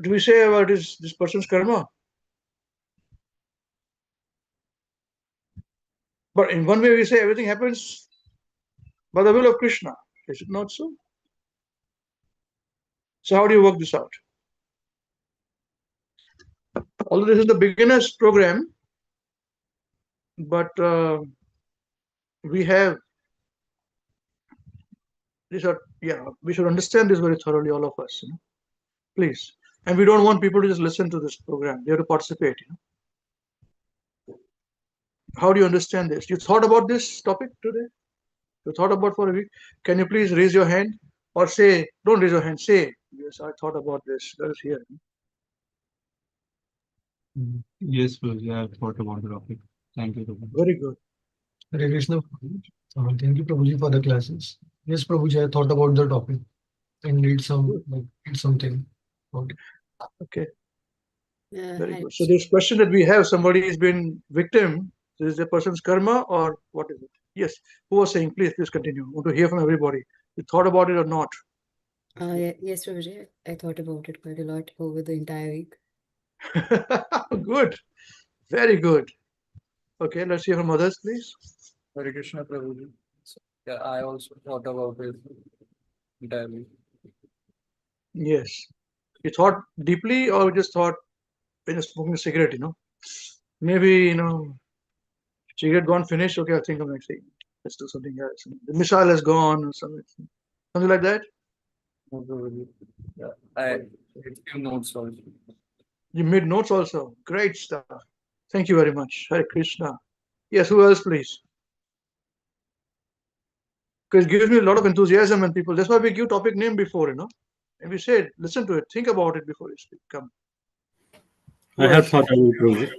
do we say about this person's karma? But in one way, we say everything happens by the will of Krishna. Is it not so? So how do you work this out? Although this is the beginner's program, but we have this. We should understand this very thoroughly, all of us. Please, and we don't want people to just listen to this program. They have to participate. How do you understand this? You thought about this topic today? You thought about for a week? Can you please raise your hand or say? Don't raise your hand. Say, yes, I thought about this. Let us hear. Yes, Prabhuji, I have thought about the topic. Thank you, Prabhuji. Very good. Hare Krishna. Thank you, Prabhuji, for the classes. Yes, Prabhuji, I thought about the topic and did something about it. Okay. Very Hare good. So this question that we have, somebody has been victim. Is the person's karma or what is it? Yes. Who was saying? Please continue. I want to hear from everybody. You thought about it or not? Yes, Prabhuji, I thought about it quite a lot over the entire week. Good. Very good. Okay, let's hear from others, please. Hare Krishna, Prabhuji. So, yeah, I also thought about it entirely. Yes. You thought deeply or just thought when you're smoking a cigarette, Maybe, cigarette gone finished. Okay, I'll think of next thing. Let's do something else. The missile has gone or something like that. No, Prabhuji. Yeah, I did few notes also. You made notes also. Great stuff. Thank you very much. Hare Krishna. Yes, who else, please? Because it gives me a lot of enthusiasm and people. That's why we give topic name before, And we said, listen to it, think about it before you speak. Come. I have thought about Prabhuji.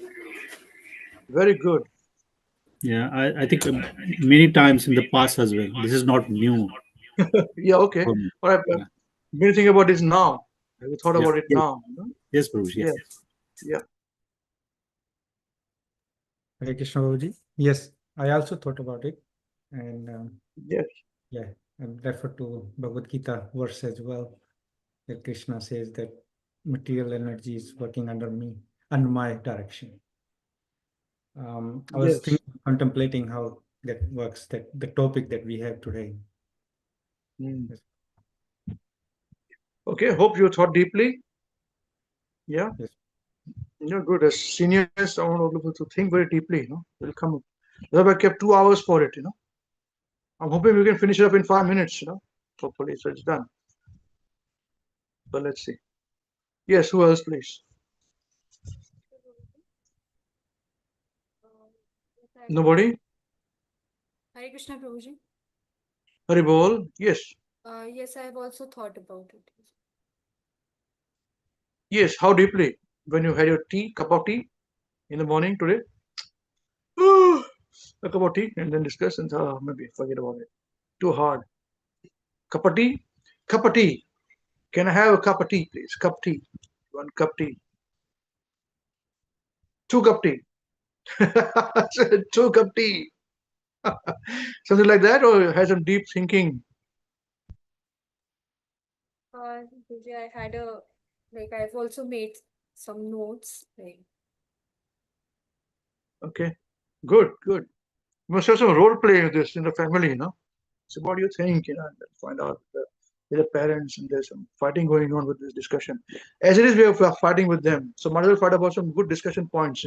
Very good. Yeah, I think many times in the past as well. This is not new. Yeah, okay. for me. All right. Yeah. Many think about this now. Have you thought Yeah. about it Yes. now? Yes, Prabhuji. Yes. Yeah. Hare Krishna, Prabhuji. Yes, I also thought about it, and Yes. yeah, and refer to Bhagavad Gita verse as well, that Krishna says that material energy is working under my direction. I was Yes. contemplating how that works, that the topic that we have today. Mm. Okay, hope you thought deeply. Yeah. Yes. Good. As seniors, I want people to think very deeply, They'll come up. I kept 2 hours for it, I'm hoping we can finish it up in 5 minutes, Hopefully, so it's done. But let's see. Yes, who else, please? Nobody? Hare Krishna, Prabhuji. Hari Bol? Yes. Yes, I have also thought about it. Yes, how deeply? When you had your cup of tea in the morning today? A cup of tea and then discuss and maybe forget about it. Too hard. Cup of tea? Cup of tea. Can I have a cup of tea, please? Cup tea. 1 cup tea. 2 cup tea. 2 cup tea. Something like that, or has some deep thinking? Prabhuji, I've also made some notes. Okay. Good. You must have some role play with this in the family, So what do you think? Find out with the parents, and there's some fighting going on with this discussion. As it is, we are fighting with them. So might as well fight about some good discussion points,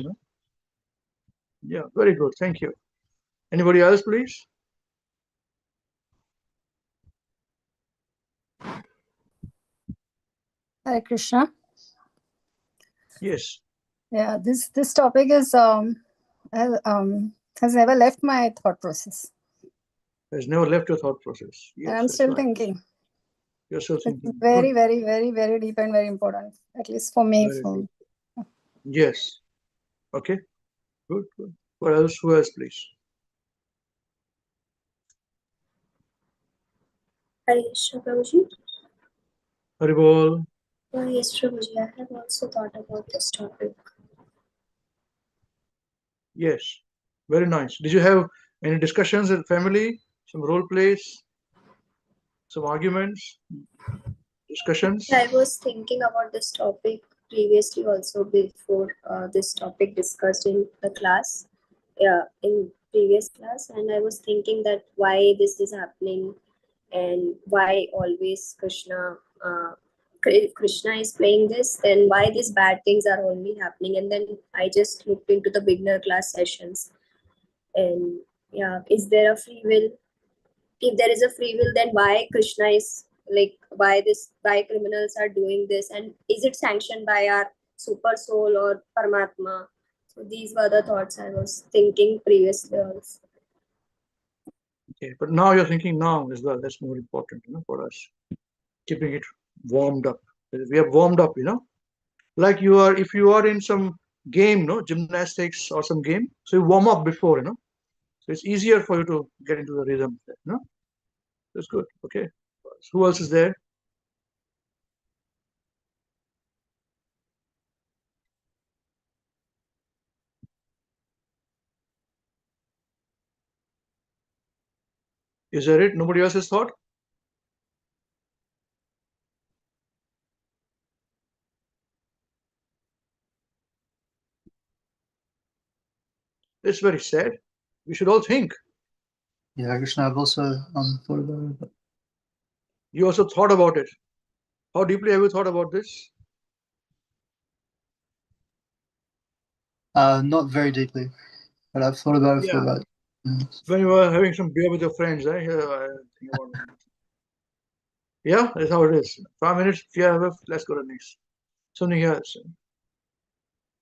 Yeah, very good. Thank you. Anybody else, please? Hare Krishna. Yes. Yeah, this topic is has never left my thought process. Has never left your thought process. Yes, And I'm that's still right. thinking. You're still It's thinking. very, Good. very, very, very deep and very important, at least for me. Very good. Yes. Okay. Good. What else? Who else, please? Hare Krishna, Prabhuji. Haribol. Yes, Prabhuji, I have also thought about this topic. Yes. Very nice. Did you have any discussions with family? Some role plays? Some arguments? discussions? I was thinking about this topic previously also before this topic discussed in the class, in previous class, and I was thinking that why this is happening and why always Krishna is playing this, then why these bad things are only happening. And then I just looked into the beginner class sessions, and yeah, is there a free will? If there is a free will, then why Krishna is like, why criminals are doing this, and is it sanctioned by our super soul or Paramatma? So these were the thoughts I was thinking previously also. Okay, but now you're thinking now as well. That's more important, for us. Keeping it warmed up. We have warmed up, like if you are in some game, gymnastics or some game, so you warm up before, so it's easier for you to get into the rhythm, That's good. Okay. So who else is there? Is that it? Nobody else has thought? It's very sad. We should all think. Yeah, Krishna, I've also thought about it. You also thought about it. How deeply have you thought about this? Not very deeply, but I've thought about it for Yeah. about. When you were having some beer with your friends, I think about it. Yeah, that's how it is. 5 minutes. Yeah, let's go to next. Something else.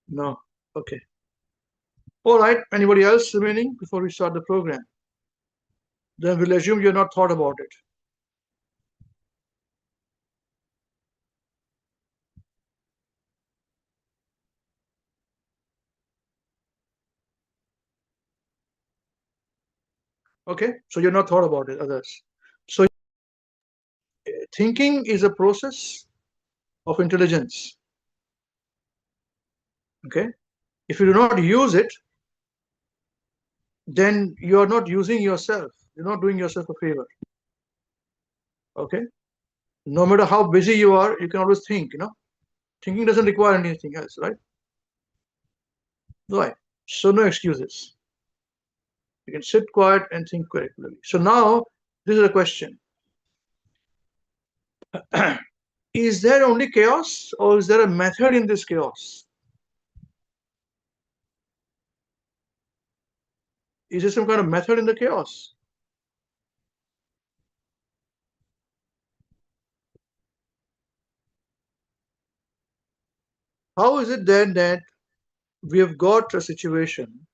No. Okay. All right. Anybody else remaining before we start the program? Then we'll assume you're not thought about it. Okay. So you're not thought about it, others. So thinking is a process of intelligence. Okay. If you do not use it, then you are not using yourself. You're not doing yourself a favor. Okay. No matter how busy you are, you can always think, Thinking doesn't require anything else, right? Right. So no excuses. You can sit quiet and think correctly. So now this is a question. Is there only chaos, or is there a method in this chaos? Is there some kind of method in the chaos? How is it then that we have got a situation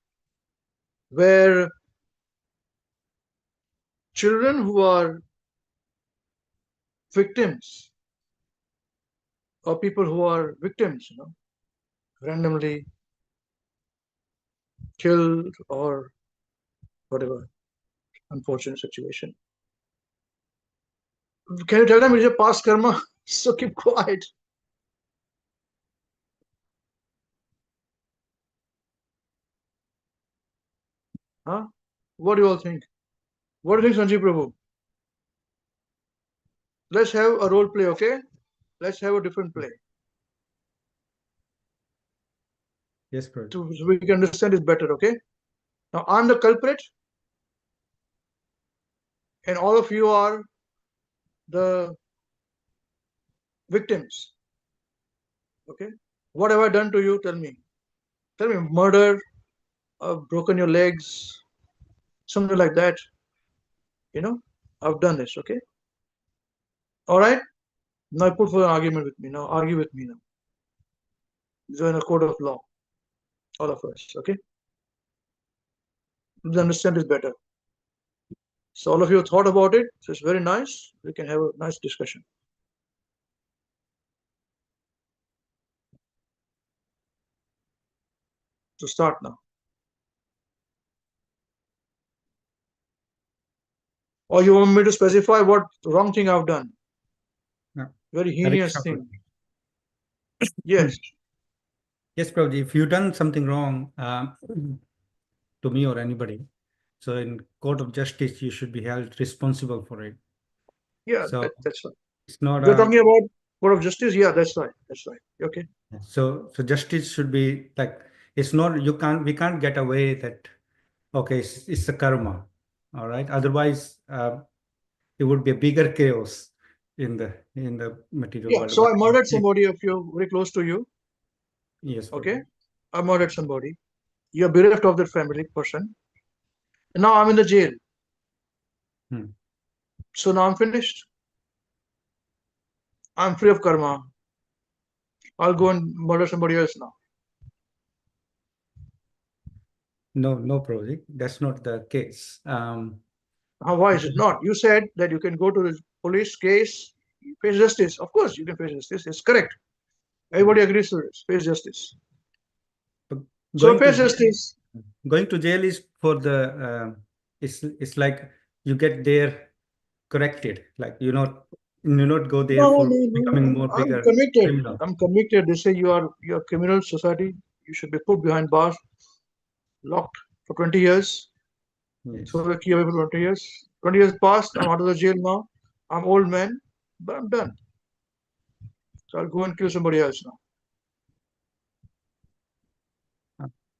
where children who are victims, or people who are victims, randomly killed or whatever unfortunate situation, can you tell them it's a past karma? So keep quiet. Huh? What do you all think? What do you think, Sanjeev Prabhu? Let's have a role play, okay? Let's have a different play. Yes, Prabhu. So we can understand it better, okay? Now I'm the culprit, and all of you are the victims. Okay? What have I done to you? Tell me. Tell me, murder, broken your legs, something like that. I've done this, okay? All right? Now put for an argument with me. Now argue with me now. These are in a court of law. All of us, okay? You'll understand this better. So all of you have thought about it. So it's very nice. We can have a nice discussion. To start now. Or you want me to specify what wrong thing I've done? No. Very heinous Hare thing. Krishna. Yes. Yes, Prabhuji, if you've done something wrong to me or anybody, so in court of justice, you should be held responsible for it. Yeah, So that's fine. It's not You're a, talking about court of justice? Yeah, that's right. That's right. Okay. so justice should be like, it's not, we can't get away that, okay, it's a karma. All right. Otherwise, it would be a bigger chaos in the material Yeah. world. So I But murdered somebody of you very close to you. yes, Okay. Prabhu. I murdered somebody. You're bereft of that family person. And now I'm in the jail. Hmm. So now I'm finished. I'm free of karma. I'll go and murder somebody else now. No, Prabhu. That's not the case. Why is it not? You said that you can go to the police case, face justice. Of course, you can face justice. It's correct. Everybody agrees to this. Face justice. But So going to face justice. going to jail is for the it's like you get there corrected, like you not go there No, for no, becoming no. more I'm bigger convicted. criminal. I'm convicted. They say you're a criminal society. You should be put behind bars, locked for 20 years. Yes. Throw the key away for 20 years. 20 years passed. I'm out of the jail now. I'm old man, but I'm done. So I'll go and kill somebody else now.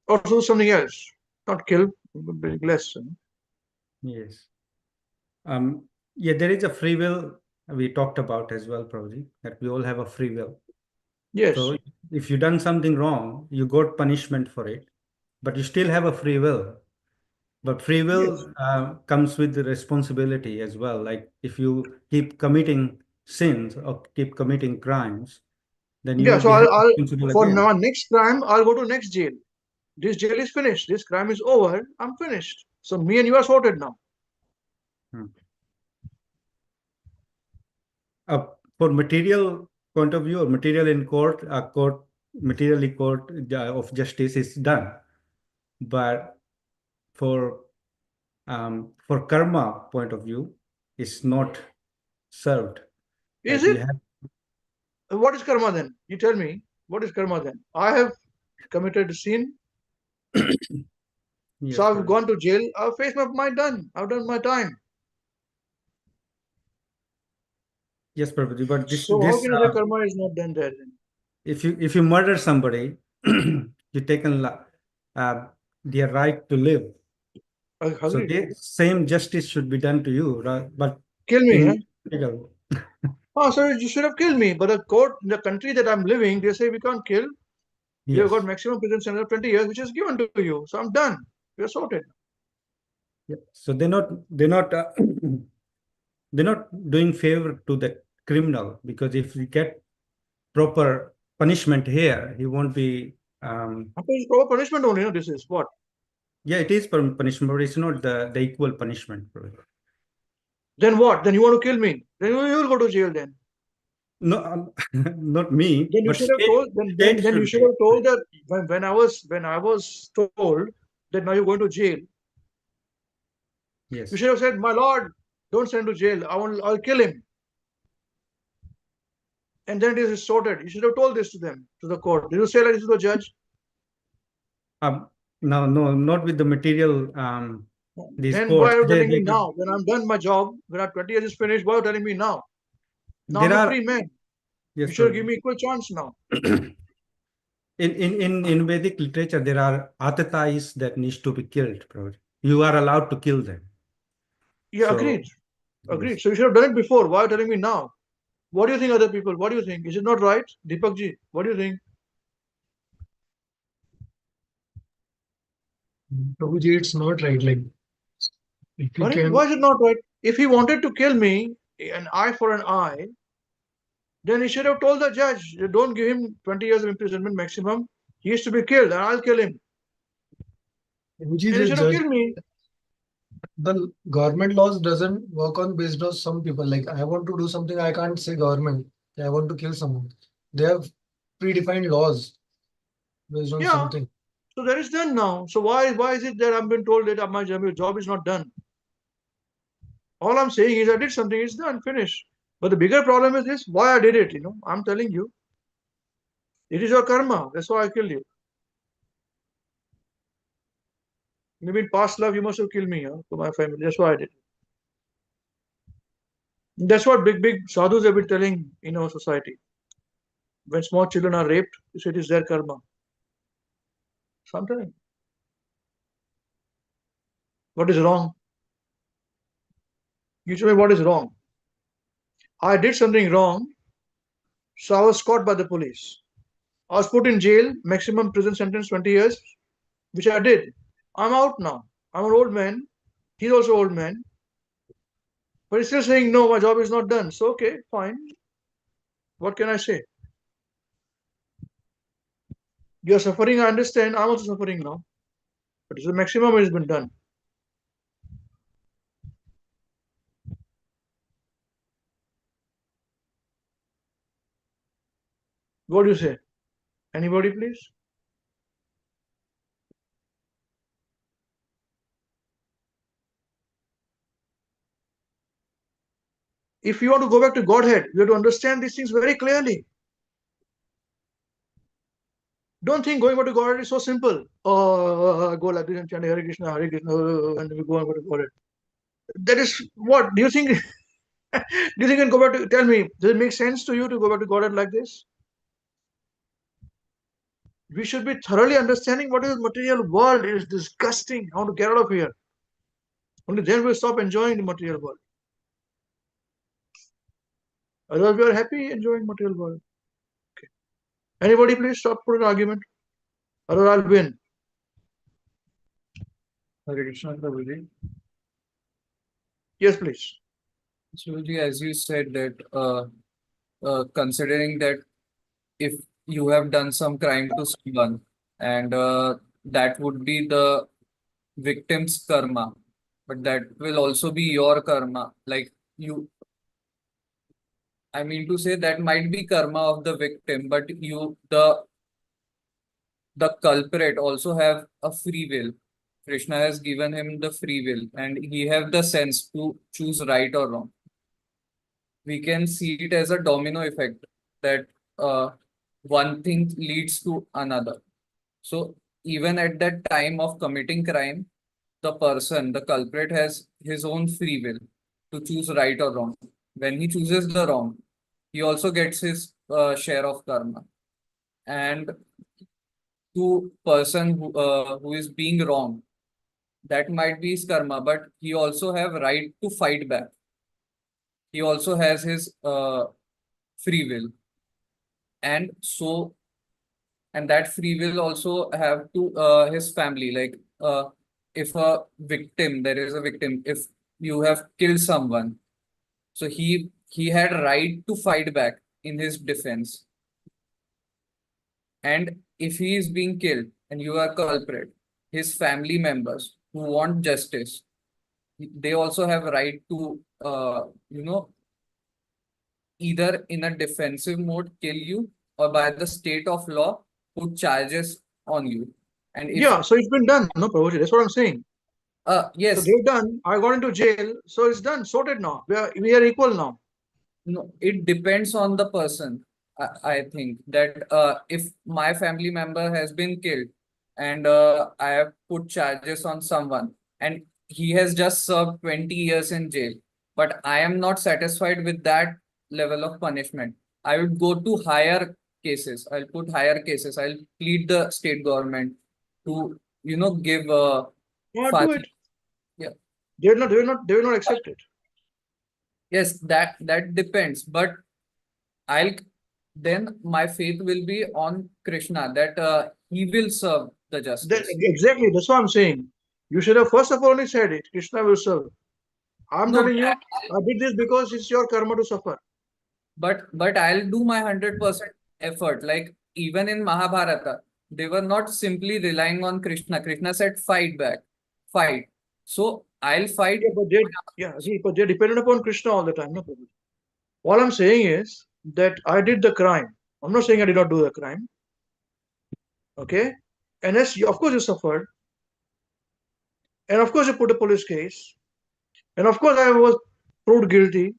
Or do something else. Not kill, but less. Yes. Yeah, there is a free will we talked about as well, Prabhuji, that we all have a free will. Yes. So if you done something wrong, you got punishment for it, but you still have a free will. But free will comes with the responsibility as well. Like if you keep committing sins or keep committing crimes, then you Yeah, will so be held I'll responsible for again. my next crime, I'll go to next jail. This jail is finished. This crime is over. I'm finished. So me and you are sorted now. For material point of view or material in court, materially court of justice is done. But for karma point of view, it's not served. Is Like we it? have, What is karma then? You tell me. What is karma then? I have committed a sin. yes, So I've correct. gone to jail. I've faced my done. I've done my time. Yes, Prabhuji, but So how can I say karma is not done there then? if you murder somebody, you taken their right to live. I So agree. the same justice should be done to you, right? But Kill me, huh? legal. Oh, so you should have killed me. But the court in the country that I'm living, they say we can't kill. You've Yes. got maximum prison sentence of 20 years, which is given to you. So I'm done. You're sorted. Yeah. So they're not they're not doing favor to the criminal, because if we get proper punishment here, he won't be. It's proper punishment only. No, this is what? Yeah, it is punishment, but it's not the equal punishment. Then what? Then you want to kill me? Then you will go to jail then. No, not me. Then you But should have told. Then you should should be. have told that when I was told that now you're going to jail. Yes. You should have said, "My lord, don't send to jail. I'll kill him." And then it is sorted. You should have told this to them, to the court. Did you say like this to the judge? No, not with the material. These Then why courts. are you telling me now? When I'm done my job, when our 20 years is finished, why are you telling me now? Now There I'm a are. free man. Yes, You should Prabhu. give me equal chance now. In Vedic literature, there are atatais that needs to be killed, Prabhu. You are allowed to kill them. Yeah, So, agreed. Agreed. yes. So you should have done it before. Why are you telling me now? What do you think, other people? What do you think? Is it not right? Deepak ji, what do you think? Prabhuji, it's not right. Like, if you Sorry, can, why is it not right? If he wanted to kill me, an eye for an eye, then he should have told the judge, don't give him 20 years of imprisonment maximum. He is to be killed and I'll kill him. Prabhuji, And he the should have judge, killed me. the government laws doesn't work on based on some people. Like, I want to do something, I can't say government. I want to kill someone. They have predefined laws based on Yeah. something. So that is done now. So why is it that I've been told that my job is not done? All I'm saying is I did something, it's done, finished. But the bigger problem is this, why I did it, I'm telling you. It is your karma. That's why I killed you. Maybe in past life you must have killed me, to my family. That's why I did. That's what big sadhus have been telling in our society. When small children are raped, you say it is their karma. Sometimes. What is wrong? You tell me what is wrong. I did something wrong, so I was caught by the police. I was put in jail, maximum prison sentence 20 years, which I did. I'm out now. I'm an old man. He's also an old man. But he's still saying, no, my job is not done. So, okay, fine. What can I say? You're suffering, I understand. I'm also suffering now. But the maximum has been done. What do you say? Anybody, please? If you want to go back to Godhead, you have to understand these things very clearly. Don't think going back to Godhead is so simple. Oh, go like this and chant Hare Krishna, and we go on to Godhead. That is what? Do you think? Do you think you can go back to? Tell me, does it make sense to you to go back to Godhead like this? We should be thoroughly understanding what is material world. It is disgusting. I want to get out of here. Only then we'll stop enjoying the material world. Otherwise, we are happy enjoying material world. Okay. Anybody, please stop putting an argument. Otherwise, I'll win. Hare Krishna, Prabhuji. Yes, please. Prabhuji, as you said that considering that if you have done some crime to someone and that would be the victim's karma, but that will also be your karma. Like I mean to say that might be karma of the victim, but the culprit also have a free will. Krishna has given him the free will and he have the sense to choose right or wrong. We can see it as a domino effect that one thing leads to another. So even at that time of committing crime, the person, the culprit has his own free will to choose right or wrong. When he chooses the wrong, he also gets his share of karma. And to person who is being wrong, that might be his karma, but he also have right to fight back. He also has his free will. And so, and that free will also have to his family. Like if a victim, there is a victim, if you have killed someone, so he had right to fight back in his defense. And if he is being killed and you are culprit, his family members who want justice, they also have right to either in a defensive mode kill you or by the state of law put charges on you. And if Yeah, so it's been done, no, Prabhuji. That's what I'm saying. So yes, they've done. I got into jail, so it's done, sorted now. We are equal now. no, it depends on the person. I think that if my family member has been killed and I have put charges on someone and he has just served 20 years in jail, but I am not satisfied with that level of punishment, I would go to higher cases. I'll put higher cases. I'll plead the state government to, give Yeah, do Fasi. it. Yeah. They will not accept it. Yes, that depends. But then my faith will be on Krishna, that he will serve the justice. Exactly, that's what I'm saying. You should have first of all only said it. Krishna will serve. I'm No, telling you, I did this because it's your karma to suffer. but I'll do my 100% effort. Like even in Mahabharata, they were not simply relying on Krishna. Krishna said, fight back, fight. So I'll fight. But they're dependent upon Krishna all the time, no problem. All I'm saying is that I did the crime. I'm not saying I did not do the crime. Okay? And yes, of course you suffered. And of course you put a police case. And of course I was proved guilty.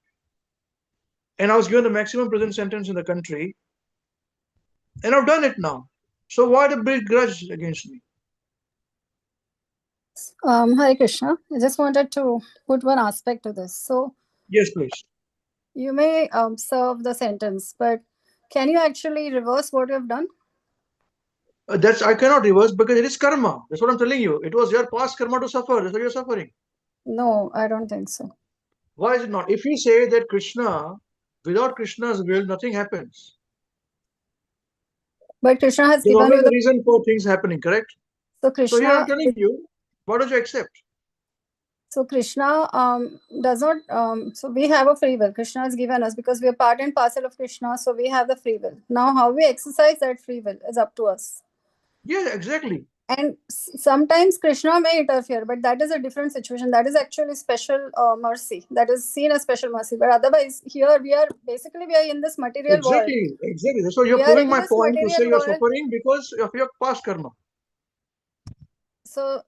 And I was given the maximum prison sentence in the country. And I've done it now. So why the big grudge against me? Hare Krishna. I just wanted to put one aspect to this. So Yes, please. you may serve the sentence, but can you actually reverse what you have done? That's I cannot reverse because it is karma. That's what I'm telling you. It was your past karma to suffer. That's why you're suffering. No, I don't think so. Why is it not? If you say that Krishna, without Krishna's will, nothing happens. But Krishna has There's given always you a the. reason for things happening, correct? So So here I'm Krishna. telling you, why don't you accept? So Krishna does not. So we have a free will. Krishna has given us because we are part and parcel of Krishna. So we have the free will. Now, how we exercise that free will is up to us. Yeah, exactly. And sometimes Krishna may interfere, but that is a different situation. That is actually special mercy. That is seen as special mercy. But otherwise, here we are in this material world. Exactly. That's why you're We are proving in my this point to say material you're world. suffering because of your past karma. So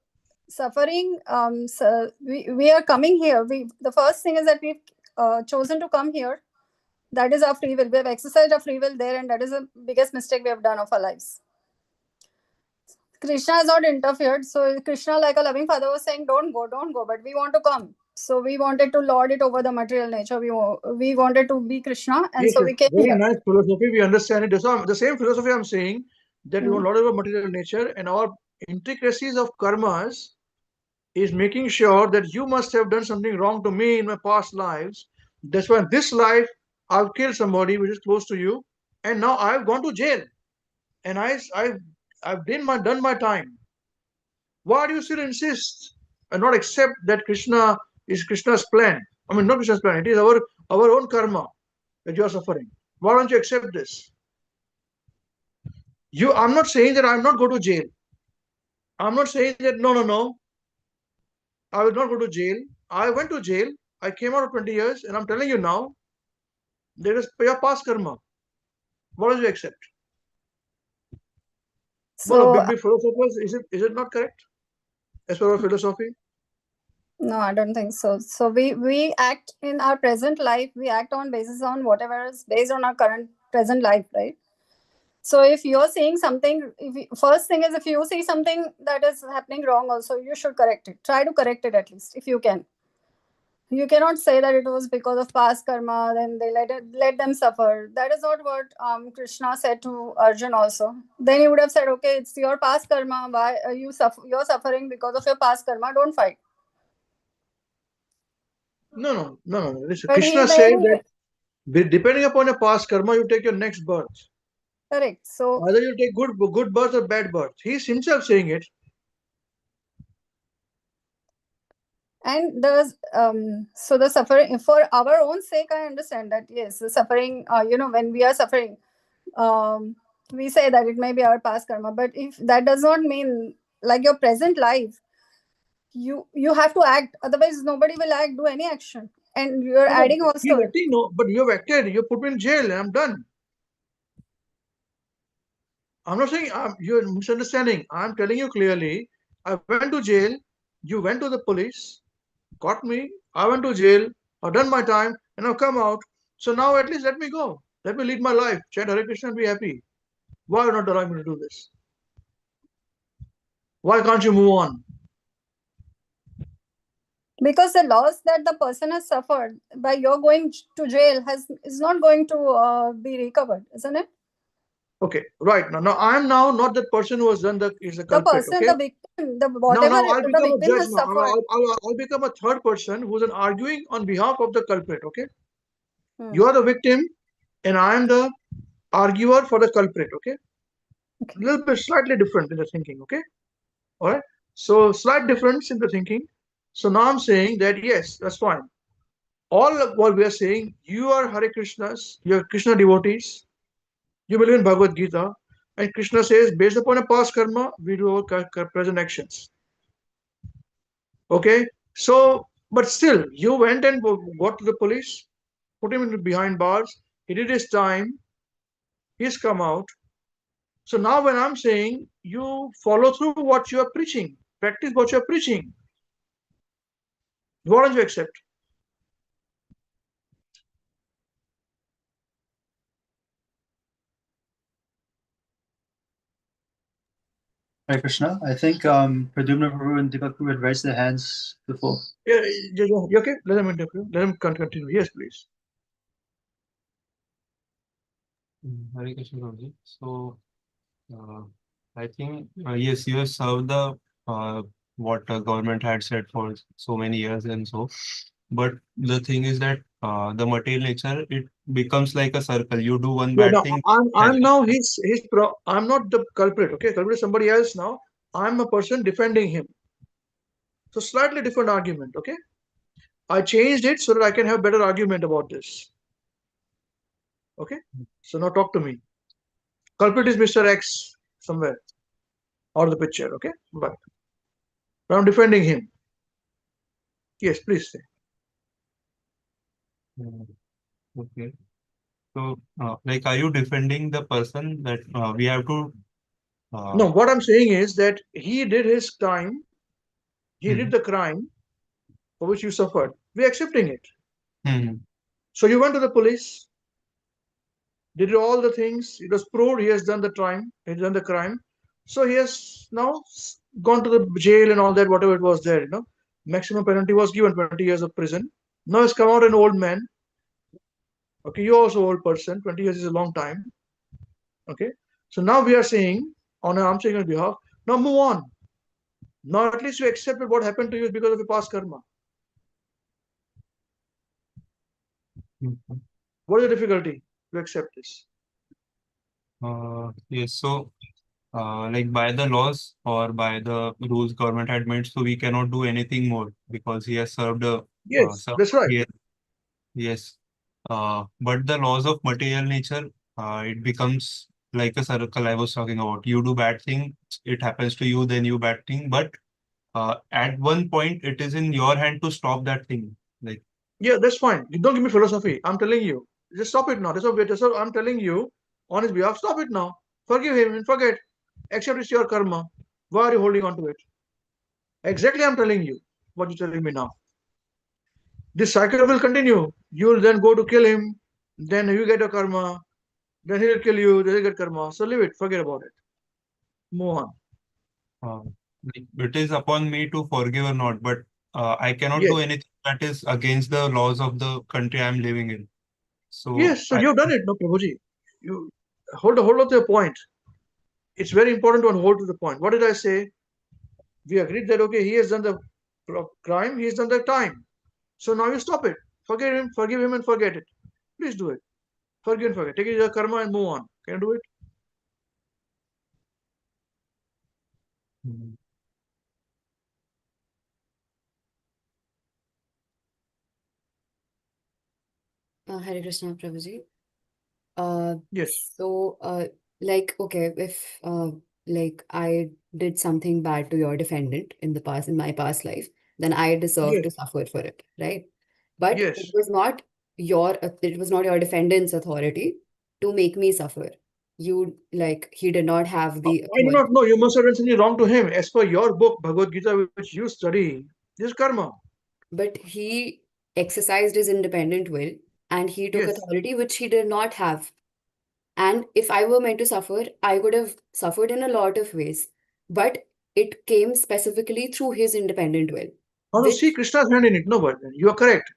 suffering. So we are coming here. The first thing is that we've chosen to come here. That is our free will. We have exercised our free will there, and that is the biggest mistake we have done of our lives. Krishna has not interfered. So Krishna, like a loving father, was saying, don't go. But we want to come. So we wanted to lord it over the material nature. We wanted to be Krishna, and Yes, so we came very here. nice philosophy. We understand it. The same philosophy I'm saying that we want a lot of material nature and our intricacies of karmas is making sure that you must have done something wrong to me in my past lives. That's why in this life I've killed somebody which is close to you, and now I've gone to jail, and I've done my time. Why do you still insist and not accept that Krishna is Krishna's plan? I mean, not Krishna's plan. It is our own karma that you are suffering. Why don't you accept this? I'm not saying that I'm not go to jail. I'm not saying that no. I will not go to jail. I went to jail. I came out of 20 years, and I'm telling you now, there is your past karma. What do you accept? So Well, big philosophers, is it not correct? As per our philosophy? no, I don't think so. So we act in our present life. We act on basis on whatever is based on our current present life, right? So if you're seeing something, first thing is if you see something that is happening wrong, also you should correct it. Try to correct it at least if you can. You cannot say that it was because of past karma, then they let them suffer. That is not what Krishna said to Arjun also. Then he would have said, okay, it's your past karma. Why are you're suffering because of your past karma? Don't fight. No. Listen, But Krishna said that depending upon your past karma, you take your next birth. Correct. So Either you take good birth or bad birth. He's himself saying it. and there's so the suffering for our own sake, I understand that yes, the suffering, when we are suffering, we say that it may be our past karma, but if that does not mean like your present life, you have to act, otherwise nobody will do any action, and you're adding He's also. acting, no, but you have acted. You put me in jail, and I'm done. I'm not saying you're misunderstanding. I'm telling you clearly. I went to jail. You went to the police, got me. I went to jail. I've done my time, and I've come out. So now at least let me go. Let me lead my life. Chant Hare Krishna and be happy. Why are you not allowing me to do this? Why can't you move on? Because the loss that the person has suffered by your going to jail is not going to be recovered, isn't it? Okay, right now I'm now not that person who has done the The culprit. person, Okay. the victim, Now whatever I'll the become a victim judge has now. suffered. I'll become a third person who's an arguing on behalf of the culprit. Okay. Hmm. You are the victim, and I am the arguer for the culprit. Okay. A little bit slightly different in the thinking. Okay. All right. So slight difference in the thinking. So now I'm saying that yes, that's fine. All of what we are saying, you are Hare Krishnas, you are Krishna devotees, you believe in Bhagavad Gita, and Krishna says, based upon a past karma, we do our present actions. Okay, so but still, you went and got to the police, put him in behind bars. He did his time. He's come out. So now, when I'm saying you follow through what you are preaching, practice what you are preaching, why don't you accept? Hare Krishna. I think Pradyumna Prabhu and Deepak Prabhu had raised their hands before. Yeah, okay. Let him interview. Let him continue. Yes, please. Hare Krishna Prabhuji. So, I think, yes, you have served the what the government had said for so many years and so. But the thing is that the material nature, it becomes like a circle. You do one Yeah, bad now thing. I'm now I'm not the culprit. Okay, culprit is somebody else now. I'm a person defending him. So slightly different argument. Okay, I changed it so that I can have better argument about this. Okay, so now talk to me. Culprit is Mr. X somewhere out of the picture. Okay, but I'm defending him. Yes, please say. Okay. So, like, are you defending the person that we have to? No, what I'm saying is that he did his time. He did the crime for which you suffered. We're accepting it. So you went to the police, did all the things. It was proved he has done the crime. He's done the crime. So he has now gone to the jail and all that, whatever it was there. Maximum penalty was given 20 years of prison. Now he's come out an old man. Okay, you're also old person. 20 years is a long time. Okay, so now we are saying I'm saying on behalf. Now move on. Now at least you accepted what happened to you because of your past karma. What is the difficulty to accept this? Yes. So, like by the laws or by the rules government had made, so we cannot do anything more because he has served a Yes, that's right. Yes. But the laws of material nature, it becomes like a circle I was talking about. You do bad thing, it happens to you, then you bad thing. But at one point, it is in your hand to stop that thing. Like, yeah, that's fine. You don't give me philosophy. I'm telling you. Just stop it now. That's what I'm telling you on his behalf. Stop it now. Forgive him and forget. Accept it's your karma. Why are you holding on to it? Exactly, I'm telling you what you're telling me now. This cycle will continue. You'll then go to kill him. Then you get a karma. Then he'll kill you. Then you get karma. So leave it. Forget about it. Move on. like, it is upon me to forgive or not, but I cannot Yes. do anything that is against the laws of the country I'm living in. So Yes. So you've done it, no, Prabhuji. You hold on to your point. It's very important to hold to the point. What did I say? We agreed that okay, he has done the crime, he has done the time. So now you stop it. Forgive him and forget it. Please do it. Forgive and forget. Take it as a karma and move on. Can you do it? Hare Krishna, Prabhuji. Yes. So, like, okay, if like I did something bad to your defendant in the past, in my past life, then I deserve to Yes. suffer for it, right? But Yes. it was not your defendant's authority to make me suffer. He did not have the I do not authority. know. You must have done something wrong to him. As per your book, Bhagavad Gita, which you study, this is karma. But he exercised his independent will and he took Yes. authority which he did not have. And if I were meant to suffer, I would have suffered in a lot of ways. But it came specifically through his independent will, Now to which, see Krishna's hand in it. No, but you are correct.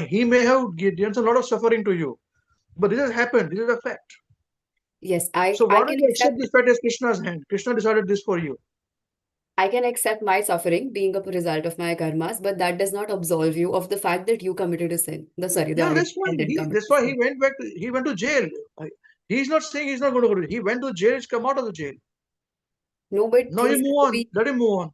He may have given a lot of suffering to you, but this has happened. This is a fact. yes, So I why don't can you accept accept this fact as Krishna's hand? Krishna decided this for you. I can accept my suffering being a result of my karmas, but that does not absolve you of the fact that you committed a sin. The Yeah, organized that's why did commit that's a why sin. he went to jail. He's not saying he's not going to go to jail. He went to jail, he's come out of the jail. No, but Now you things move have to on. be. Let him move on.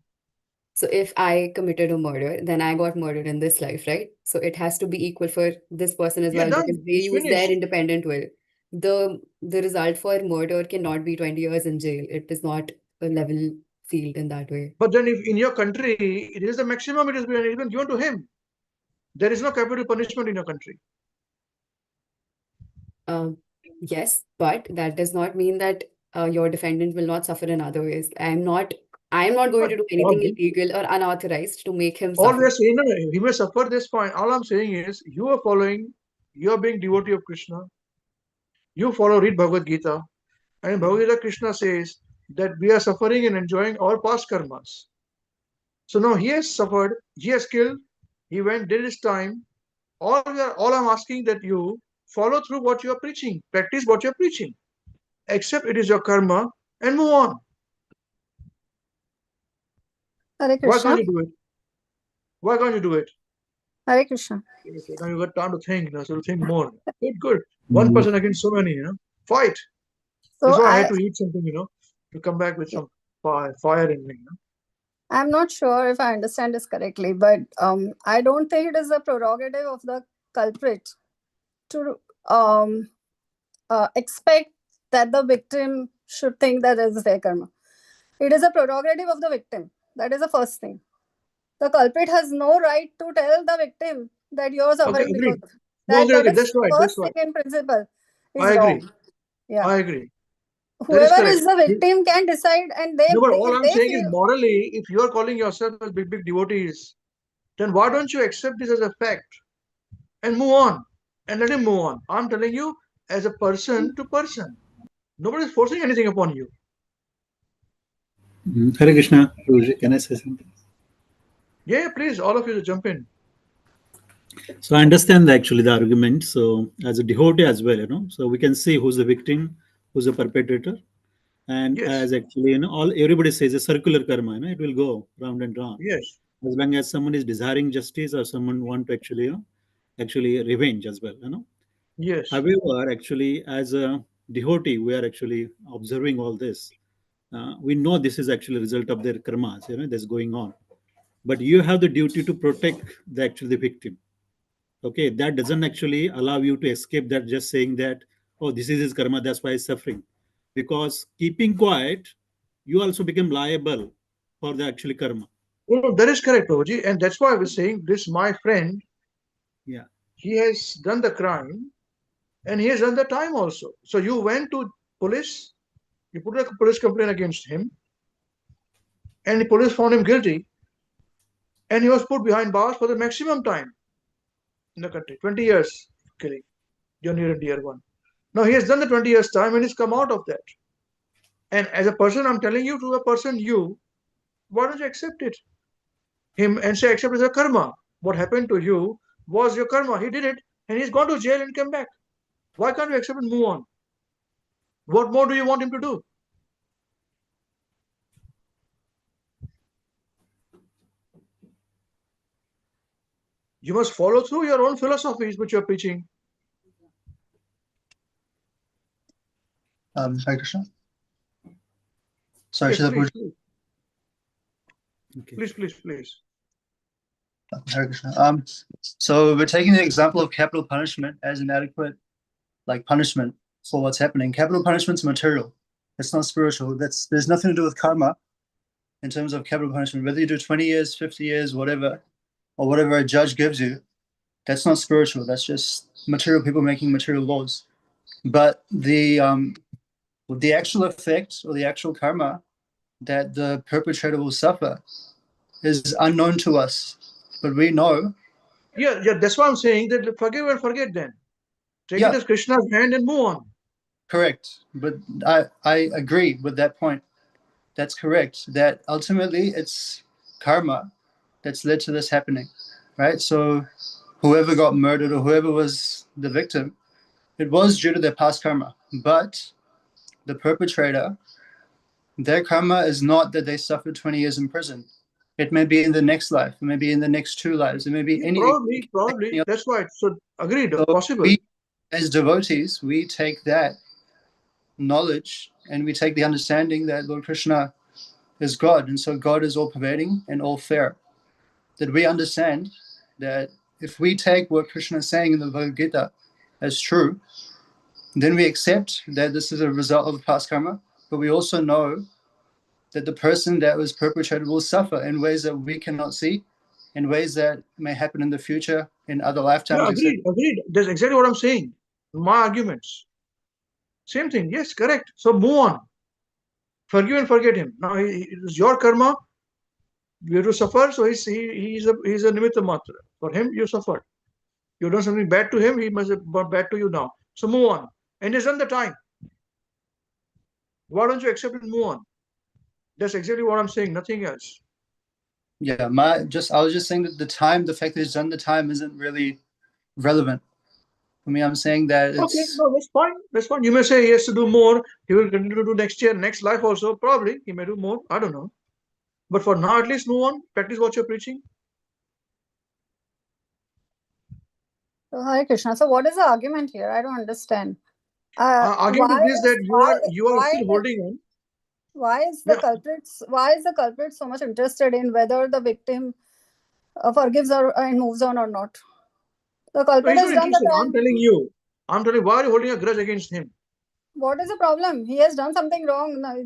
So if I committed a murder, then I got murdered in this life, right? So it has to be equal for this person as Yeah, well because done. they It's use their finished. independent will. The result for murder cannot be 20 years in jail. It is not a level field in that way. But then if in your country it is the maximum, it has been even given to him. There is no capital punishment in your country. Yes, but that does not mean that your defendant will not suffer in other ways. I am not going to do anything illegal or unauthorized to make him All we suffer. are saying, no, he may suffer, this fine. All I'm saying is you are following, you are being devotee of Krishna. You follow, read Bhagavad Gita. And in Bhagavad Gita, Krishna says that we are suffering and enjoying our past karmas. So now he has suffered, he has killed, he went, did his time. All I'm asking that you follow through what you are preaching, practice what you are preaching. accept it is your karma and move on. Hare Why Krishna. can't you do it? Why can't you do it? Hare Krishna. Okay, now you got time to think, so you think more. Good. One person against so many, fight. That's So why I had to eat something, to come back with some fire in me. I'm not sure if I understand this correctly, but I don't think it is a prerogative of the culprit to expect that the victim should think that it is their karma. It is a prerogative of the victim. That is the first thing. The culprit has no right to tell the victim that you're suffering agreed. because No, that okay, is that's right. first thing in principle is I agree. wrong. Yeah. I agree. That is Whoever correct. is the victim can decide, and No, but all if I'm they saying is feel morally, if you are calling yourself as big devotees, then why don't you accept this as a fact and move on and let him move on? I'm telling you, as a person to person, nobody is forcing anything upon you. Hare Krishna, Guruji, can I say something? Yeah, please, all of you to jump in. So I understand actually the argument. So as a devotee as well, so we can see who's the victim, who's the perpetrator, and Yes. as actually everybody says a circular karma, it will go round and round. Yes. As long as someone is desiring justice or someone want to actually actually revenge as well, Yes. However, actually as a devotee, we are actually observing all this. We know this is actually a result of their karmas, that's going on. But you have the duty to protect the victim. Okay, that doesn't actually allow you to escape that just saying that, oh, this is his karma, that's why he's suffering. Because keeping quiet, you also become liable for the actually karma. Well, that is correct, Prabhuji. And that's why I was saying this, my friend, Yeah. he has done the crime and he has done the time also. So you went to police, you put a police complaint against him, and the police found him guilty, and he was put behind bars for the maximum time in the country, 20 years killing your near and dear one. Now he has done the 20 years time and he's come out of that. And as a person, I'm telling you, to a person, why don't you accept it? Him and say, accept as a karma. What happened to you was your karma. He did it and he's gone to jail and come back. Why can't you accept and move on? What more do you want him to do? You must follow through your own philosophies which you're preaching. Hare Krishna. Sorry, Yes, should I please, put? please. Okay. Please. Hare Krishna. So we're taking the example of capital punishment as an adequate, punishment for what's happening. Capital punishment's material. It's not spiritual. There's nothing to do with karma in terms of capital punishment. Whether you do 20 years, 50 years, whatever, or whatever a judge gives you, that's not spiritual. That's just material people making material laws. But the actual effect or the actual karma that the perpetrator will suffer is unknown to us. But we know. Yeah, that's why I'm saying that forgive and forget then. Take it as Krishna's hand and move on. Correct. But I agree with that point. That's correct. That ultimately it's karma that's led to this happening, right? So whoever got murdered or whoever was the victim, it was due to their past karma. But the perpetrator, their karma is not that they suffered 20 years in prison. It may be in the next life. It may be in the next 2 lives. It may be any. Probably. That's right. So agreed. So Possible. we, as devotees, we take that knowledge and we take the understanding that Lord Krishna is God, and so God is all pervading and all fair. That we understand that if we take what Krishna is saying in the Bhagavad Gita as true, then we accept that this is a result of past karma, but we also know that the person that was perpetrated will suffer in ways that we cannot see, in ways that may happen in the future, in other lifetimes. Yeah, agreed. That's exactly what I'm saying. My arguments. Same thing. Yes, correct. So move on. Forgive and forget him. Now it is your karma. You have to suffer. So he's a nimitta matra. For him, you suffered. You've done something bad to him. He must have done bad to you now. So move on. And he's done the time. Why don't you accept it and move on? That's exactly what I'm saying. Nothing else. Yeah, I was just saying that the fact that he's done the time isn't really relevant. For me, I'm saying that Okay, it's no, that's fine. That's fine. You may say he has to do more. He will continue to do next year, next life also. Probably he may do more. I don't know. But for now, at least move on. Practice what you're preaching. So, Hare Krishna. So what is the argument here? I don't understand. Argument is this, that you are still holding on. Why is the Yeah. culprit so much interested in whether the victim forgives or and moves on or not? The No, culprit he's has not done the interested. I'm crime. telling you. I'm telling you, why are you holding a grudge against him? What is the problem? He has done something wrong. Now,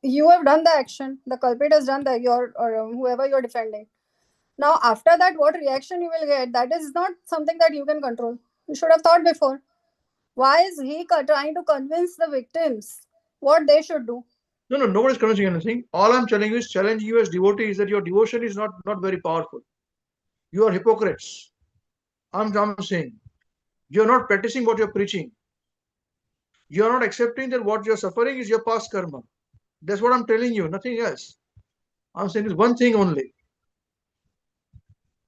you have done the action. The culprit has done the whoever you're defending. Now, after that, what reaction you will get? That is not something that you can control. You should have thought before. Why is he trying to convince the victims what they should do? No, nobody's convincing anything. All I'm telling you is challenging you as devotees that your devotion is not very powerful. You are hypocrites. I'm saying you're not practicing what you're preaching. You're not accepting that what you're suffering is your past karma. That's what I'm telling you, nothing else. I'm saying this one thing only.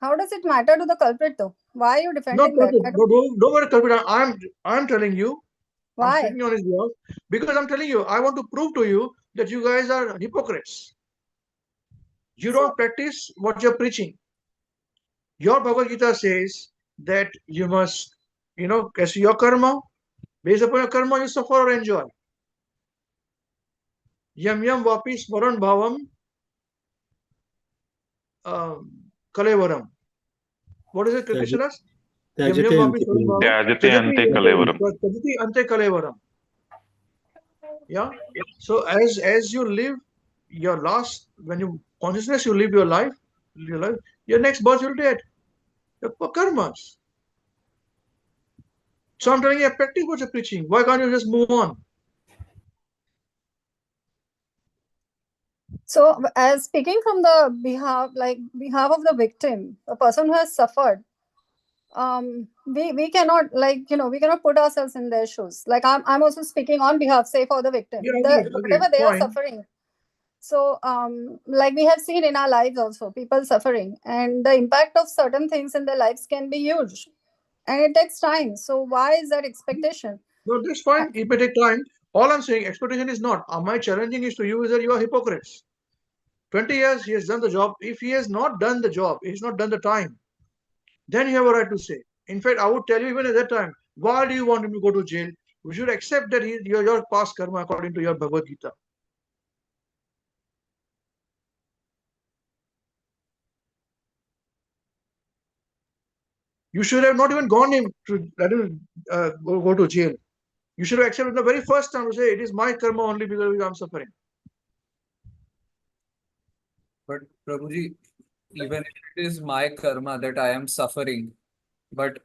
How does it matter to the culprit though? Why are you defending that? Don't worry, culprit. I'm telling you. I'm Why? speaking on his behalf because I'm telling you, I want to prove to you that you guys are hypocrites. You don't practice what you're preaching. Your Bhagavad Gita says that you must, as your karma, based upon your karma, you suffer or enjoy. Yam yam vapi smaran bhavam kalevaram. What is it, Krishna? Yam yam vapi smaran bhavam tyajati ante kalevaram. Yeah. So as you live your last, when you consciousness, you live your life, your next birth will dead. Your karmas. So I'm telling you, practice what you're preaching. Why can't you just move on? So, as speaking from the behalf of the victim, a person who has suffered, we cannot we cannot put ourselves in their shoes. Like I'm also speaking on behalf, say for the victim, Yeah, whatever they are fine. suffering. So, like we have seen in our lives also, people suffering, and the impact of certain things in their lives can be huge, and it takes time. So, why is that expectation? No, that's fine. It may take time. All I'm saying, expectation is not. My challenging is to you is that you are hypocrites. 20 years he has done the job. If he has not done the job, he's not done the time, then you have a right to say. In fact, I would tell you even at that time, why do you want him to go to jail? We should accept that your past karma according to your Bhagavad Gita. You should have not even gone him to let him go to jail. You should have accepted the very first time to say, it is my karma only because I'm suffering. But Prabhuji, even if it is my karma that I am suffering, but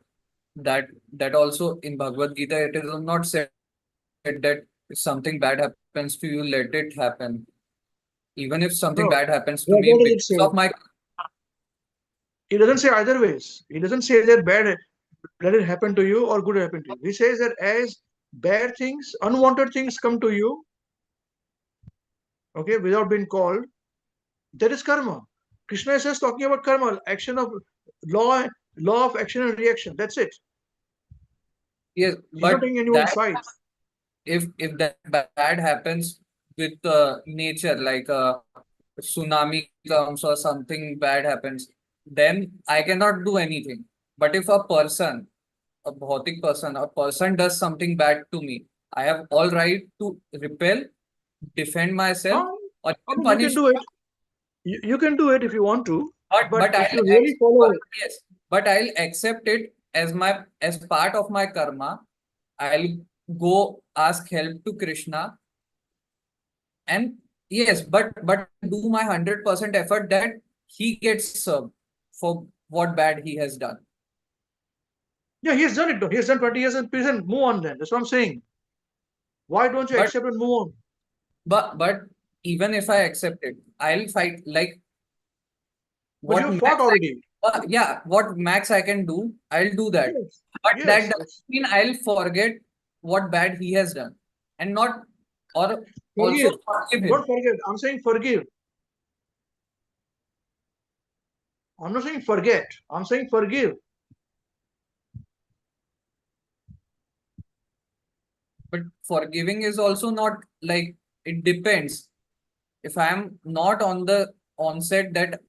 that also in Bhagavad Gita it is not said that if something bad happens to you, let it happen. Even if something bad happens to me What does it because say? of my It doesn't say either ways. It doesn't say that bad, let it happen to you or good happen to you. He says that as bad things, unwanted things come to you, okay, without being called, that is karma. Krishna is just talking about karma, action of law of action and reaction. That's it. yes, He's not but taking anyone's that side. if that bad happens with nature, like a tsunami comes or something bad happens, then I cannot do anything. But if a person, a bhautik person, a person does something bad to me, I have all right to repel, defend myself, or I even mean, you can punish. do it. You can do it if you want to. But But if you really follow it, yes, but I'll accept it as part of my karma. I'll go ask help to Krishna, and yes, but do my 100% effort that he gets served for what bad he has done. yeah, he has done it. He has done 20 years in prison. Move on then. That's what I'm saying. Why don't you But accept and move on? but even if I accept it, I'll fight like But what you fought max already. yeah, what max I can do, I'll do that. Yes. But that Yes. doesn't mean I'll forget what bad he has done and not or also Forgive. forgive him. Don't forget. I'm saying forgive. I'm not saying forget. I'm saying forgive. But forgiving is also not like, it depends. If I am not on the onset that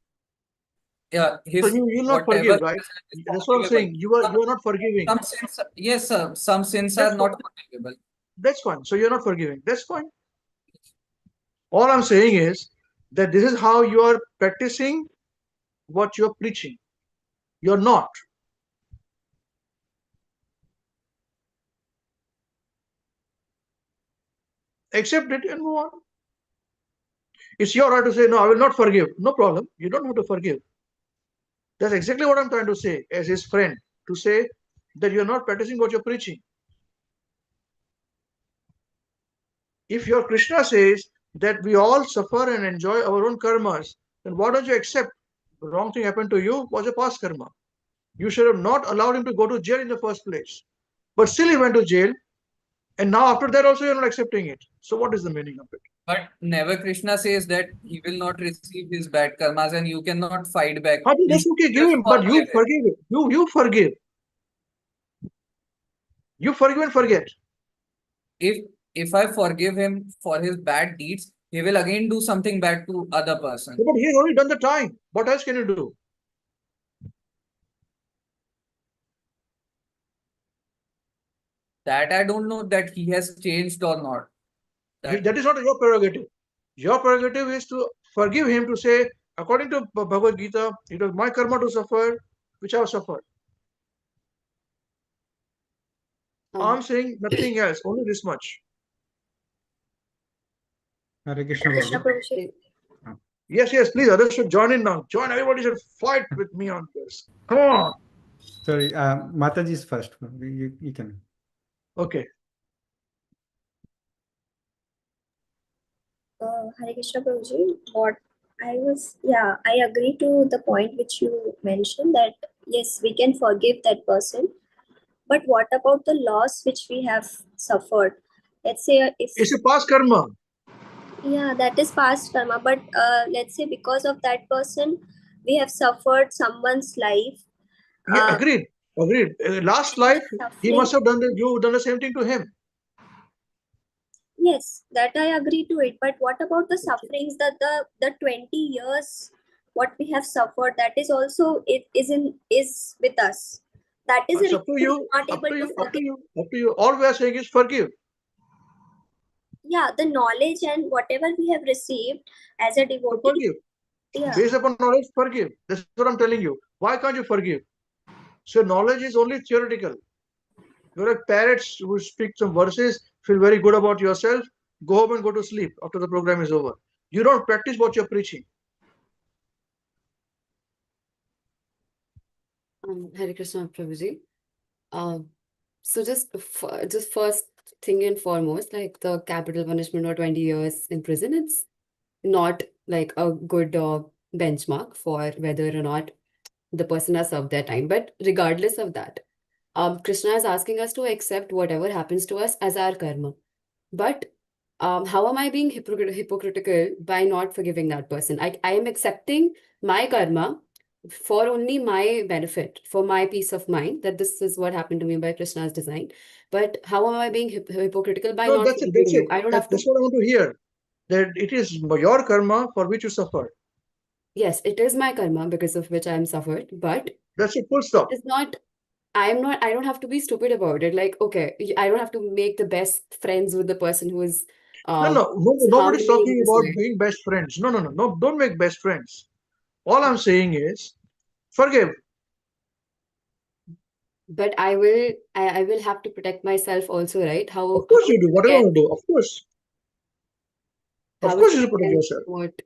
his So you not whatever forgive, he right? has done is That's what I'm forgivable. saying. You are not forgiving. Some sins, yes, sir. Some sins That's are not fine. forgivable. That's fine. So you're not forgiving. That's fine. All I'm saying is that this is how you are practicing what you're preaching. You're not. Accept it and move on. It's your right to say, no, I will not forgive. No problem. You don't have to forgive. That's exactly what I'm trying to say as his friend, to say that you're not practicing what you're preaching. If your Krishna says that we all suffer and enjoy our own karmas, then why don't you accept the wrong thing happened to you was a past karma? You should have not allowed him to go to jail in the first place. But still he went to jail, and now after that also you're not accepting it. So what is the meaning of it? But never Krishna says that he will not receive his bad karmas and you cannot fight back. I think You that's okay, give just him, but you forgive it. forgive it. You forgive. You forgive and forget. If I forgive him for his bad deeds, he will again do something bad to other person. But he has already done the time. What else can you do? That I don't know that he has changed or not. That is not your prerogative. Your prerogative is to forgive him, to say, according to Bhagavad Gita, it was my karma to suffer, which I have suffered. I'm saying nothing else, only this much. Hare Krishna, Krishna Prabhu. Prabhuji. Yes, please, others should join in now. Join, everybody should fight with me on this. Come on. Sorry, Mataji is first. You can. Okay. Hare Krishna Prabhuji, I agree to the point which you mentioned, that yes, we can forgive that person. But what about the loss which we have suffered? Let's say It's a past karma. that is past karma, but let's say because of that person, we have suffered someone's life. Yeah, agreed. Last life, he must have done you done the same thing to him. Yes, that I agree to it. But what about the sufferings that the 20 years what we have suffered, that is also is with us. That is It's a up to reason you. we're not Up able to to you. Up to forgive. you. Up to you. All we are saying is forgive. Yeah, the knowledge and whatever we have received as a So devotee. forgive. Yeah. Based upon knowledge, forgive. That's what I'm telling you. Why can't you forgive? So knowledge is only theoretical. You're like parrots who speak some verses, feel very good about yourself, go home and go to sleep after the program is over. You don't practice what you're preaching. Hare Krishna, Prabhuji. So just first thing and foremost, like the capital punishment or 20 years in prison, it's not like a good benchmark for whether or not the person has served their time. But regardless of that, Krishna is asking us to accept whatever happens to us as our karma. But how am I being hypocritical by not forgiving that person? I am accepting my karma for only my benefit, for my peace of mind, that this is what happened to me by Krishna's design. But how am I being hypocritical by No, not that's it. forgiving That's you? it. I don't have to. That's what I want to hear. That it is your karma for which you suffered. Yes, it is my karma because of which I am suffered, but That's it. Full it stop. is not. I don't have to be stupid about it. Like, okay, I don't have to make the best friends with the person who is Nobody's harming me in talking this about way. being best friends. No. Don't make best friends. All I'm saying is forgive. But I will have to protect myself also, right? How Of course is you do. it Whatever you again? want to do. Of course. Of How is course you it should protect again yourself. what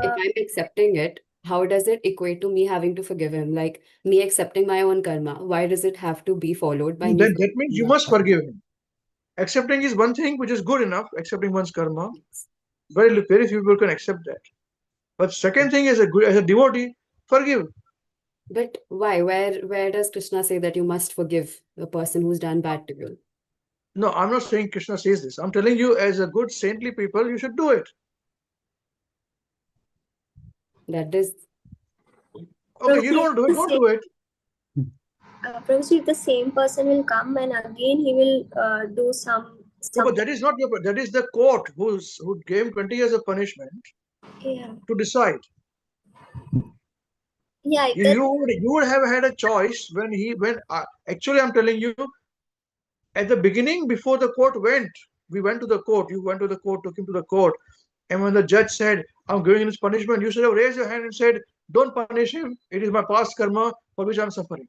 if I'm accepting it? How does it equate to me having to forgive him? Like me accepting my own karma. Why does it have to be followed by me Then that means forgiving you that must person? forgive him. Accepting is one thing which is good enough, accepting one's karma. Very few people can accept that. But second thing is as a devotee, forgive. But why? Where does Krishna say that you must forgive the person who's done bad to you? No, I'm not saying Krishna says this. I'm telling you, as a good saintly people, you should do it. That is Okay, you don't do it, don't do it. Prabhuji, the same person will come and again he will do No, but something. that is not your, that is the court who gave 20 years of punishment Yeah, to decide. yeah. You would have had a choice when actually I'm telling you, at the beginning, before the court went, we went to the court, you went to the court, took him to the court, and when the judge said, I'm giving him this punishment, you should have raised your hand and said, don't punish him, it is my past karma for which I'm suffering.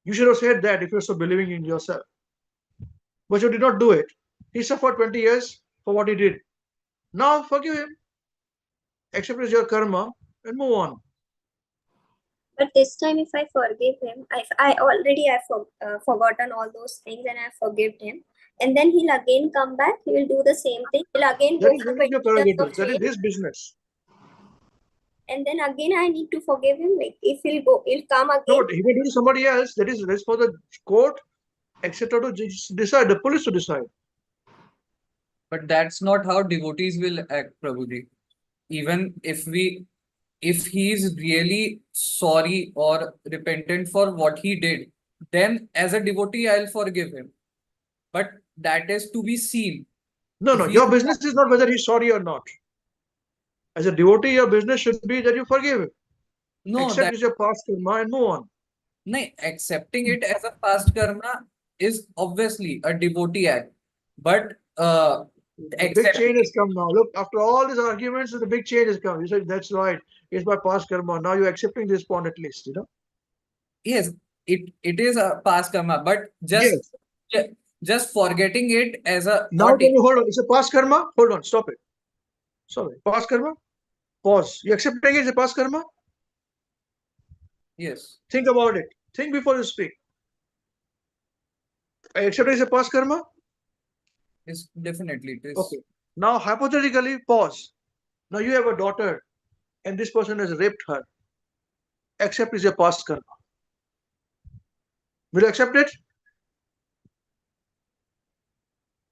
You should have said that if you're so believing in yourself. But you did not do it. He suffered 20 years for what he did. Now forgive him, accept as your karma, and move on. But this time, if I forgive him, I already have forgotten all those things and I forgive him. And then he'll again come back. He will do the same thing. He'll again That go is for none of 20 your years of prerogatives. That is jail. his business. And then again, I need to forgive him. Like if he'll come No, again. but he may do to somebody else. That is for the court, etc. to decide, the police to decide. But that's not how devotees will act, Prabhuji. Even if he is really sorry or repentant for what he did, then as a devotee, I'll forgive him. But that is to be seen. No, If no, he your is business is not whether he's sorry or not. As a devotee, your business should be that you forgive him. no, Accept that is your past karma and move on. no, accepting it as a past karma is obviously a devotee act. But The big accepting change has come now. Look, after all these arguments, the big change has come. You said that's right. It's my past karma. Now you're accepting this point at least, you know. yes, it is a past karma, but Yes. just forgetting it as a Now or tell me, hold on. It's a past karma. Hold on. Stop it. Sorry. Past karma. Pause. You accepting it as a past karma? yes, Think about it. Think before you speak. I accept it as a past karma. it's definitely it is. Okay. Now hypothetically, pause. Now you have a daughter, and this person has raped her. Accept is a past karma. Will you accept it?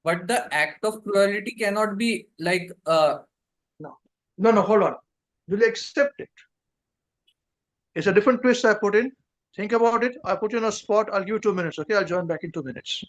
But the act of cruelty cannot be like No, hold on. Will you accept it? It's a different twist I put in. Think about it. I put you on a spot. I'll give you 2 minutes. Okay, I'll join back in 2 minutes.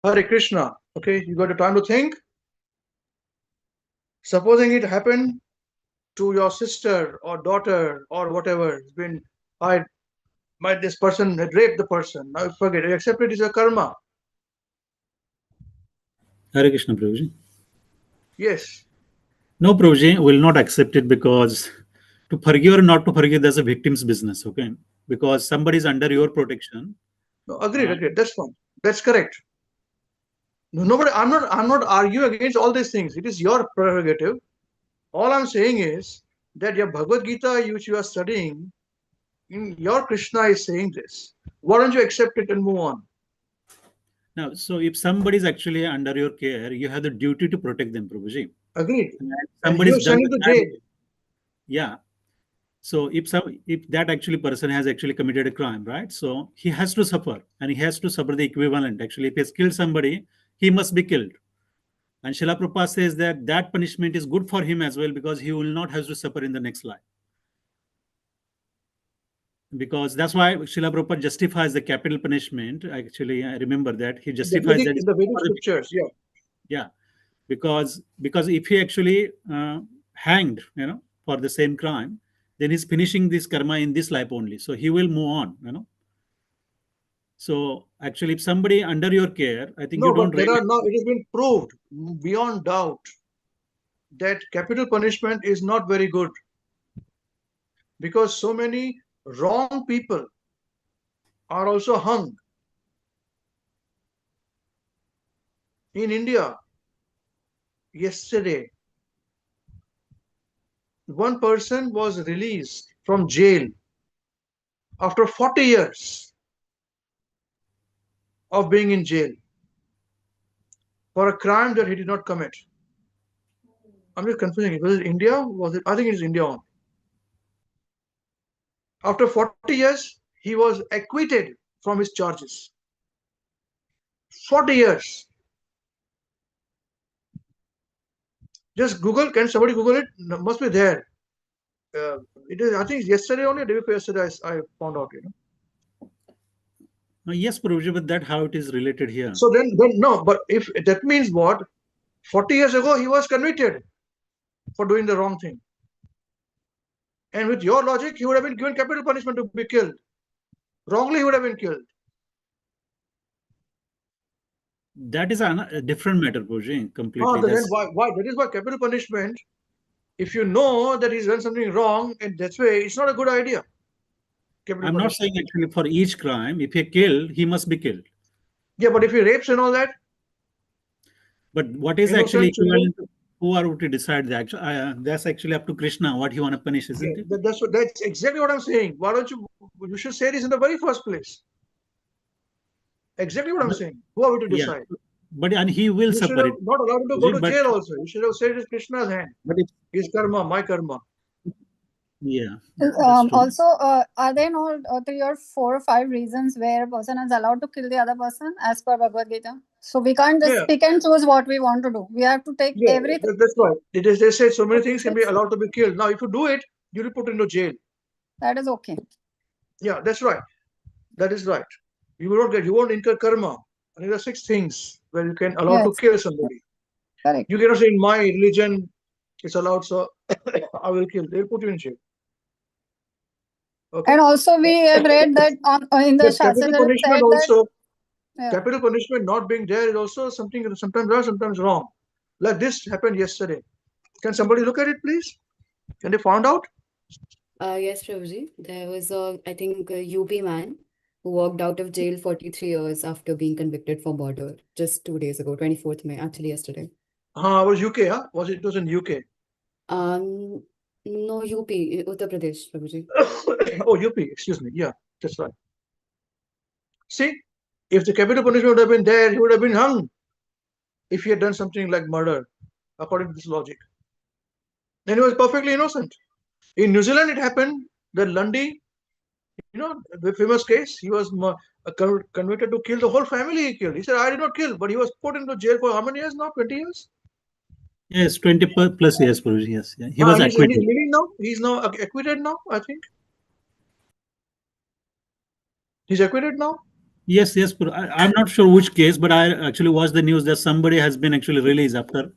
Hare Krishna. Okay, you got a time to think. Supposing it happened to your sister or daughter or whatever, it's been, I Might this person had raped the person. Now forget it. Accept it is a karma. Hare Krishna, Prabhuji. Yes. No, Prabhuji will not accept it, because to forgive or not to forgive, that's a victim's business. Okay, because somebody is under your protection. No, agreed. That's fine. That's correct. Nobody. I'm not arguing against all these things. It is your prerogative. All I'm saying is that your Bhagavad Gita, which you are studying, in your Krishna is saying this. Why don't you accept it and move on? Now, so if somebody is actually under your care, you have the duty to protect them, Prabhuji. Agreed. And And somebody's you done send him the to bad- jail. Yeah. So if that actually person has actually committed a crime, right? So he has to suffer, and he has to suffer the equivalent. Actually, if he has killed somebody, he must be killed. And Srila Prabhupada says that that punishment is good for him as well, because he will not have to suffer in the next life. Because that's why Srila Prabhupada justifies the capital punishment. Actually, I remember that he justifies that. In the Vedic scriptures, yeah. Yeah, because if he actually hanged, for the same crime, then he's finishing this karma in this life only. So he will move on. So actually, if somebody under your care, I think No, you don't but there really. are now, it has been proved beyond doubt that capital punishment is not very good, because so many wrong people are also hung. In India, yesterday, one person was released from jail after 40 years of being in jail for a crime that he did not commit. I'm just confusing it. Was it India? Was it? I think it is India only. After 40 years, he was acquitted from his charges. 40 years. Just Google. Can somebody Google it? No, must be there. It is. I think it's yesterday only. Day before yesterday, I found out. Yes, Prabhuji, but that how it is related here. So then no. But if that means what? 40 years ago, he was convicted for doing the wrong thing. And with your logic, he would have been given capital punishment to be killed. Wrongly, he would have been killed. That is a different matter, Prabhuji, completely. Then why? That is why capital punishment, if you know that he's done something wrong, and that's way, it's not a good idea. I'm not saying actually for each crime, if he killed, he must be killed. Yeah, but if he rapes and all that. But what is actually equivalent to, who are to decide that? That's actually up to Krishna, what he want to punish, isn't it? That's exactly what I'm saying. Why don't you should say this in the very first place. Exactly what I'm saying. Who are we to decide? But and he will you suffer it. Not allowed him to go to jail also. You should have said it is Krishna's hand. But his karma, my karma. Yeah. Also, are there not 3 or 4 or 5 reasons where a person is allowed to kill the other person as per Bhagavad Gita? So we can't just pick and choose what we want to do. We have to take everything. That's right. They say so many things can be allowed to be killed. Now, if you do it, you'll be put into jail. That is okay. Yeah, that's right. That is right. You won't incur karma. And there are 6 things where you can allow to kill somebody. Correct. You cannot say in my religion it's allowed, so I will kill. They'll put you in jail. Okay. And also we have read that in the Shastra capital punishment also. Yeah. Capital punishment not being there is also something sometimes right, sometimes wrong. Like this happened yesterday. Can somebody look at it, please? Can they find out? Yes, Prabhuji. There was I think a UP man who walked out of jail 43 years after being convicted for murder just 2 days ago, 24th May, actually yesterday. It was UK, huh? It was in UK? No, UP, Uttar Pradesh, Prabhuji. Oh, UP, excuse me. Yeah, that's right. See, if the capital punishment would have been there, he would have been hung if he had done something like murder, according to this logic. Then he was perfectly innocent. In New Zealand, it happened that Lundy, the famous case, he was convicted to kill the whole family he killed. He said, I did not kill, but he was put into jail for how many years now? 20 years? Yes, 20 plus years, Prabhuji. Yes, yeah. He was acquitted. He's living now. He's now acquitted now, I think. He's acquitted now? Yes. I'm not sure which case, but I actually watched the news that somebody has been actually released after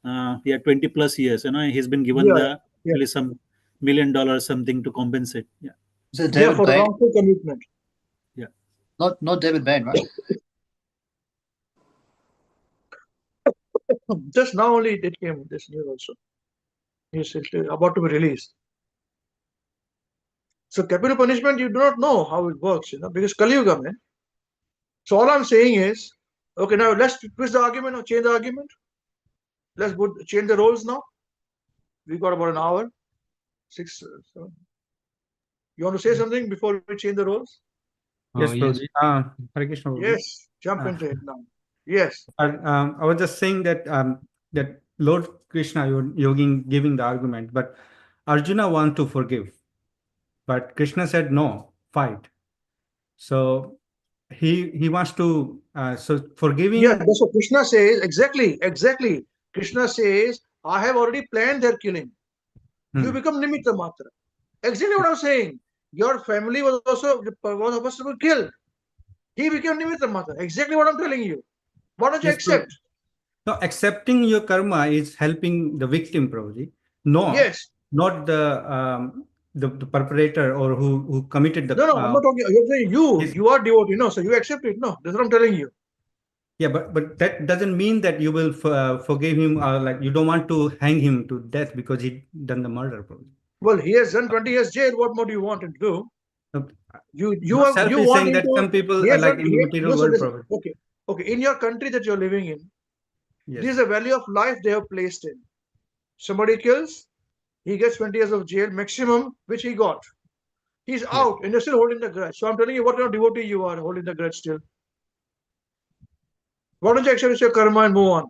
20 plus years. He's been given actually some $1 million something to compensate. Yeah. Is it Yeah, David for Bain? wrongful commitment. Not David Bain, right? Just now only it came, this news also. It's about to be released. So capital punishment, you do not know how it works, because Kali Yuga, man. So all I'm saying is, okay, now let's twist the argument or change the argument. Let's change the roles now. We got about an hour. 6, 7. You want to say something before we change the roles? Yes, Yes. Prabhuji. Hare Krishna, Prabhuji. Yes, jump into it now. Yes. I was just saying that that Lord Krishna, giving the argument, but Arjuna want to forgive, but Krishna said no, fight. So he wants to so forgiving. Yeah, that's what Krishna says. Exactly. Krishna says, I have already planned their killing. You become nimitta matra. Exactly what I'm saying. Your family was supposed to be killed. He became nimitta matra. Exactly what I'm telling you. Why don't you Yes, Prabhu. accept? So accepting your karma is helping the victim, Prabhuji. No, Yes. not the perpetrator or who committed the. No, I'm not talking. You're saying Yes. you are devotee, so you accept it. No, that's what I'm telling you. Yeah, but that doesn't mean that you will forgive him, or like you don't want to hang him to death because he done the murder, Prabhuji. Well, he has done 20 years jail. What more do you want him to do? No, You Yourself you is want saying him that to. some people He are has like done, in the material world, listen, Prabhuji. okay. In your country that you're living in, this is Yes. a value of life they have placed in. Somebody kills, he gets 20 years of jail maximum, which he got. He's Yes. out, and you're still holding the grudge. So I'm telling you, what kind of devotee you are holding the grudge still. Why don't you accept your karma and move on?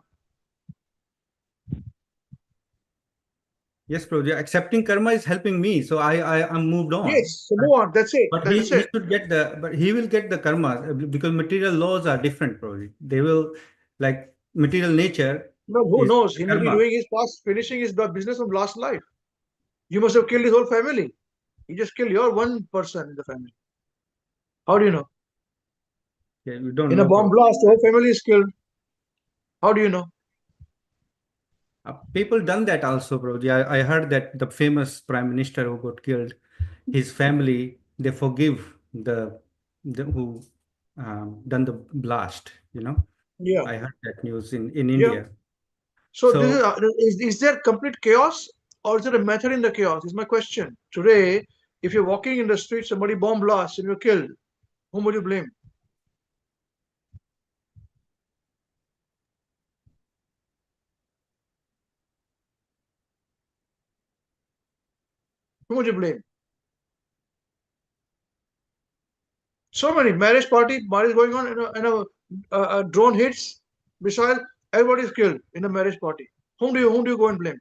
Yes, Prabhuji. Accepting karma is helping me, so I'm moved on. Yes, so move on. That's it. But That's he it. should get but he will get the karma because material laws are different, Prabhuji. They will like material nature. No, who is knows? He may be karma. doing his past, finishing his business from last life. You must have killed his whole family. He just killed your one person in the family. How do you know? Yeah, you don't In a know, bomb Prabhuji. blast, the whole family is killed. How do you know? People done that also, Prabhuji. I heard that the famous prime minister who got killed, his family, they forgive the who done the blast. Yeah. I heard that news in Yeah. India. So this So is there complete chaos or is there a method in the chaos? Is my question. Today, if you're walking in the street, somebody bomb blasts and you're killed, whom would you blame? Whom would you blame? So many marriage going on, and a drone hits, missile, everybody's killed in a marriage party. Whom do you go and blame?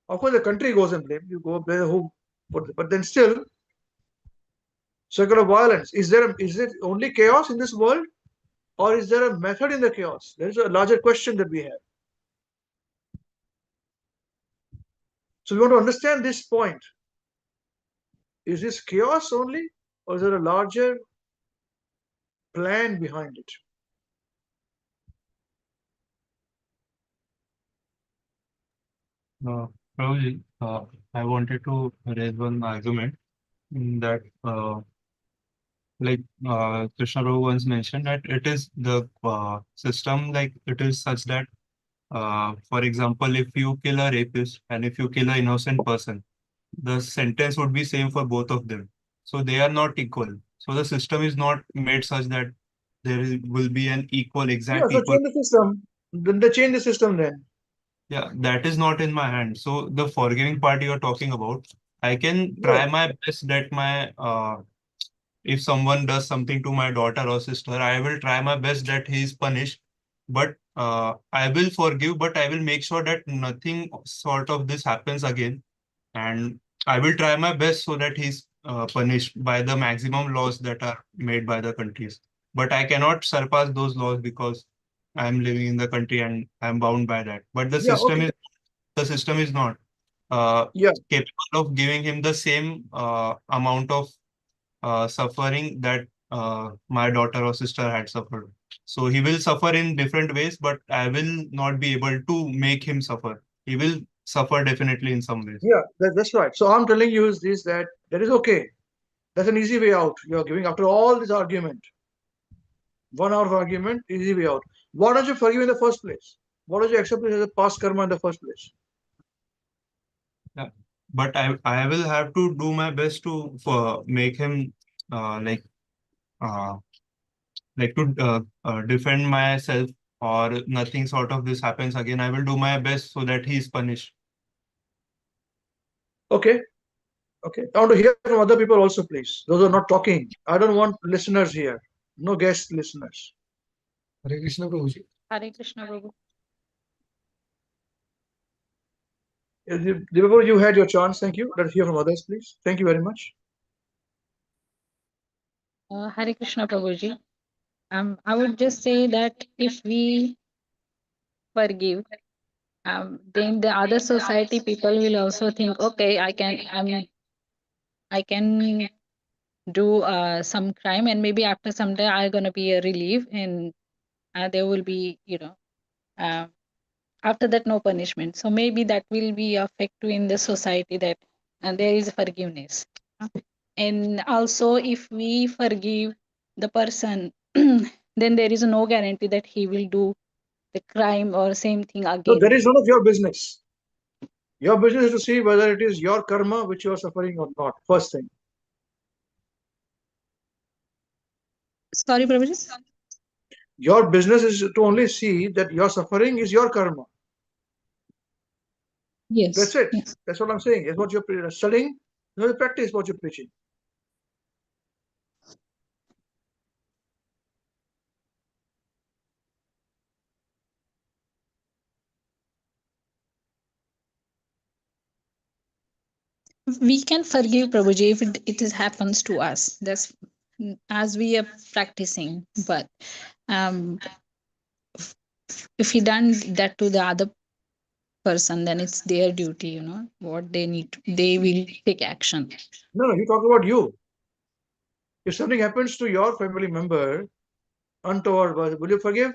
Of course, the country goes and blame. You go blame who, but then still, circle of violence. Is it only chaos in this world, or is there a method in the chaos? There is a larger question that we have. So we want to understand this point. Is this chaos only, or is there a larger plan behind it? Probably, I wanted to raise one argument that, like Krishna Prabhu once mentioned, that it is the system, like it is such that, for example, if you kill a rapist and if you kill an innocent person, the sentence would be same for both of them. So they are not equal. So the system is not made such that will be an Yeah, exact so equal. change the system. Then they change the system then. Yeah, that is not in my hand. So the forgiving part you are talking about, I can try Yeah. my best that my if someone does something to my daughter or sister, I will try my best that he is punished. But I will forgive, but I will make sure that nothing sort of this happens again. And I will try my best so that he's punished by the maximum laws that are made by the countries. But I cannot surpass those laws because I'm living in the country and I'm bound by that. But Yeah, okay. the system is not uh, Yeah. capable of giving him the same amount of suffering that my daughter or sister had suffered. So he will suffer in different ways, but I will not be able to make him suffer. He will suffer definitely in some ways. Yeah, that's right. So I'm telling you is this, that is okay. That's an easy way out. You're giving after all this argument. 1 hour of argument, easy way out. Why don't you forgive in the first place? Why don't you accept it as a past karma in the first place? Yeah. But I will have to do my best to make him like to defend myself, or nothing sort of this happens again. I will do my best so that he is punished. Okay. Okay. I want to hear from other people also, please. Those who are not talking. I don't want listeners here. No guest listeners. Hare Krishna Prabhuji. Hare Krishna Prabhu. Before you had your chance, thank you. Let's hear from others, please. Thank you very much. Hare Krishna Prabhuji. I would just say that if we forgive, then the other society people will also think, okay, I can do some crime, and maybe after some time I'm gonna be a relief, and there will be, after that no punishment. So maybe that will be effective in the society, that there is forgiveness. And also, if we forgive the person, then there is no guarantee that he will do the crime or same thing So again. that is none of your business. Your business is to see whether it is your karma which you are suffering or not. First thing. Sorry, Prabhuji? Your business is to only see that your suffering is your karma. Yes. That's it. Yes. That's what I'm saying. It's what you're studying. You practice what you're preaching. We can forgive, Prabhuji, if it happens to us. That's as we are practicing. But if he done that to the other person, then it's their duty, what they need to, they will take action. No, you talk about you. If something happens to your family member untoward, will you forgive?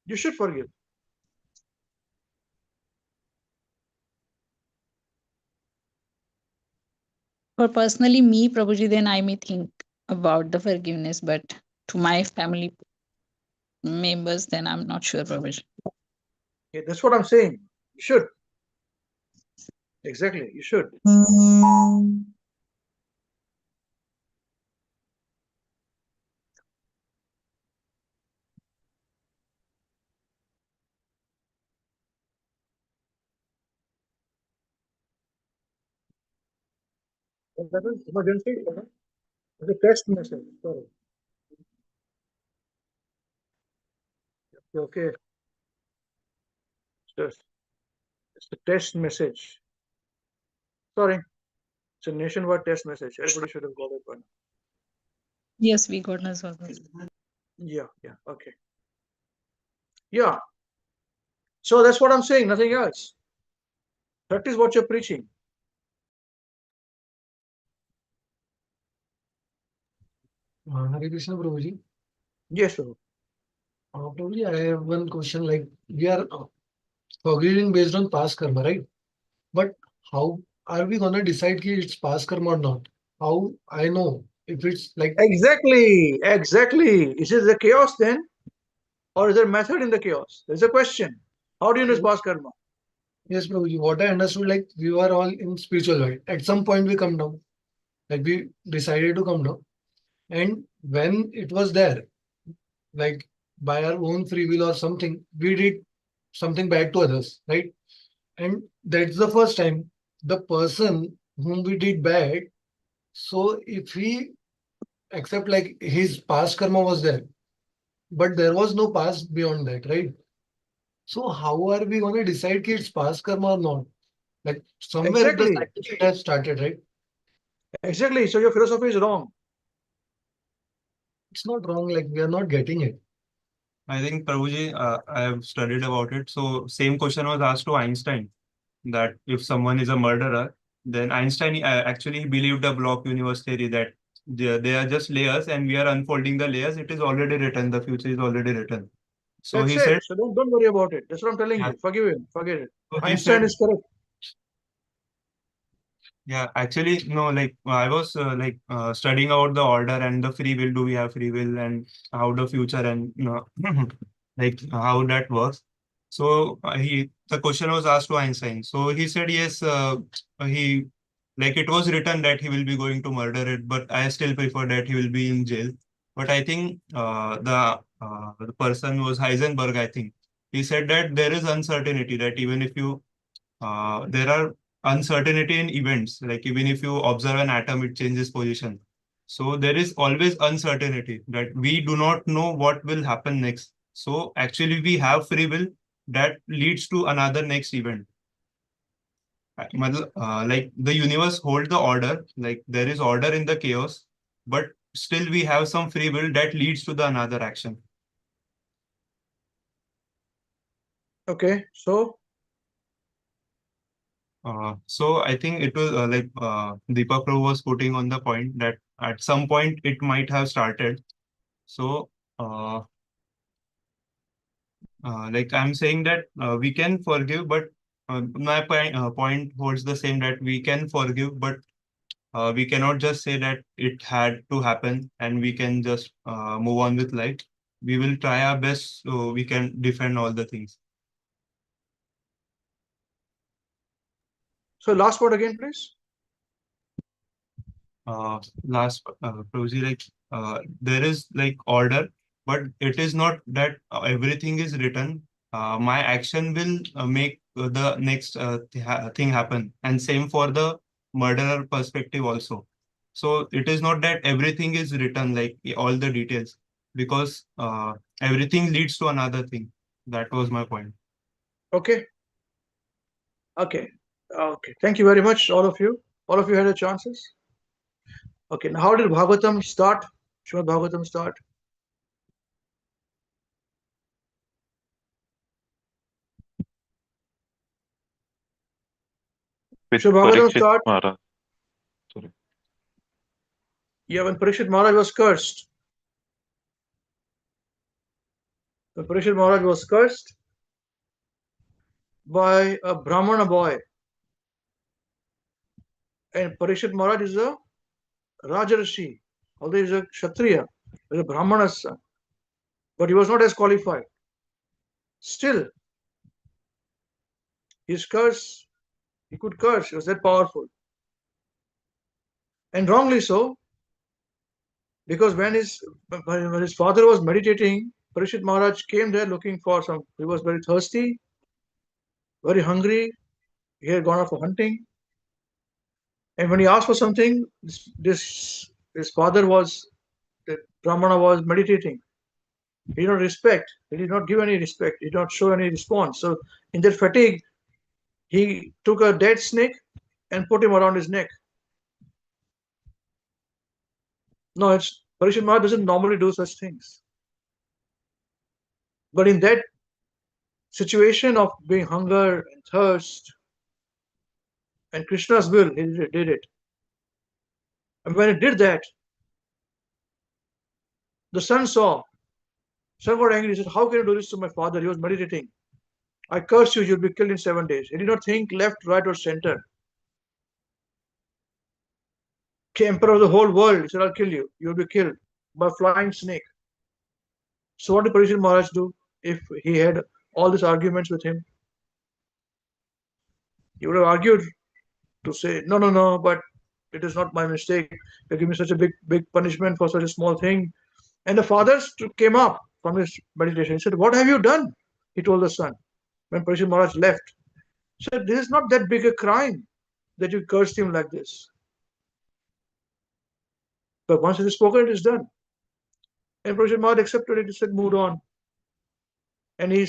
You should forgive. For personally me, Prabhuji, then I may think about the forgiveness, but to my family members, then I'm not sure, Prabhuji. Yeah, that's what I'm saying. You should. Exactly, you should. That is emergency. It's a text message. Sorry. Okay. It's a test message. Sorry. It's a nationwide test message. Everybody should have got it by now. Yes, we got as well. Yeah, okay. Yeah. So that's what I'm saying, nothing else. That is what you're preaching. Hare Krishna Prabhuji. Yes, Prabhu. Prabhuji, I have one question. Like, we are forgiving based on past karma, right? But how are we gonna decide if it's past karma or not? How I know if it's like Exactly. Is it the chaos then? Or is there method in the chaos? There's a question. How do you know it's past karma? yes, Prabhuji. What I understood, like we were all in spiritual world. At some point, we come down. Like we decided to come down, and when it was there, like by our own free will or something, we did something bad to others, right? And that's the first time the person whom we did bad. So if he accept like his past karma was there, but there was no past beyond that, right? So how are we gonna decide कि it's past karma or not? Like somewhere the Exactly. cycle should have started, right? Exactly. So your philosophy is wrong. It's not wrong. Like we are not getting it. I think, Prabhuji, I have studied about it. So same question was asked to Einstein, that if someone is a murderer, then Einstein actually believed the block universe theory, that they are just layers and we are unfolding the layers. It is already written. The future is already written. So That's he it. said, So don't worry about it. That's what I'm telling yeah. you. Forgive him. Forget it. So he Einstein said, is correct. Yeah, actually, no, like I was studying about the order and the free will. Do we have free will and how the future and like how that works? So the question was asked to Einstein. So he said yes. He like it was written that he will be going to murder it, but I still prefer that he will be in jail. But I think the person was Heisenberg. I think he said that there is uncertainty that even if you there are uncertainty in events. Like even if you observe an atom, it changes position. So there is always uncertainty that we do not know what will happen next. So actually, we have free will that leads to another next event. Like the universe hold the order, like there is order in the chaos, but still we have some free will that leads to the another action. Okay, so So I think it was Deepak Prabhu was putting on the point that at some point it might have started. So uh, like I'm saying that we can forgive, but point holds the same that we can forgive, but we cannot just say that it had to happen and we can just move on with life. We will try our best so we can defend all the things. so last word again, please. Last Prabhuji, like there is like order, but it is not that everything is written. My action will make the next thing happen, and same for the murderer perspective also. So it is not that everything is written like all the details, because everything leads to another thing. That was my point. Okay, okay, okay. Thank you very much, all of you. All of you had your chances. Okay, now how did Bhagavatam start? Srimad Bhagavatam start? With Srimad Bhagavatam Parikshit start? Maharaj. Sorry. Yeah, when Parikshit Maharaj was cursed. When Parikshit Maharaj was cursed by a Brahmana boy. And Parikshit Maharaj is a Rajarshi, although he is a Kshatriya, he is a Brahmana's son. But he was not as qualified. Still, his curse, he could curse, he was that powerful. And wrongly so, because when his father was meditating, Parikshit Maharaj came there looking for some, he was very thirsty, very hungry, he had gone out for hunting. And when he asked for something, his father was, the Brahmana was meditating. He did not respect, he did not give any respect, he did not show any response. So in that fatigue, he took a dead snake and put him around his neck. No, it's Parikshit Maharaj doesn't normally do such things. But in that situation of being hunger and thirst and Krishna's will, he did it. And when he did that, the son saw. Son got angry. He said, "How can you do this to my father? He was meditating. I curse you, you'll be killed in 7 days." He did not think left, right, or center. Emperor of the whole world, he said, "I'll kill you. You'll be killed by a flying snake." So what did Parikshit Maharaj do if he had all these arguments with him? He would have argued to say, "No, no, no, but it is not my mistake. You give me such a big punishment for such a small thing." And the father came up from his meditation. He said, "What have you done?" He told the son when Parikshit Maharaj left. He said, "This is not that big a crime that you cursed him like this. But once it is spoken, it is done." And Parikshit Maharaj accepted it. He said, "Moved on." And he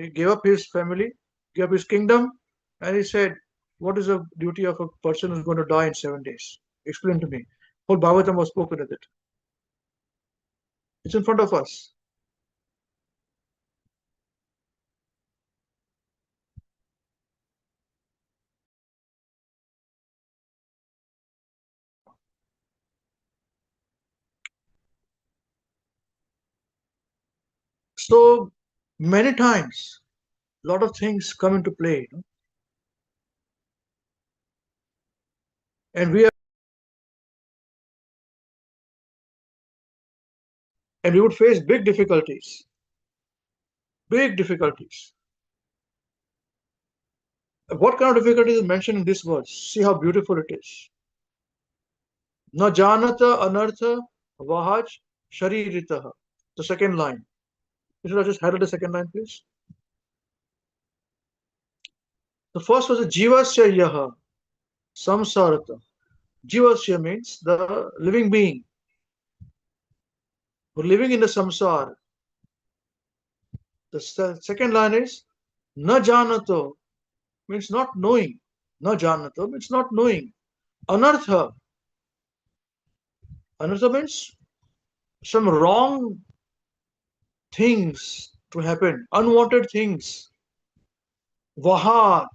gave up his family, gave up his kingdom, and he said, "What is the duty of a person who's going to die in 7 days? Explain to me." Whole Bhagavatam was spoken with it. It's in front of us. So many times, a lot of things come into play. And we would face big difficulties. Big difficulties. What kind of difficulties is mentioned in this verse? See how beautiful it is. Na janata anartha vahaj shariritaha. The second line. Should I just highlight the second line, please? The first was a jivasya yaha samsarata. Jivasya means the living being who living in the samsara. The second line is na janato means not knowing. Na janato means not knowing. Anartha. Anartha means some wrong things to happen, unwanted things. Vahat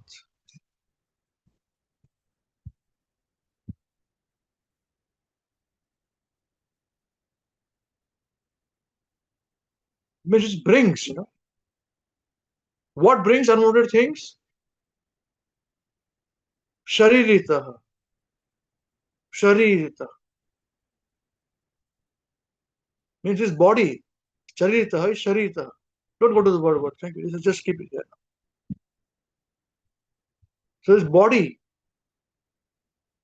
means it brings, What brings unwanted things? Shariritaha. Sharirita means his body. Shariritaha is Shariritaha. Don't go to the word. Thank you. Just keep it there. So his body.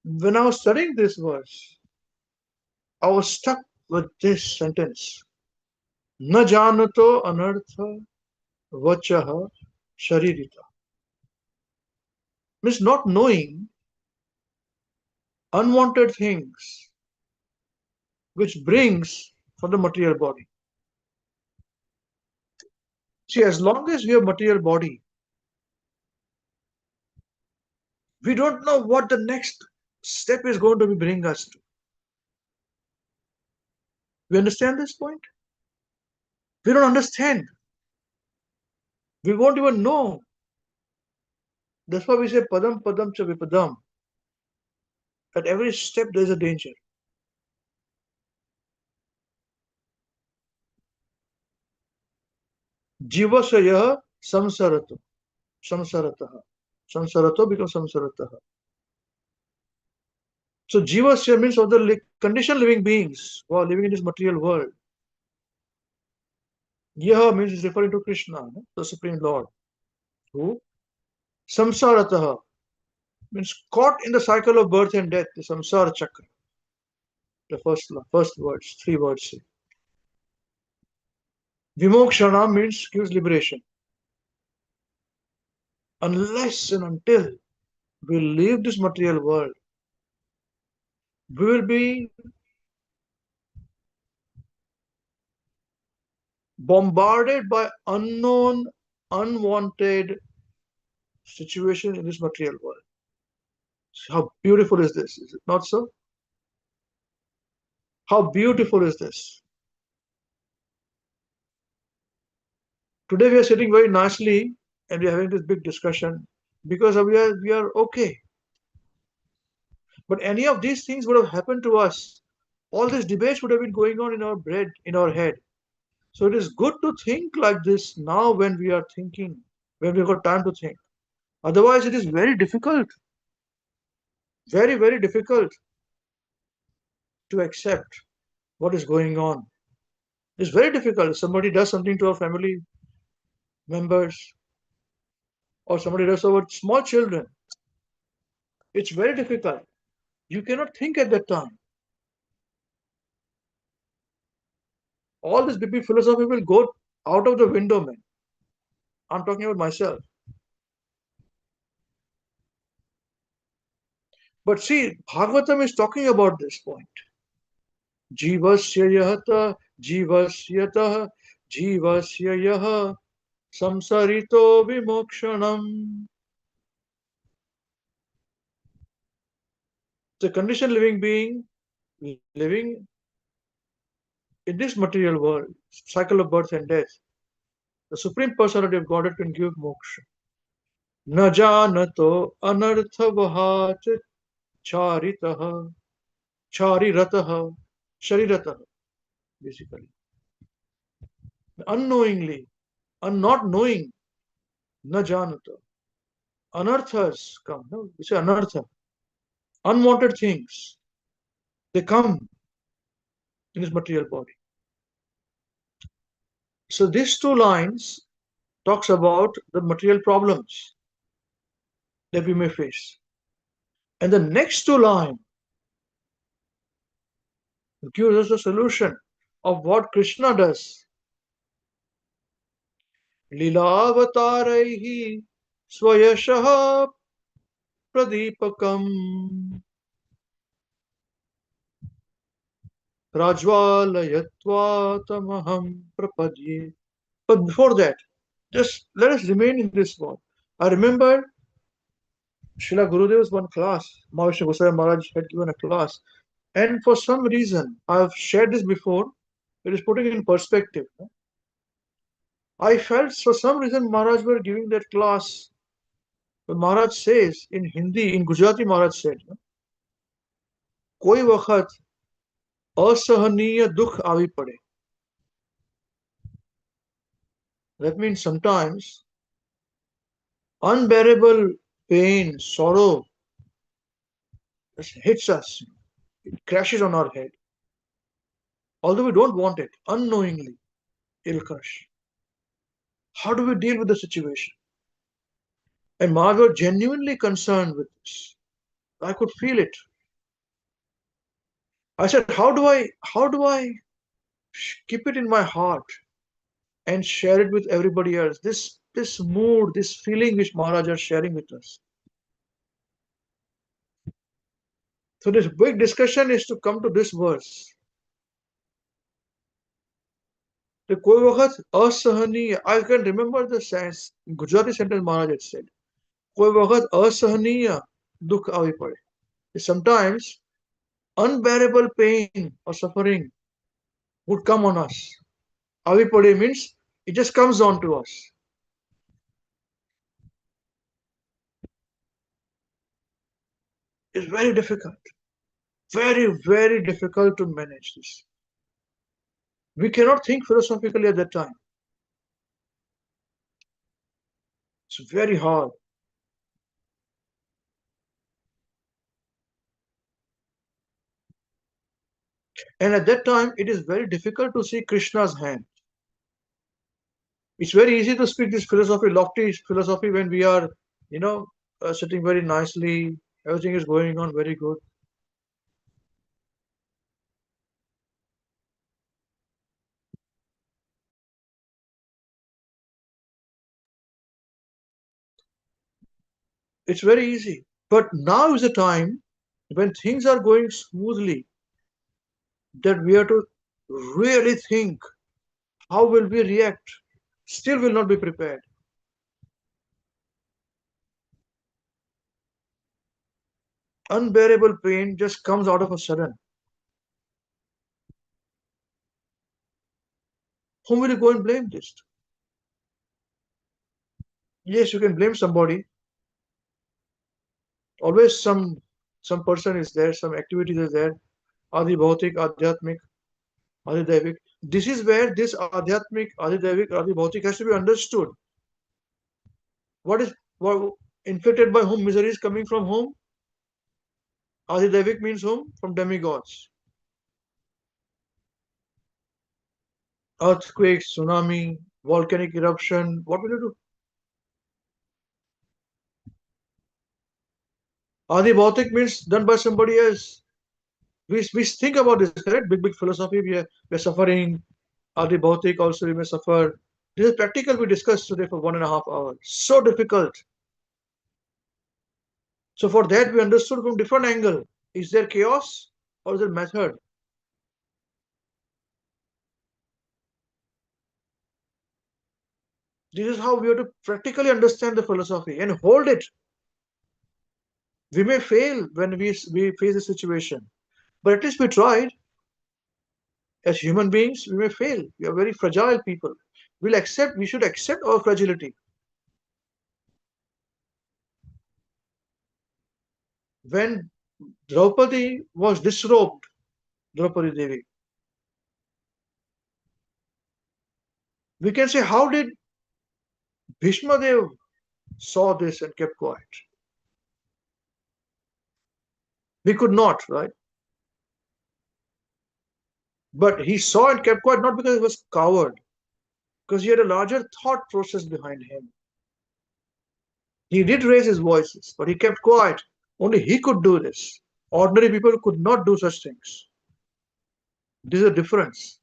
When I was studying this verse, I was stuck with this sentence. Na janato anartha vachaha sharirita. Means not knowing unwanted things which brings from the material body. See, as long as we have material body, we don't know what the next step is going to bring us to. We understand this point? We don't understand. We won't even know. That's why we say padam padam cha vipadam. At every step there is a danger. Jivasaya samsarato. Samsarataha. Samsarato becomes samsarataha. So jivasya means of the conditioned living beings who are living in this material world. Yaha means is referring to Krishna, the Supreme Lord. Who? Samsarataha means caught in the cycle of birth and death, the samsara chakra. The first words, 3 words. Vimokshana means gives liberation. Unless and until we leave this material world, we will be bombarded by unknown, unwanted situations in this material world. How beautiful is this? Is it not so? How beautiful is this? Today we are sitting very nicely and we are having this big discussion because we are okay. But any of these things would have happened to us. All these debates would have been going on in our head. So it is good to think like this now when we are thinking, when we've got time to think. Otherwise, it is very difficult, very, very difficult to accept what is going on. It's very difficult. If somebody does something to our family members or somebody does over small children, it's very difficult. You cannot think at that time. All this big philosophy will go out of the window, man. I'm talking about myself. But see, Bhagavatam is talking about this point. Jivasya yahata, jivasyatah, jivasya yaha, samsarito vimokshanam. The conditioned living being living in this material world, cycle of birth and death, the Supreme Personality of Godhead can give moksha. Na janato anartha vahat charitaha, charirataha, sharirataha, basically. Unknowingly, not knowing, na janato. Anarthas come, no? We say anartha. unwanted things, they come in this material body. So these two lines talks about the material problems that we may face. And the next two lines gives us a solution of what Krishna does. Lilaavataraihi swayashaha pradipakam rajvalayatva tamaham prapadye. But before that, just let us remain in this world. I remember Srila Gurudev's one class, Maharishi Goswami Maharaj had given a class, and for some reason, I've shared this before, it is putting in perspective. I felt for some reason Maharaj were giving that class. But Maharaj says in Hindi, in Gujarati, Maharaj said, "Koi wakhat asahaniya dukh avi pade." That means sometimes unbearable pain, sorrow just hits us. It crashes on our head. Although we don't want it, unknowingly, it'll crush. How do we deal with the situation? And Maharaj was genuinely concerned with this. I could feel it. I said, how do I keep it in my heart and share it with everybody else? This mood, this feeling which Maharaj is sharing with us. So this big discussion is to come to this verse. The koi wakhat asahaniya. I can remember the sense Gujarati sentence Maharaj had said. Koi wakhat asahaniya dukh avi pade. Sometimes unbearable pain or suffering would come on us. Avi pade means it just comes on to us. It's very difficult. Very, very difficult to manage this. We cannot think philosophically at that time. It's very hard. And at that time, it is very difficult to see Krishna's hand. It's very easy to speak this philosophy, lofty philosophy, when we are, sitting very nicely, everything is going on very good. It's very easy. But now is the time when things are going smoothly that we have to really think how will we react. Still will not be prepared. Unbearable pain just comes out of a sudden. Whom will you go and blame this? Yes, you can blame somebody. Always some person is there, some activities is there. Adi Bhautik, Adhyatmik, Adi Daivik. This is where this Adhyatmik, Adi Daivik, Adi Bhautik has to be understood. What inflicted by whom? Misery is coming from whom? Adi Daivik means whom? From demigods. Earthquakes, tsunami, volcanic eruption. What will you do? Adi Bhautik means done by somebody else. We think about this, correct? Big philosophy. We are suffering. Adi Bhautik also we may suffer. This is practical we discussed today for 1.5 hours. So difficult. So for that we understood from different angle. Is there chaos or is there method? This is how we have to practically understand the philosophy and hold it. We may fail when we face a situation, but at least we tried. As human beings, we may fail. We are very fragile people. We should accept our fragility. When Draupadi was disrobed, Draupadi Devi, we can say, how did Bhishma Dev saw this and kept quiet? We could not, right? But he saw and kept quiet, not because he was coward, because he had a larger thought process behind him. He did raise his voices, but he kept quiet. Only he could do this. Ordinary people could not do such things. This is a difference.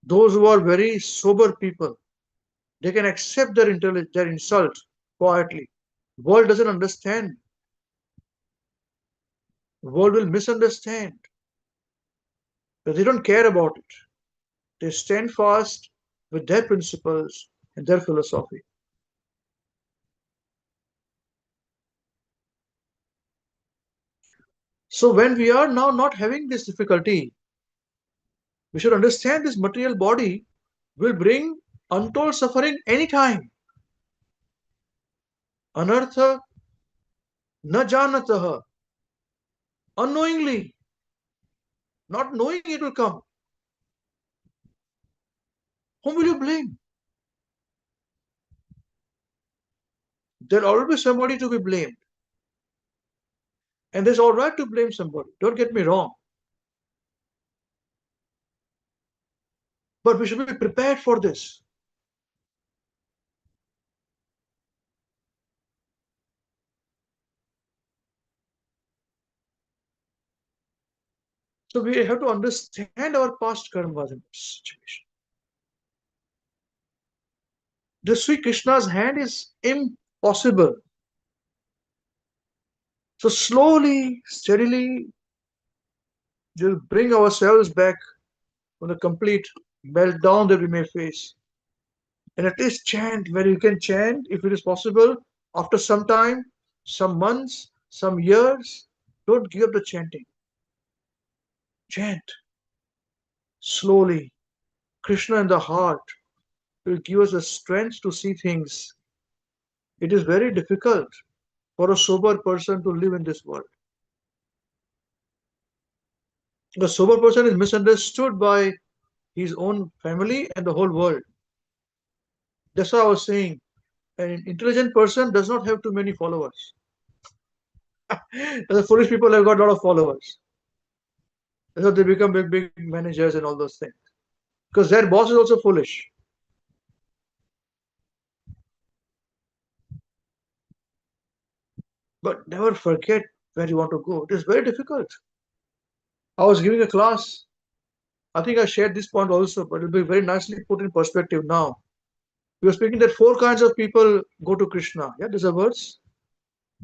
Those who are very sober people, they can accept their insult quietly. World doesn't understand. World will misunderstand. But they don't care about it. They stand fast with their principles and their philosophy. So when we are now not having this difficulty, we should understand this material body will bring untold suffering anytime. Anartha na janatah. Unknowingly, not knowing it will come. Whom will you blame? There'll always be somebody to be blamed. And there's all right to blame somebody. Don't get me wrong. But we should be prepared for this. So we have to understand our past karmas in this situation. The Sri Krishna's hand is impossible. So slowly, steadily, we'll bring ourselves back from the complete meltdown that we may face. And at least chant where you can chant, if it is possible, after some time, some months, some years. Don't give up the chanting. Chant slowly. Krishna in the heart will give us the strength to see things. It is very difficult for a sober person to live in this world. The sober person is misunderstood by his own family and the whole world. That's why I was saying an intelligent person does not have too many followers. The foolish people have got a lot of followers. That's how they become big managers and all those things. Because their boss is also foolish. But never forget where you want to go. It is very difficult. I was giving a class. I think I shared this point also, but it will be very nicely put in perspective now. We were speaking that 4 kinds of people go to Krishna. Yeah, these are words.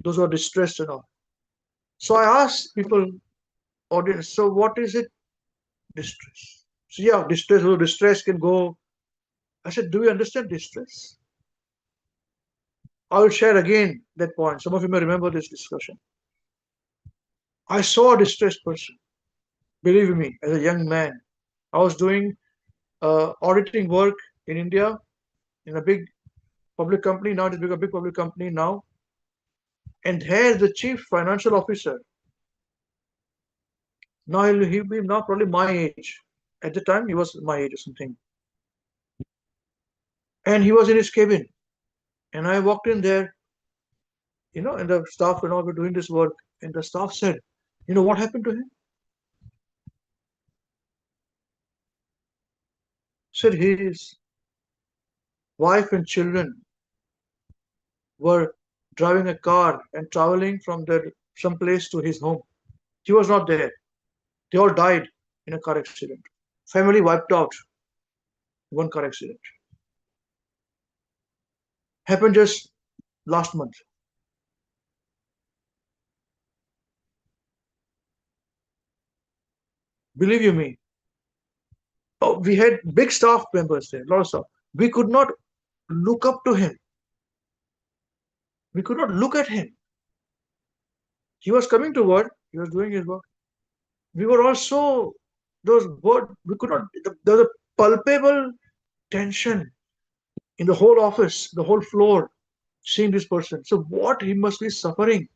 Those who are distressed and all. So I asked people, audience, so what is it? Distress. So yeah, distress can go. I said, do you understand distress? I will share again that point. Some of you may remember this discussion. I saw a distressed person. Believe me, as a young man, I was doing auditing work in India in a big public company. Now it is a big public company now. And here the chief financial officer. Now he'll be now probably my age. At the time he was my age or something. And he was in his cabin. And I walked in there, and the staff and all were doing this work. And the staff said, you know what happened to him? Said his wife and children were driving a car and traveling from some place to his home. He was not there. They all died in a car accident. Family wiped out. One car accident. Happened just last month. Believe you me. Oh, we had big staff members there, a lot of stuff. We could not look up to him. We could not look at him. He was coming to work. He was doing his work. We were also those words. We could not. There was a palpable tension in the whole office, the whole floor, seeing this person. So what he must be suffering?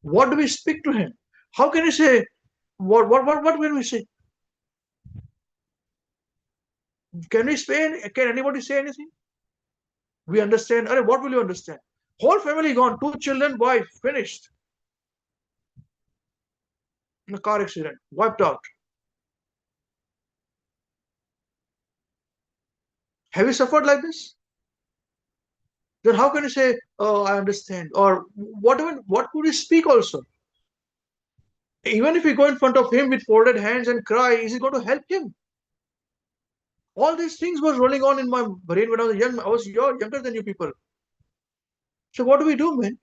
What do we speak to him? How can we say? What will we say? Can we say? Can anybody say anything? We understand. What will you understand? Whole family gone. 2 children, wife, finished. in a car accident, wiped out. Have you suffered like this? Then how can you say, "Oh, I understand," or whatever? What could you speak also? Even if you go in front of him with folded hands and cry, is it going to help him? All these things were rolling on in my brain when I was young. I was younger than you people. So what do we do, man?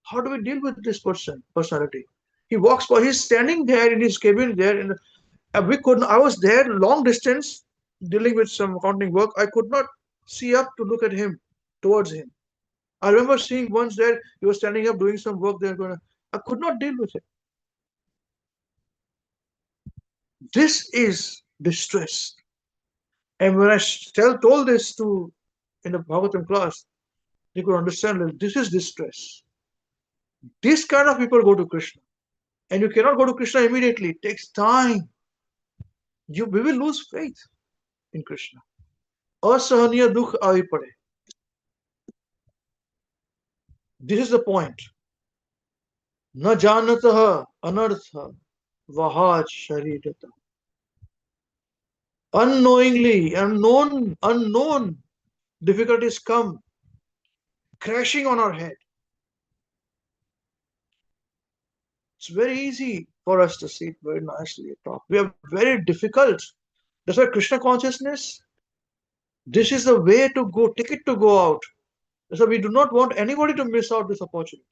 How do we deal with this personality? He walks by. He's standing there in his cabin there, and we couldn't. I was there long distance dealing with some accounting work. I could not see up to look at him, towards him. I remember seeing once there he was standing up doing some work there. I could not deal with it. This is distress. And when I told this to in the Bhagavatam class, they could understand that this is distress. These kind of people go to Krishna. And you cannot go to Krishna immediately. It takes time. We will lose faith in Krishna. Asahaniya dukh aavi pade. This is the point. Na janataha anartha vahaj sharirata. Unknowingly, unknown difficulties come crashing on our head. It's very easy for us to see it very nicely talk. We are very difficult. That's why Krishna consciousness, this is the way to go, ticket to go out. That's why we do not want anybody to miss out this opportunity.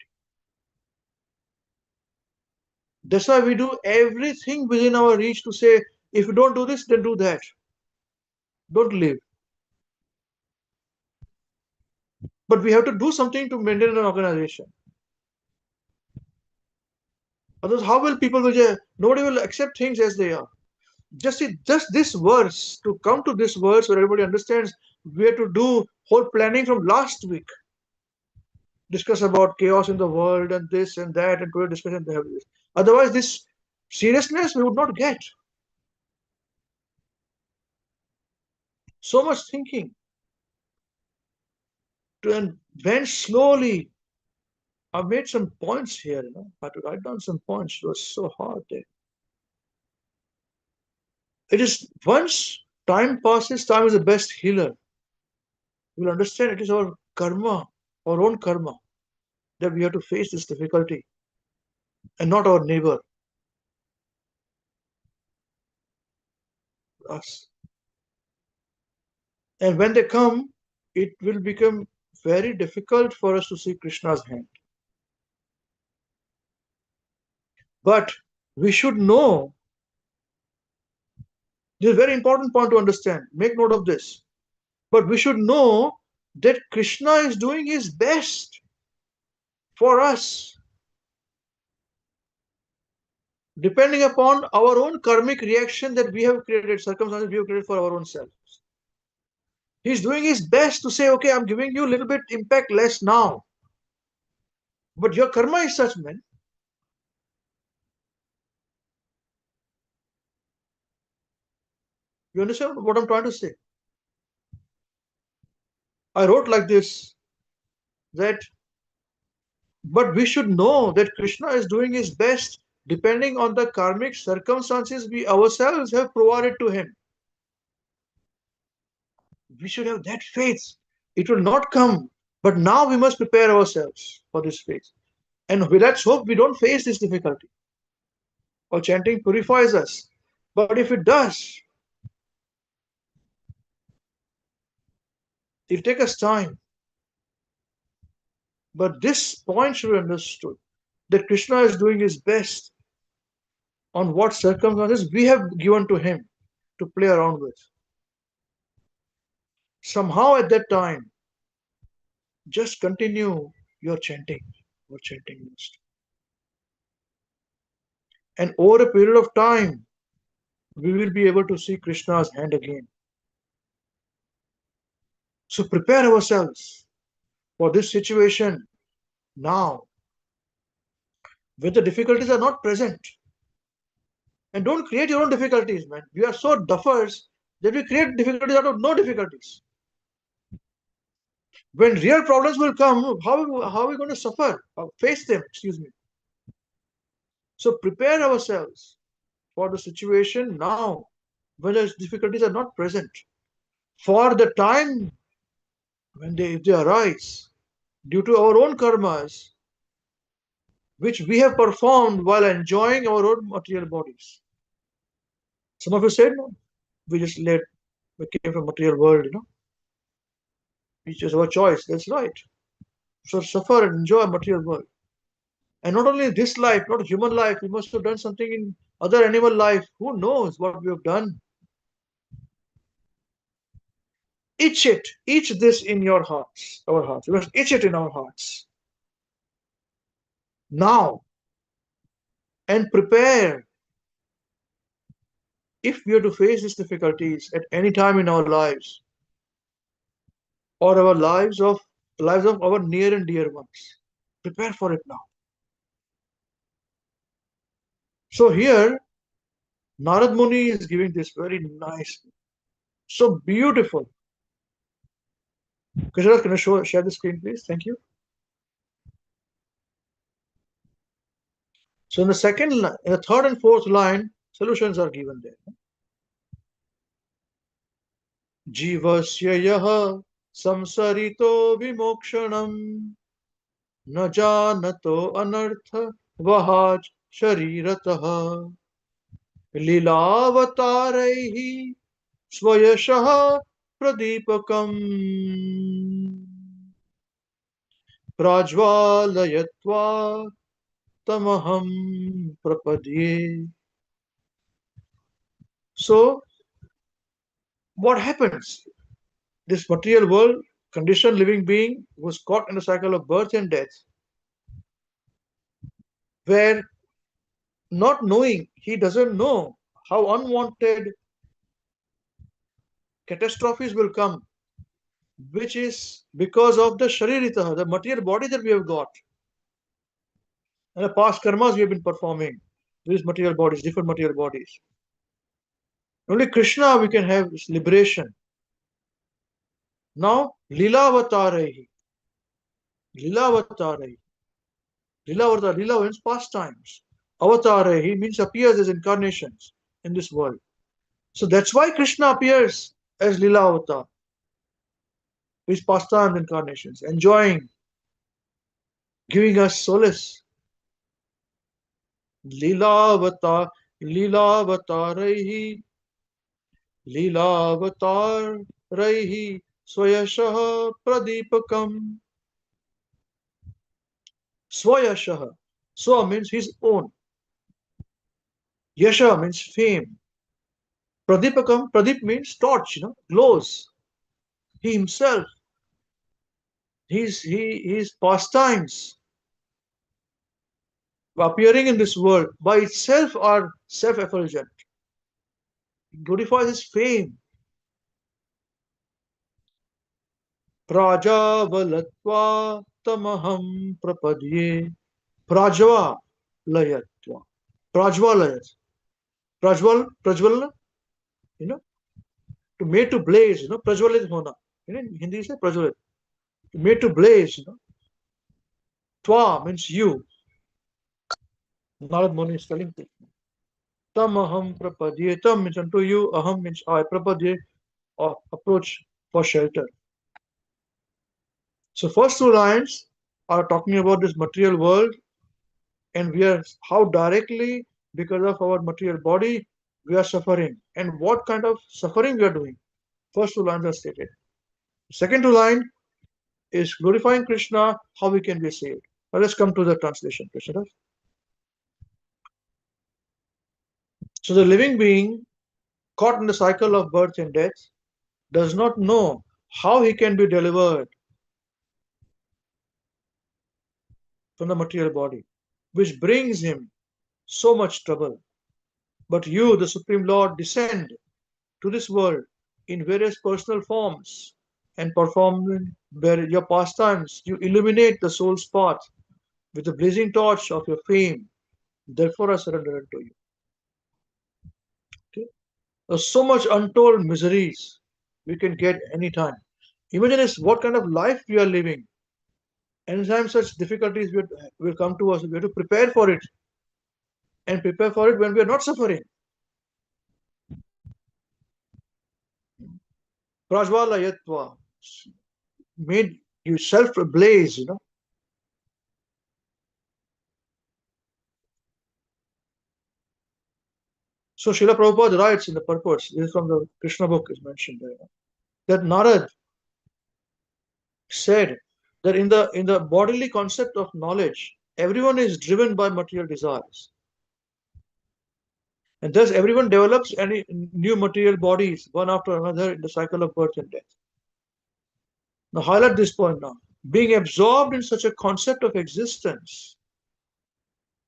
That's why we do everything within our reach to say, if you don't do this, then do that. Don't leave. But we have to do something to maintain an organization. Otherwise, how will people nobody will accept things as they are. Just this verse, to come to this verse where everybody understands, we have to do whole planning from last week. Discuss about chaos in the world and this and that, and today discussion they have this. Otherwise, this seriousness we would not get. So much thinking. And then slowly, I've made some points here, I had to write down some points. It was so hard there. It is once time passes, time is the best healer. You'll understand it is our karma, our own karma, that we have to face this difficulty and not our neighbor. Us. And when they come, it will become very difficult for us to see Krishna's hand. But we should know, this is a very important point to understand. Make note of this. But we should know that Krishna is doing his best for us, depending upon our own karmic reaction that we have created, circumstances we have created for our own selves. He's doing his best to say, okay, I'm giving you a little bit impact less now. But your karma is such, man. You understand what I'm trying to say? I wrote like this, that, but we should know that Krishna is doing his best depending on the karmic circumstances we ourselves have provided to him. We should have that faith. It will not come, but now we must prepare ourselves for this faith. And let's hope we don't face this difficulty. Or chanting purifies us. But if it does, it'll take us time. But this point should be understood, that Krishna is doing his best on what circumstances we have given to him to play around with. Somehow at that time, just continue your chanting or chanting most. And over a period of time, we will be able to see Krishna's hand again. So prepare ourselves for this situation now, when the difficulties are not present. And don't create your own difficulties, man. We are so duffers that we create difficulties out of no difficulties. When real problems will come, how are we going to suffer? Face them, excuse me. So prepare ourselves for the situation now when the difficulties are not present. For the time when if they arise due to our own karmas, which we have performed while enjoying our own material bodies. Some of you said, no, we came from material world, It's just our choice. That's right. So suffer and enjoy material world. And not only this life, not human life, we must have done something in other animal life. Who knows what we have done? Itch this in your hearts, our hearts. We must itch it in our hearts. Now. And prepare. If we are to face these difficulties at any time in our lives, or our lives of our near and dear ones, prepare for it now. So here, Narad Muni is giving this very nice, so beautiful. Krishna, can you share the screen, please? Thank you. So in the third and fourth line, solutions are given there. Jivasya yaha samsarito vimokshanam न जानतो अनर्थ वहाज शरीरतः लीलावतारैः स्वयशः प्रदीपकम् प्राज्वालयत्वा तमहं प्रपद्ये. So what happens? This material world, conditioned living being, was caught in the cycle of birth and death, where not knowing, he doesn't know how unwanted catastrophes will come, which is because of the sharirita, the material body that we have got, and the past karmas we have been performing, these material bodies, different material bodies. Only Krishna we can have this liberation. Now, Lilavatarehi. Lilavatarehi. Lila means pastimes. Avatarehi means appears as incarnations in this world. So that's why Krishna appears as Lila Avatar. His pastime incarnations, enjoying, giving us solace. Lilavatarehi. Lilavatarehi Swayashaha Pradipakam. Swayashaha. Swa means his own. Yasha means fame. Pradipakam, Pradip means torch, glows. He himself, his pastimes appearing in this world by itself are self-effulgent. It glorifies his fame. Prajavalatva tamaham prapadye. Prajva layatva. Prajvalayat. Prajval, to made to blaze, prajvalit hona. In Hindi say prajvalit. Made to blaze, Twa means you. Narad Muni is telling Krishna. Tam aham prapadye. Tam means unto you. Aham means I. Prapadye, or approach for shelter. So first two lines are talking about this material world, and how directly, because of our material body, we are suffering, and what kind of suffering we are doing. First two lines are stated. Second two line is glorifying Krishna, how we can be saved. Now let's come to the translation, Krishna. So the living being caught in the cycle of birth and death does not know how he can be delivered from the material body, which brings him so much trouble. But you, the Supreme Lord, descend to this world in various personal forms and perform your pastimes. You illuminate the soul's path with the blazing torch of your fame. Therefore, I surrender unto you. Okay? There's so much untold miseries we can get anytime. Imagine what kind of life we are living. Anytime such difficulties will come to us, we have to prepare for it. and prepare for it when we are not suffering. Prajvala yatva, made yourself ablaze, So Srila Prabhupada writes in the purport, this is from the Krishna book is mentioned there, that Narad said that in the bodily concept of knowledge, everyone is driven by material desires. And thus everyone develops any new material bodies one after another in the cycle of birth and death. Now highlight this point now. Being absorbed in such a concept of existence,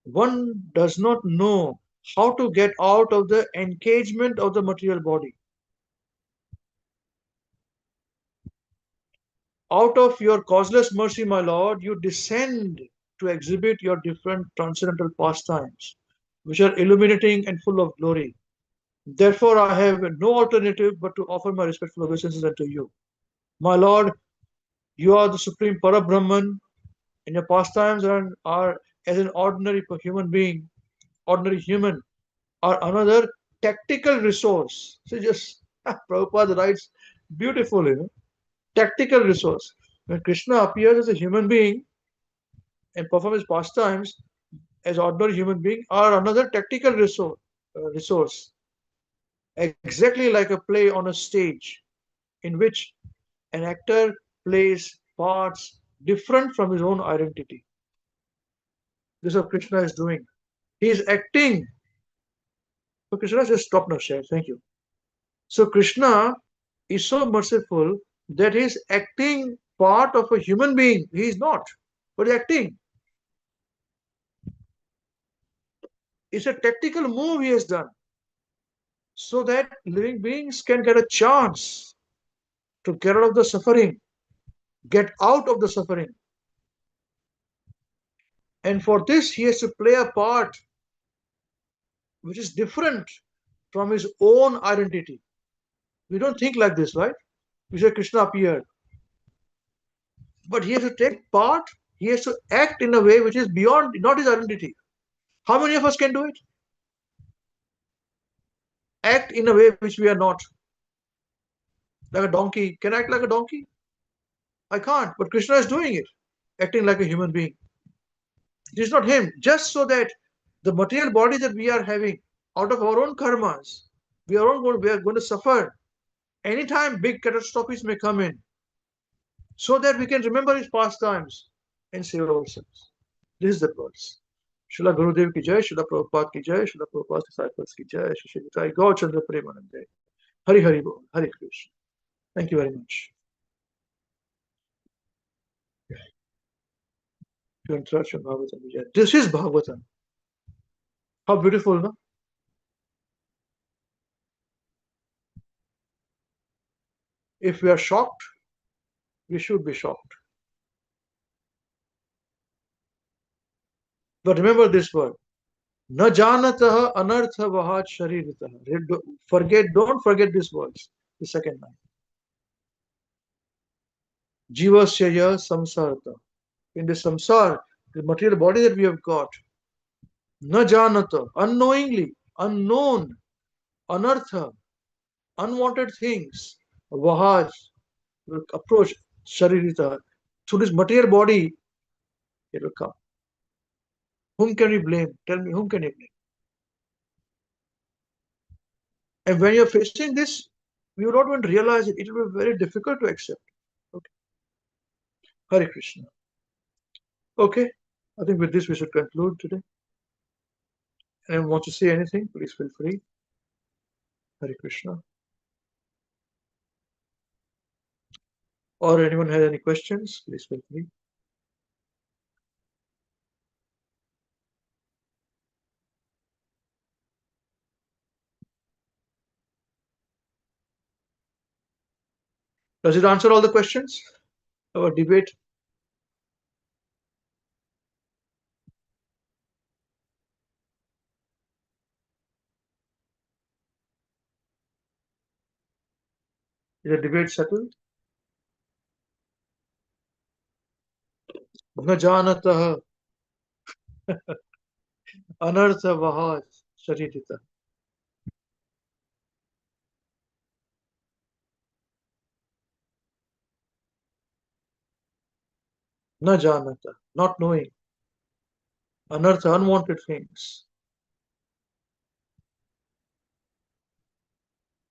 one does not know how to get out of the engagement of the material body. Out of your causeless mercy, my Lord, you descend to exhibit your different transcendental pastimes, which are illuminating and full of glory. Therefore, I have no alternative but to offer my respectful obeisances unto you. My Lord, you are the supreme Parabrahman, and your pastimes are as an ordinary human being, ordinary human, are another tactical resource. So just Prabhupada writes beautifully, tactical resource. When Krishna appears as a human being and performs his pastimes as ordinary human being, are another tactical resource, exactly like a play on a stage in which an actor plays parts different from his own identity. This is what Krishna is doing. He is acting. So Krishna just stop now, share. Thank you. So Krishna is so merciful that he is acting part of a human being. He is not, but he's acting. It's a tactical move he has done so that living beings can get a chance to get out of the suffering, get out of the suffering. And for this, he has to play a part which is different from his own identity. We don't think like this, right? We say Krishna appeared. But he has to take part, he has to act in a way which is beyond, not his identity. How many of us can do it? Act in a way which we are not. Like a donkey. Can I act like a donkey? I can't. But Krishna is doing it, acting like a human being. It is not him. Just so that the material body that we are having out of our own karmas, we are going to suffer. Anytime big catastrophes may come in, so that we can remember his pastimes and save ourselves. This is the verse. Srila Gurudev ki jai, Srila Prabhupada ki jai, Srila Prabhupada's disciples ki jai, Shri Nitai Gaur Chandra Premanande. Hari Hari Bol, Hari Krishna. Thank you very much. This is Bhagavatam. How beautiful, no? If we are shocked, we should be shocked. But remember this word. Na janatah anartha vahat shariritah. Don't forget these words. The second line. Jivasya samsarata. In the samsar, the material body that we have got, na janata, unknowingly, unknown, anartha, unwanted things, vahaj, will approach sharirita. Through this material body, it will come. Whom can we blame? Tell me, whom can you blame? And when you're facing this, you will not even realize it. It will be very difficult to accept. Okay. Hare Krishna. Okay. I think with this we should conclude today. Anyone wants to say anything? Please feel free. Hare Krishna. Or anyone has any questions? Please feel free. Does it answer all the questions? Our debate? Is the debate settled? न जानतः Anartha vaha sharirita. Na janata, not knowing. Anartha, unwanted things.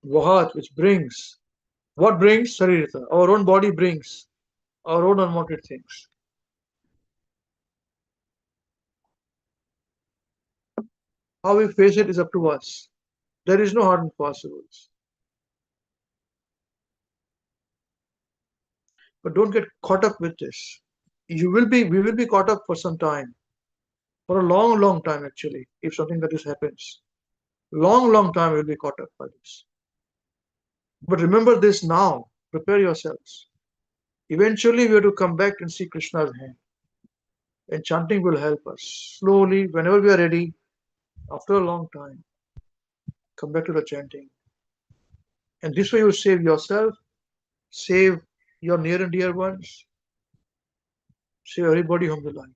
Vahat, which brings. What brings? Sharirita. Our own body brings our own unwanted things. How we face it is up to us. There is no hard and fast rules. But don't get caught up with this. We will be caught up for some time. For a long, long time actually, if something like this happens. Long, long time we'll be caught up by this. But remember this now. Prepare yourselves. Eventually we have to come back and see Krishna's hand. And chanting will help us. Slowly, whenever we are ready, after a long time, come back to the chanting. And this way you save yourself, save your near and dear ones, save everybody whom you like.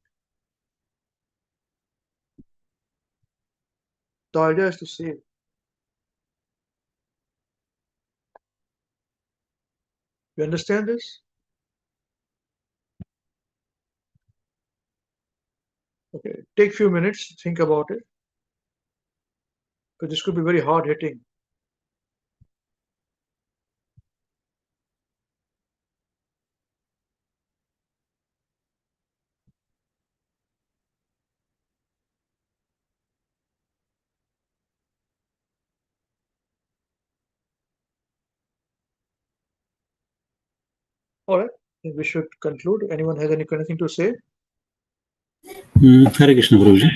The idea is to save. You understand this? Okay, take few minutes, think about it. Because this could be very hard hitting. All right, I think we should conclude. Anyone has anything to say? Hare Krishna, Prabhuji.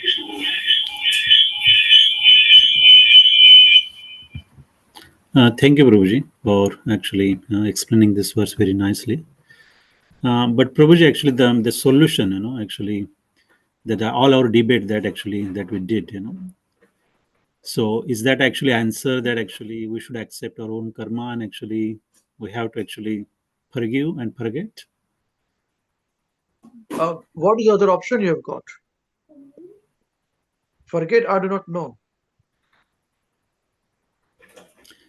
Thank you, Prabhuji, for actually explaining this verse very nicely. But Prabhuji, actually, the solution, actually, that all our debate that we did, So is that actually answer that actually we should accept our own karma and actually we have to actually forgive and forget? What is the other option you have got? Forget, I do not know.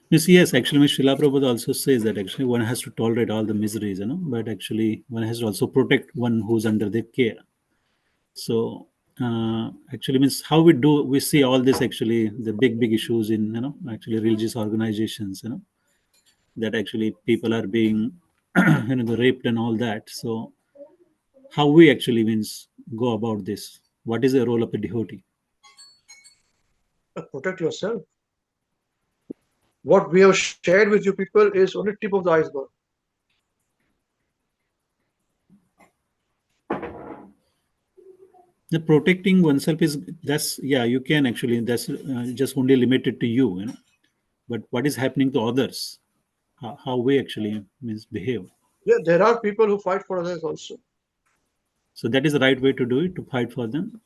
Yes, actually, Ms. Srila Prabhupada also says that actually one has to tolerate all the miseries, but actually one has to also protect one who's under their care. So actually means how we see all this actually the big issues in actually religious organizations, that actually people are being the raped and all that. So how we actually means go about this? What is the role of a devotee? Protect yourself. What we have shared with you people is only tip of the iceberg. The protecting oneself is you can actually that's just only limited to you, but what is happening to others? How we actually means behave? Yeah, there are people who fight for others also. So that is the right way to do it, to fight for them.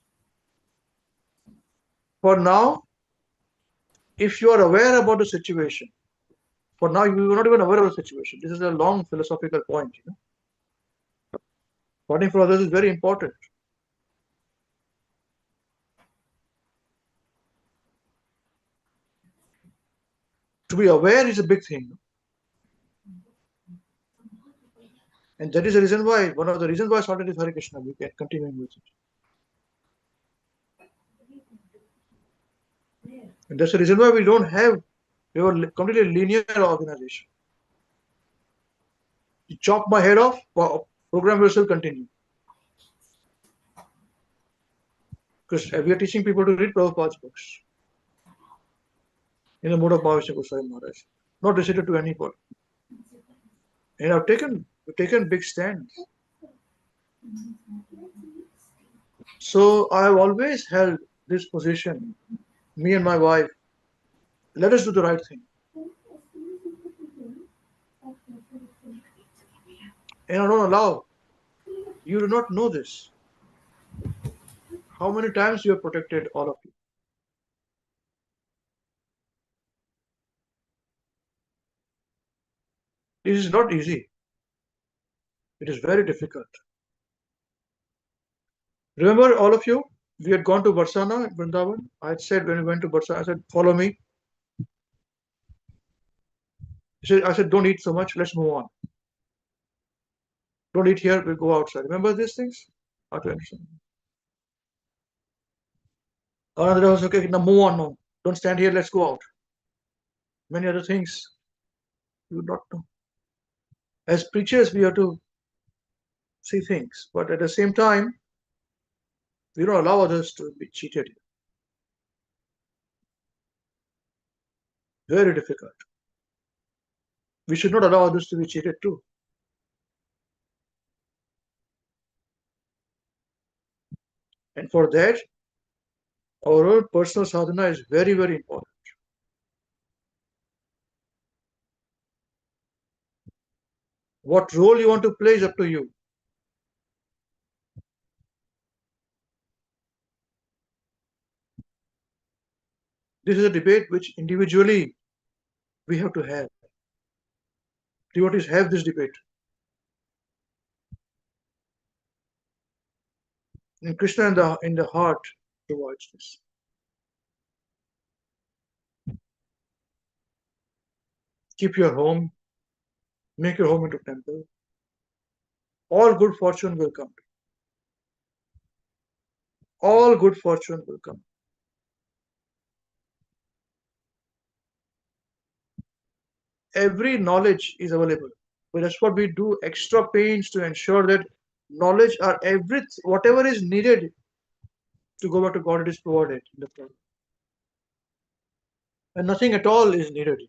For now, if you are aware about the situation, for now you are not even aware of the situation. This is a long philosophical point. Fighting for others is very important. To be aware is a big thing. And that is the reason why, one of the reasons why I started with Hare Krishna. We can continue with it. And that's the reason why we have a completely linear organization. You chop my head off, program will still continue. Because we are teaching people to read Prabhupada's books in the mode of Bhavishya Goswami Maharaj, not restricted to anybody. And I've taken big stands. So I have always held this position, me and my wife, let us do the right thing. And I don't allow, you do not know this. How many times you have protected all of you? This is not easy. It is very difficult. Remember, all of you, We had gone to Barsana, Vrindavan. I had said when we went to Barsana, I said, follow me. I said, don't eat so much, let's move on. Don't eat here, we'll go outside. Remember these things? How to understand? Another was okay, now move on now. Don't stand here, let's go out. Many other things you would not know. As preachers, we have to see things, but at the same time, we don't allow others to be cheated. Very difficult. We should not allow others to be cheated too. And for that, our own personal sadhana is very, very important. What role you want to play is up to you. This is a debate which individually we have to have. Devotees have this debate. And Krishna in the heart provides this. Keep your home, make your home into temple. All good fortune will come. All good fortune will come. Every knowledge is available. But that's what we do extra pains to ensure that knowledge or whatever is needed to go back to God, it is provided in the Torah. And nothing at all is needed,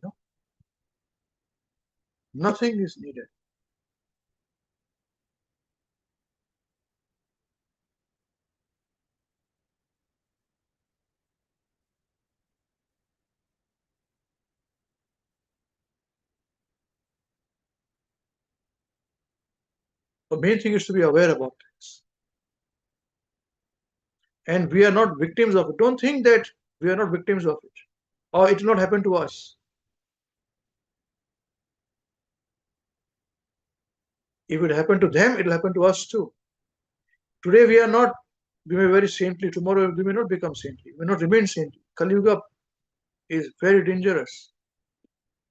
Nothing is needed. The main thing is to be aware about this. And we are not victims of it. Don't think that we are not victims of it, or it will not happen to us. If it happened to them, it will happen to us too. Today we may be very saintly, tomorrow we may not become saintly, we may not remain saintly. Kali Yuga is very dangerous.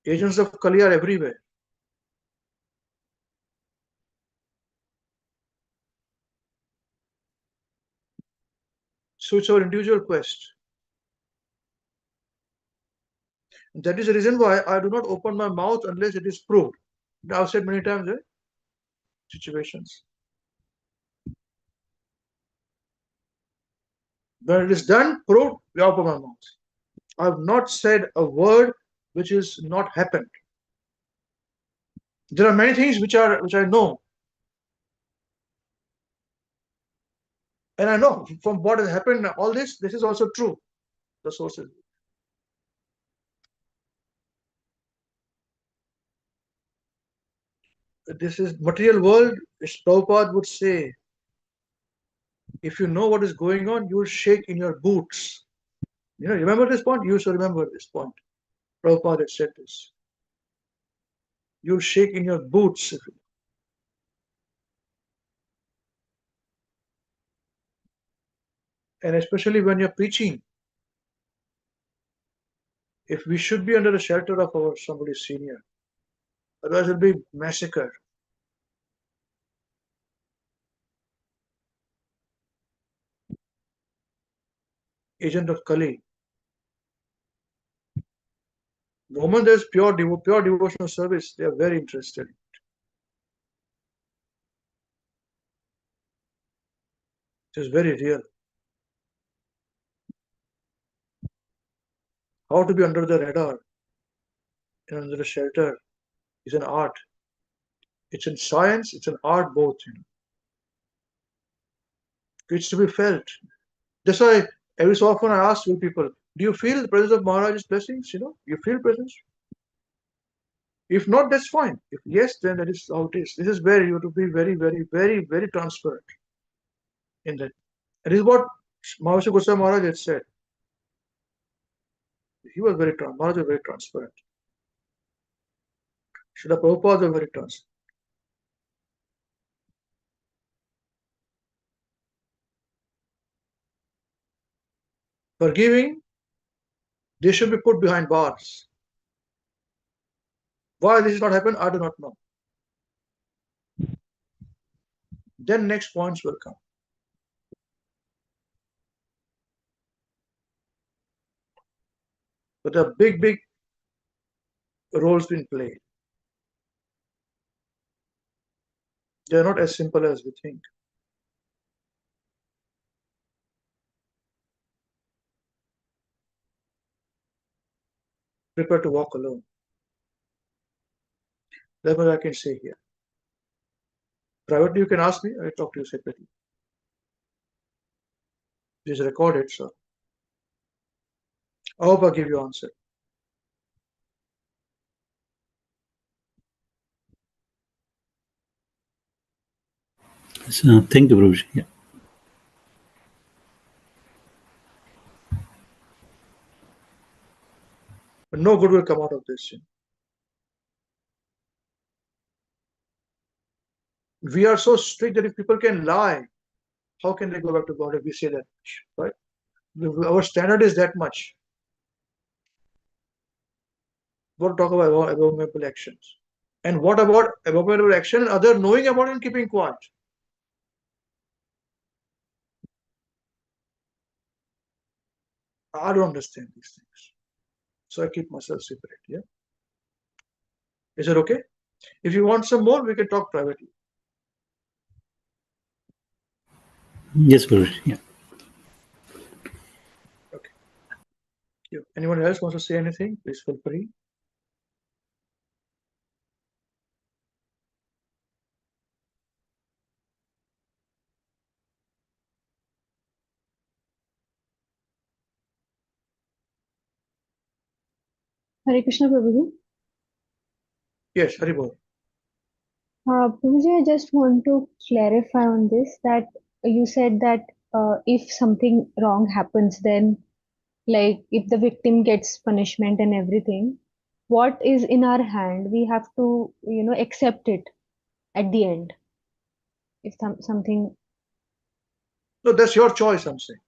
Agents of Kali are everywhere. So it's our individual quest. That is the reason why I do not open my mouth unless it is proved. I've said many times, situations. When it is done, proved, we open my mouth. I have not said a word which is not happened. There are many things which I know. And I know from what has happened, all this is also true. The sources. This is material world, as Prabhupada would say, if you know what is going on, you will shake in your boots. Remember this point? You should remember this point. Prabhupada had said this. You'll shake in your boots. And especially when you're preaching, if we should be under the shelter of somebody senior, otherwise it'll be massacre. Agent of Kali. The moment there's pure devotional service, they are very interested. It is very real. How to be under the radar and under the shelter is an art. It's in science, it's an art both. It's to be felt. That's why every so often I ask people, do you feel the presence of Maharaj's blessings? You feel presence? If not, that's fine. If yes, then that is how it is. This is where you have to be very, very, very, very transparent in that. And this is what Maharishi Goswami Maharaj had said. Maharaj was very transparent. Srila Prabhupada was very transparent. Forgiving, they should be put behind bars. Why this has not happened, I do not know. Then next points will come. But a big roles been played. They are not as simple as we think. Prepare to walk alone. That's what I can say here. Privately, you can ask me, I talk to you separately. This is recorded, so I hope I give you answer. So, thank you, Prabhuji. Yeah. But no good will come out of this. We are so strict that if people can lie, how can they go back to God if we say that much, right? Our standard is that much. What talk about abominable actions? And what about abominable action and other knowing about it and keeping quiet? I don't understand these things. So I keep myself separate, yeah? Is it okay? If you want some more, we can talk privately. Yes, Prabhuji. Yeah. Okay. Yeah. Anyone else wants to say anything? Please feel free. Hare Krishna Prabhuji. Yes, Haribol. Prabhuji, I just want to clarify on this that you said that if something wrong happens, then like if the victim gets punishment and everything, what is in our hand, we have to, accept it at the end. If something. No, that's your choice, I'm saying.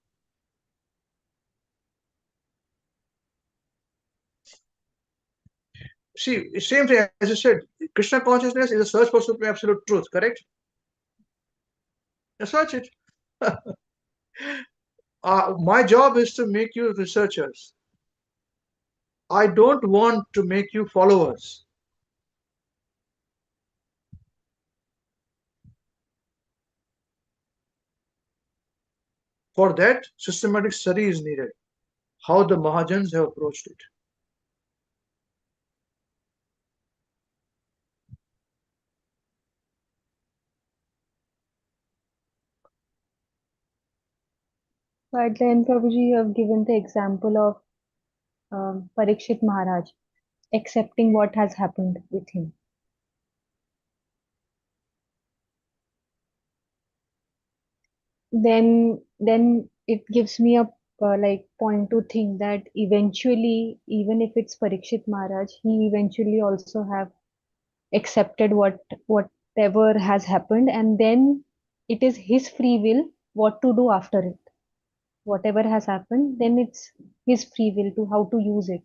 See, same thing as you said, Krishna consciousness is a search for supreme absolute truth, correct? Search it. My job is to make you researchers. I don't want to make you followers. For that, systematic study is needed. How the Mahajans have approached it. But then, Prabhuji, you have given the example of Parikshit Maharaj accepting what has happened with him. Then it gives me a like point to think that eventually, even if it's Parikshit Maharaj, he eventually also have accepted whatever has happened, and then it is his free will what to do after it. Whatever has happened, then it's his free will to how to use it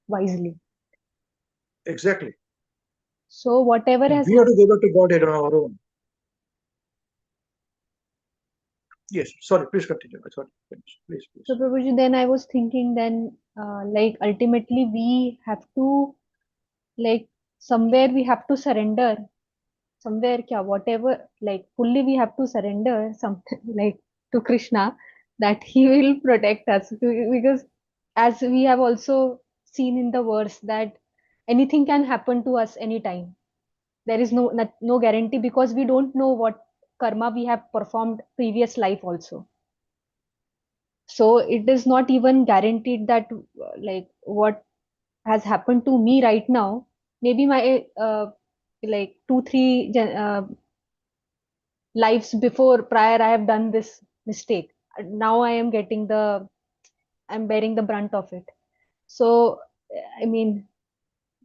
wisely. Exactly. So whatever has We have to go back to Godhead on our own. Yes, sorry, please continue. I thought please. So Prabhuji, then I was thinking then like ultimately we have to like somewhere we have to surrender somewhere kya whatever like fully we have to surrender something like to Krishna that he will protect us because as we have also seen in the verse that anything can happen to us anytime. There is no guarantee because we don't know what karma we have performed previous life also. So it is not even guaranteed that like what has happened to me right now, maybe my like 2-3 lives before prior I have done this mistake. Now I'm bearing the brunt of it. So I mean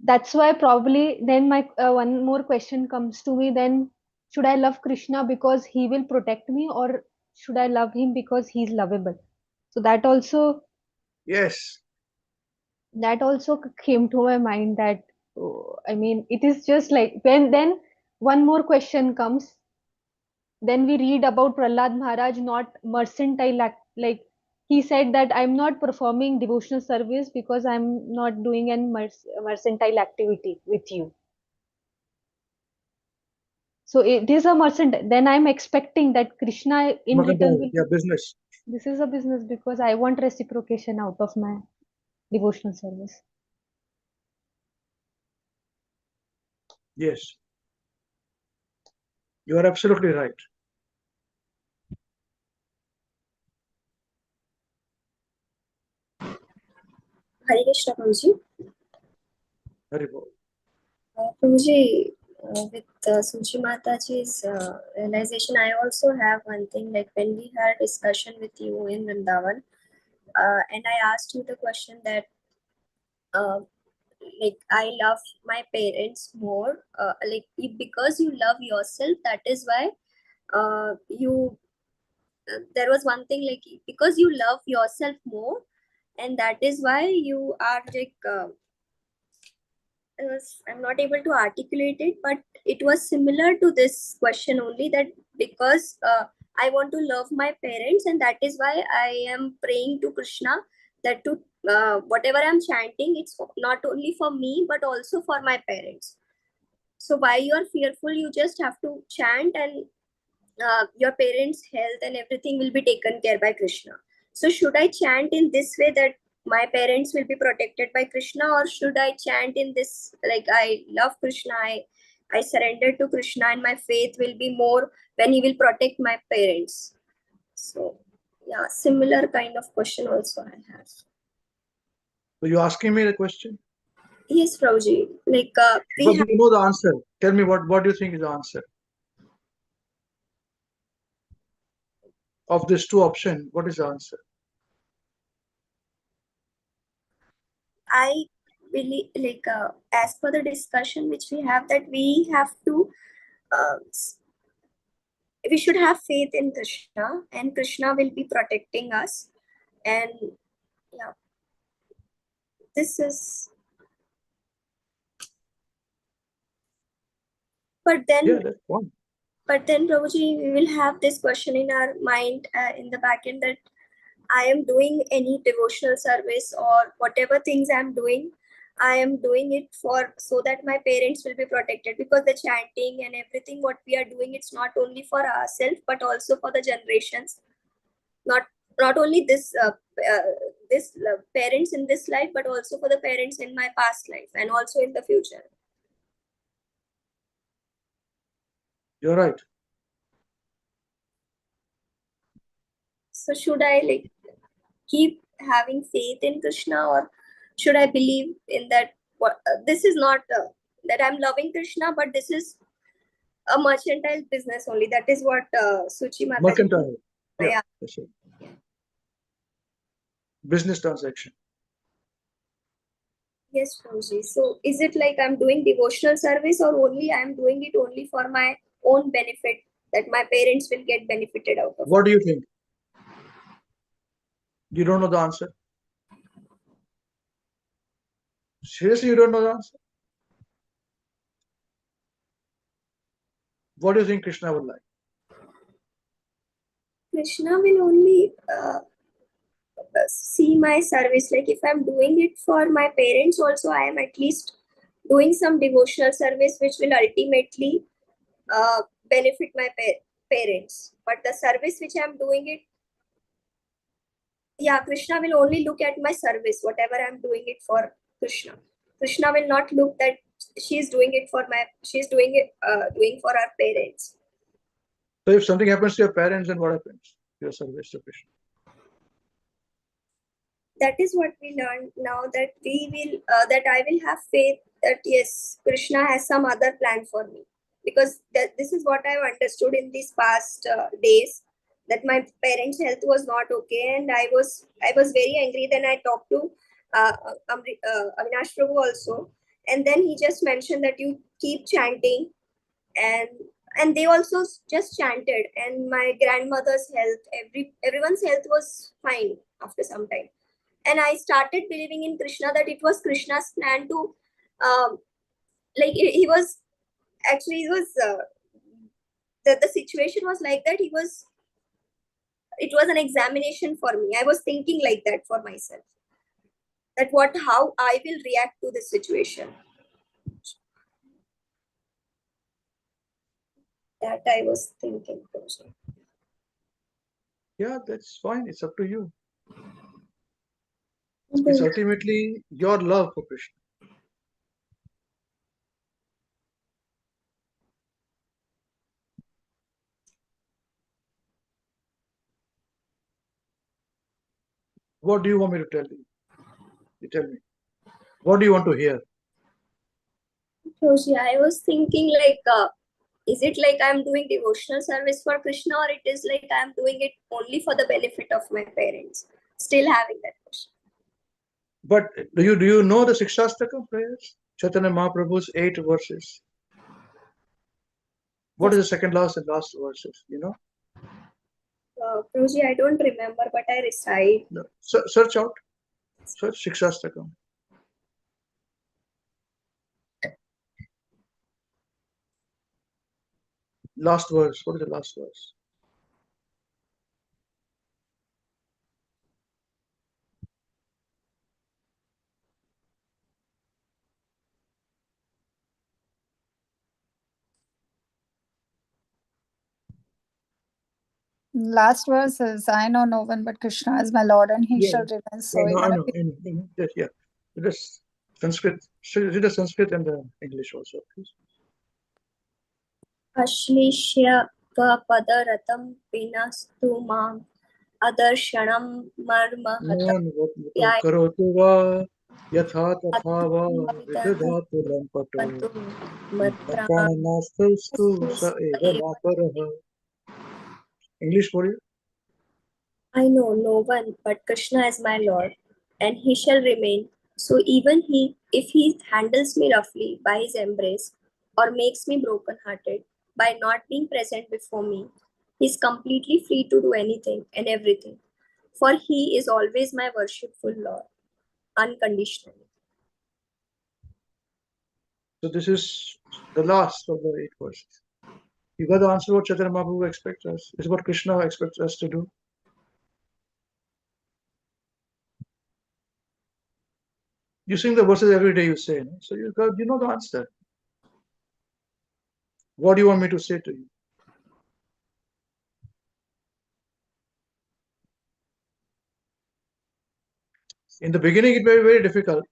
that's why probably then my one more question comes to me then, should I love Krishna because he will protect me, or should I love him because he's lovable? So that also Yes. came to my mind that I mean, it is just like when then one more question comes. Then we read about Prahlad Maharaj not mercantile act, like he said that I'm not performing devotional service because I'm not doing an mercantile activity with you. So it is a mercantile. Then I'm expecting that Krishna in return will. Yeah, business. This is a business because I want reciprocation out of my devotional service. Yes. You are absolutely right. Hare Krishna, Prabhuji. Very well. Prabhuji, with Suchi Mataji's realization, I also have one thing. Like when we had discussion with you in Vrindavan, and I asked you the question that, like, I love my parents more. Like because you love yourself, that is why you. There was one thing like because you love yourself more, and that is why you are like. I'm not able to articulate it, but it was similar to this question only that because I want to love my parents, and that is why I am praying to Krishna that to whatever I'm chanting, it's not only for me but also for my parents. So while you are fearful, you just have to chant, and your parents' health and everything will be taken care by Krishna. So should I chant in this way that my parents will be protected by Krishna, or should I chant in this like I love Krishna, I surrender to Krishna, and my faith will be more when he will protect my parents? So yeah, similar kind of question also I have. So you're asking me the question? Yes, Prabhuji. Like But you know the answer. Tell me what do you think is the answer? Of these two options, what is the answer? I believe, like as per the discussion which we have, that we have to we should have faith in Krishna, and Krishna will be protecting us. And yeah, this is. But then, yeah, that's one. But then, Prabhuji, we will have this question in our mind, in the back end, that I am doing any devotional service or whatever things I'm doing, I am doing it for so that my parents will be protected, because the chanting and everything what we are doing, it's not only for ourselves but also for the generations. Not only this parents in this life, but also for the parents in my past life and also in the future. You're right. So should I like keep having faith in Krishna, or should I believe in that this is not that I'm loving Krishna, but this is a mercantile business only? That is what Suchi Mata. Mercantile. Yeah, Yeah. that's it. Business transaction. Yes, Prabhuji. So is it like I'm doing devotional service, or only I'm doing it only for my own benefit, that my parents will get benefited out of it? What do you think? You don't know the answer? Seriously, you don't know the answer? What do you think Krishna would like? Krishna will only see my service. Like if I'm doing it for my parents also, I am at least doing some devotional service which will ultimately benefit my parents. But the service which I'm doing it, yeah, Krishna will only look at my service, whatever I'm doing it for Krishna. Krishna will not look that she's doing it for doing for our parents. So if something happens to your parents, then what happens? Your service to Krishna. That is what we learned now, that we will that I will have faith that yes, Krishna has some other plan for me, because this is what I've understood in these past days, that my parents' health was not okay, and I was very angry. Then I talked to Avinash Prabhu also, and then he just mentioned that you keep chanting, and and they also just chanted, and my grandmother's health, everyone's health was fine after some time. And I started believing in Krishna, that it was Krishna's plan to, like he was actually, he was the situation was like that. It was an examination for me. I was thinking like that for myself, that how I will react to this situation. That I was thinking also. Yeah, that's fine. It's up to you. It's ultimately your love for Krishna. What do you want me to tell you? You tell me. What do you want to hear? Roshi, I was thinking like, is it like I'm doing devotional service for Krishna, or it is like I'm doing it only for the benefit of my parents? Still having that question. But do you know the Sikshastakam prayers? Chaitanya Mahaprabhu's 8 verses. What is the second last and last verses? You know? Roshi, I don't remember, but I recite. No. Search out. Search Sikshastakam. Last verse. What is the last verse? Last verse is, I know no one but Krishna is my Lord, and he Yeah. shall remain so. Yeah, no, I Even know. Yes, yeah. Just Sanskrit. Read the Sanskrit and the English also, please. Ashlishya padaratam pinastu mam adarshanam marmahatam Man karotu va yatha tatha va vidadhatu lampato nastu sa eva maparaha. English for you? I know no one but Krishna is my Lord, and he shall remain. So even if he handles me roughly by his embrace, or makes me broken-hearted by not being present before me, he is completely free to do anything and everything, for he is always my worshipful Lord, unconditionally. So this is the last of the 8 verses. You got the answer what Chaitanya Mahaprabhu expects us. This is what Krishna expects us to do. You sing the verses every day, you say, no? So you know the answer. What do you want me to say to you? In the beginning, it may be very difficult.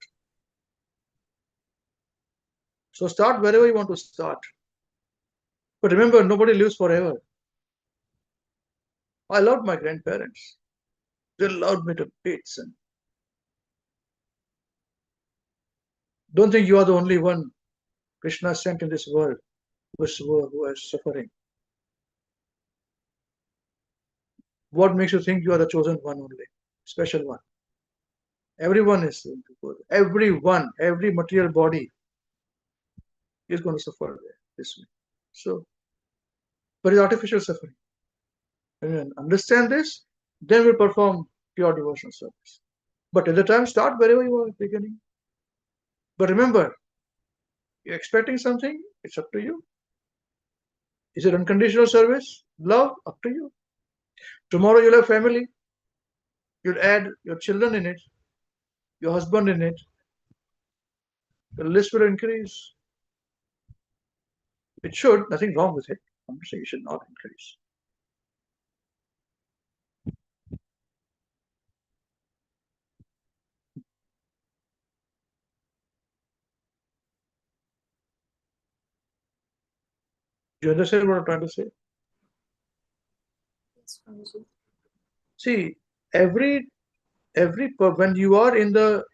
So start wherever you want to start. But remember, nobody lives forever. I loved my grandparents. They loved me to bits. And don't think you are the only one Krishna sent in this world who is suffering. What makes you think you are the chosen one only, special one? Everyone is going to go there. Everyone, every material body is going to suffer there this way. So, but it's artificial suffering. When you understand this, then we'll perform pure devotional service. But at the time, start wherever you are at the beginning. But remember, you're expecting something, it's up to you. Is it unconditional service? Love? Up to you. Tomorrow you'll have family. You'll add your children in it, your husband in it. The list will increase. It should, nothing wrong with it. I'm not saying it should not increase. Do you understand what I'm trying to say? See, when you are in the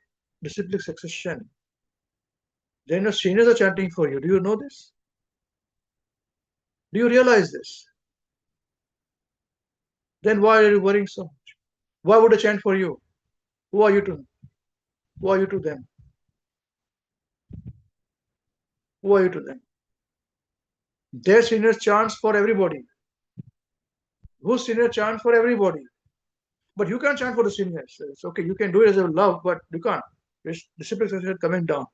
disciplic succession, then your seniors are chanting for you. Do you know this? Do you realize this? Then why are you worrying so much? Why would they chant for you? Who are you to? Who are you to them? Who are you to them? Their seniors chants for everybody. Whose senior chants for everybody? But you can't chant for the seniors. It's okay, you can do it as a love, but you can't. It's discipline succession coming down.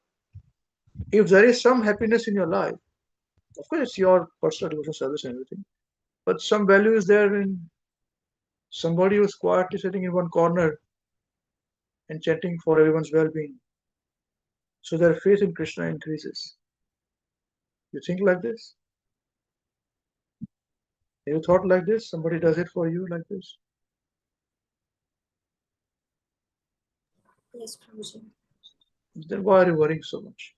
If there is some happiness in your life, of course it's your personal devotional service and everything, but some value is there in somebody who's quietly sitting in one corner and chanting for everyone's well-being. So their faith in Krishna increases. You think like this? Have you thought like this? Somebody does it for you like this? Yes, Prabhuji. Then why are you worrying so much?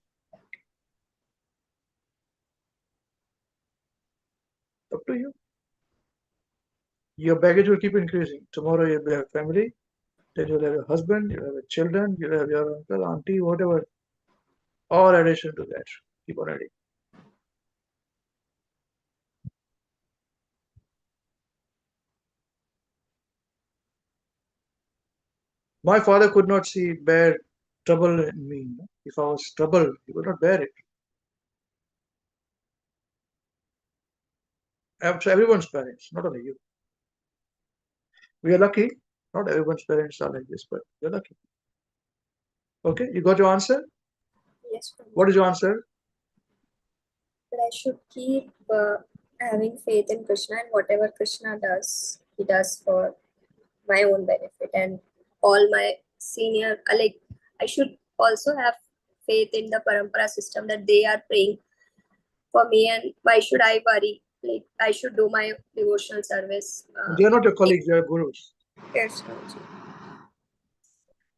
Up to you. Your baggage will keep increasing. Tomorrow you'll have family, then you'll have a husband, you'll have children, you'll have your uncle, auntie, whatever. All addition to that. Keep on adding. My father could not bear trouble in me. If I was troubled, he could not bear it. So everyone's parents, not only you. We are lucky. Not everyone's parents are like this, but you're lucky. Okay, you got your answer? Yes, Prabhuji. What is your answer? That I should keep having faith in Krishna, and whatever Krishna does, he does for my own benefit. And all my senior, like, I should also have faith in the parampara system that they are praying for me, and why should I worry? Like, I should do my devotional service. They are not your colleagues, they are gurus. Yes, Prabhuji.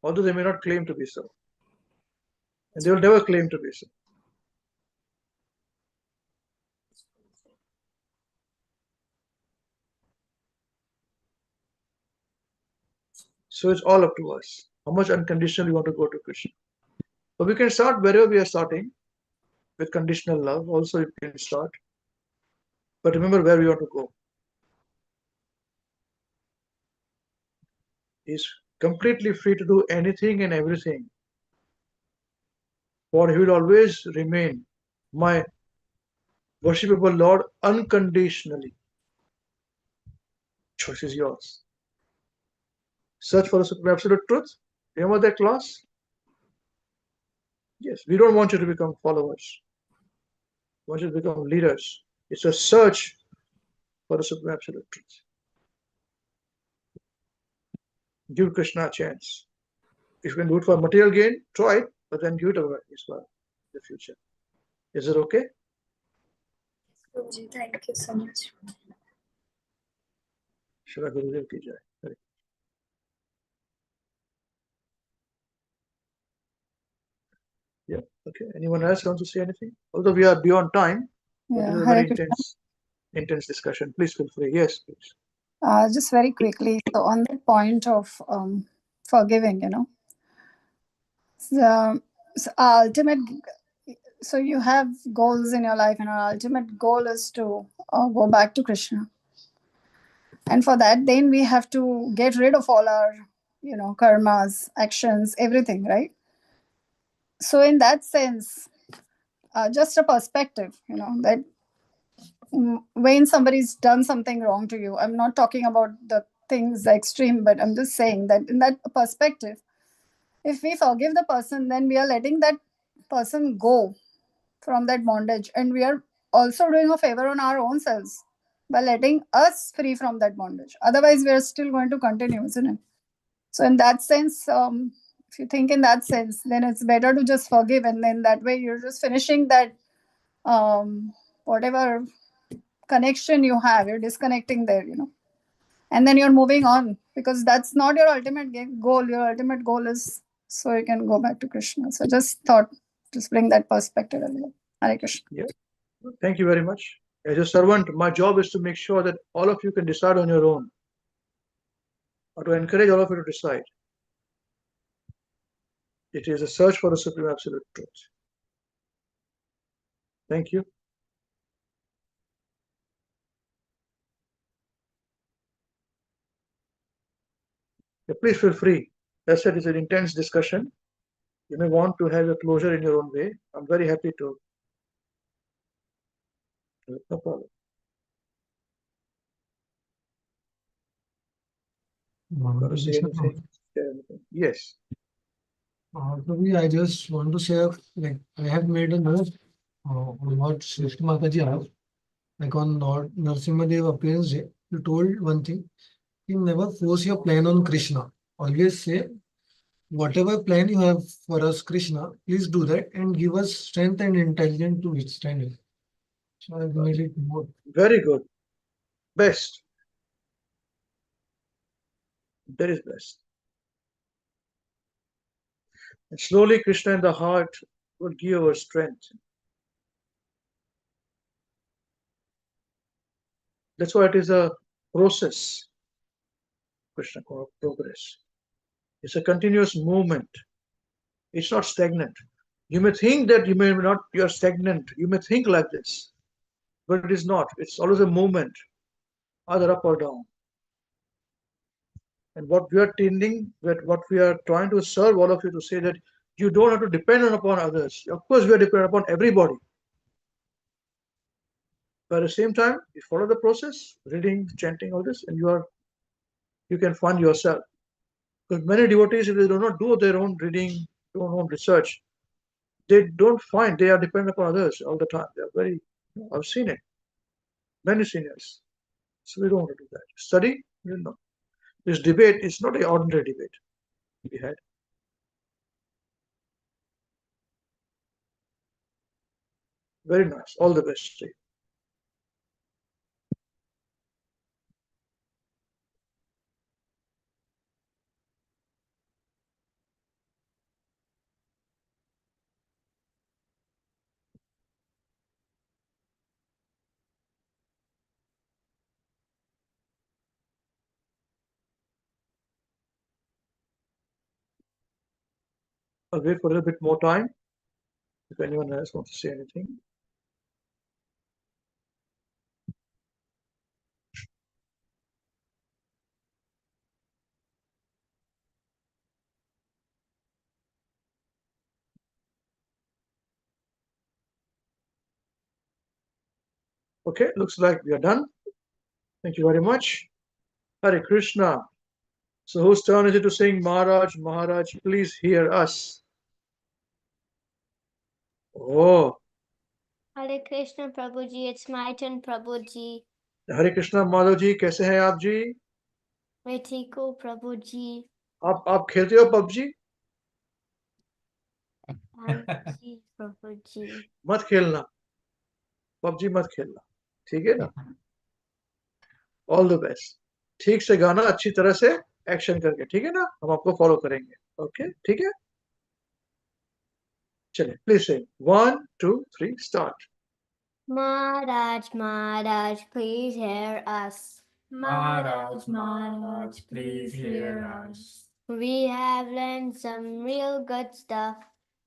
Although they may not claim to be so. And they will never claim to be so. So it's all up to us. How much unconditional we want to go to Krishna. But we can start wherever we are starting with conditional love. Also, you can start. But remember where we want to go. He's completely free to do anything and everything. For he will always remain my worshipable Lord unconditionally. Choice is yours. Search for the supreme absolute truth. Remember that class? Yes, we don't want you to become followers. We want you to become leaders. It's a search for the supreme absolute truth. Give Krishna a chance. If you can do it for material gain, try it, but then give it away as well in the future. Is it okay? Prabhuji, thank you so much. Shri Gurudev ki jai. Hare. Yeah, okay. Anyone else wants to say anything? Although we are beyond time, but Yeah, this is a Hare very Krishna. intense discussion. Please feel free. Yes, please. Just very quickly, so on the point of forgiving, so our ultimate, so you have goals in your life, and our ultimate goal is to go back to Krishna. And for that, then we have to get rid of all our, karmas, actions, everything, right? So in that sense, just a perspective, that when somebody's done something wrong to you, I'm not talking about the things extreme, but I'm just saying that in that perspective, if we forgive the person, then we are letting that person go from that bondage, and we are also doing a favor on our own selves by letting us free from that bondage. Otherwise, we are still going to continue, isn't it? So in that sense, if you think in that sense, then it's better to just forgive, and then that way you're just finishing that whatever connection you have, you're disconnecting there, and then you're moving on, because that's not your ultimate goal. Your ultimate goal is so you can go back to Krishna. So just thought, just bring that perspective a little. Hare Krishna. Yeah. Thank you very much. As a servant, my job is to make sure that all of you can decide on your own, or to encourage all of you to decide. It is a search for the supreme absolute truth. Thank you. Yeah, please feel free. As I said, it's an intense discussion. You may want to have a closure in your own way. I'm very happy to No problem. Want to say anything? Share anything? Yes. Prabhuji, I just want to share, like, I have made a note on what Srishti Mataji asked. Like on Lord Narasimhadev appearance day, you told one thing, you never force your plan on Krishna. Always say, whatever plan you have for us, Krishna, please do that and give us strength and intelligence to withstand it. So I've made it more. Very good. Best. That is best. And slowly Krishna in the heart will give our strength. That's why it is a process. Krishna called progress. It's a continuous movement. It's not stagnant. You may think that you're stagnant. You may think like this, but it is not. It's always a movement, either up or down. And what we are tending, what we are trying to serve all of you to say that you don't have to depend upon others. Of course, we are dependent upon everybody. But at the same time, you follow the process, reading, chanting, all this, and you can find yourself. Because many devotees, if they do not do their own reading, their own research, they don't find they are dependent upon others all the time. They are very, I've seen it, many seniors. So we don't want to do that. Study, this debate is not an ordinary debate we had. Very nice. All the best to you. I'll wait for a little bit more time if anyone else wants to say anything. Okay, looks like we are done. Thank you very much. Hare Krishna. So whose turn is it to sing Maharaj, Maharaj, please hear us? Oh, Hare Krishna Prabhuji, it's my turn Prabhuji. हरे कृष्णा माधव जी कैसे हैं आप जी? मैं ठीक हूँ Prabhuji. आप खेलते हो PUBG? हाँ जी Prabhuji. मत खेलना, पबजी मत खेलना, ठीक है ना? All the best. ठीक से गाना अच्छी तरह से एक्शन करके, ठीक है ना? हम आपको फॉलो करेंगे. ओके, ठीक है? चलिए, प्लीज से 1 2 3 start. Maharaj, Maharaj, please hear us. Maharaj, Maharaj, please hear us. We have learned some real good stuff.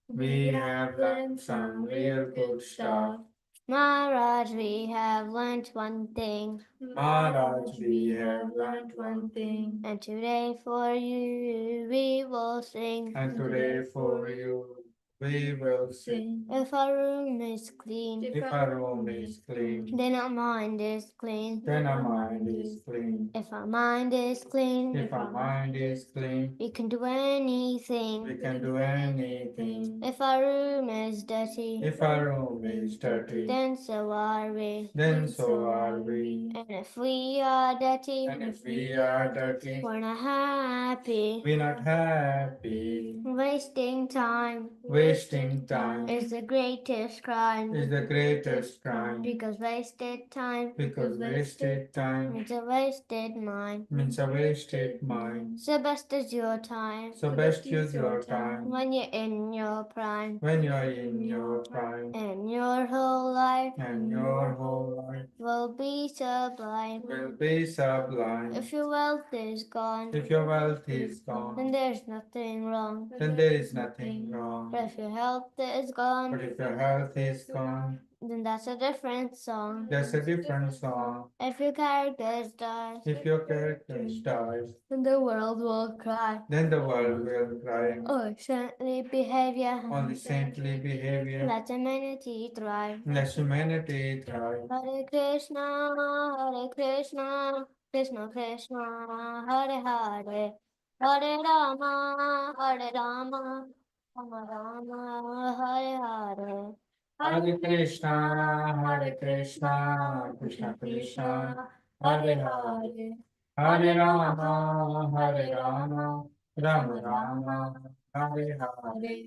We have learned some real good stuff. Maharaj, we have learned one thing. Maharaj, we have learned one thing. And today for you we will sing. And today for you we will sing. If our room is clean, if our room is clean, then our mind is clean, then our mind is clean. If our mind is clean, if our mind is clean, we can do anything, we can do anything. If our room is dirty, if our room is dirty, then so are we, then so are we. And if we are dirty, and if we are dirty, we're not happy, we're not happy. Wasting time, wasting time is the greatest crime, is the greatest crime. Because wasted time, because wasted time means a wasted mind, means a wasted mind. So best is your time, so best use your time when you're in your prime, when you're in your prime. And your whole life, and your whole life will be sublime, will be sublime. If your wealth is gone, if your wealth is gone, then there's nothing wrong, then there is nothing wrong. But if your health is gone, But if your health is gone, then that's a different song. that's a different song. If your character dies, If your character dies, then the world will cry. then the world will cry. Oh, saintly behavior, Only saintly behavior, let humanity thrive. let humanity thrive. Hare Krishna, Krishna Krishna, Hare Hare, Hare Rama, Rama Rama, Hare Hare. Hare Krishna, Krishna Krishna, Hare Hare. Hare Rama, Rama Rama, Hare Hare.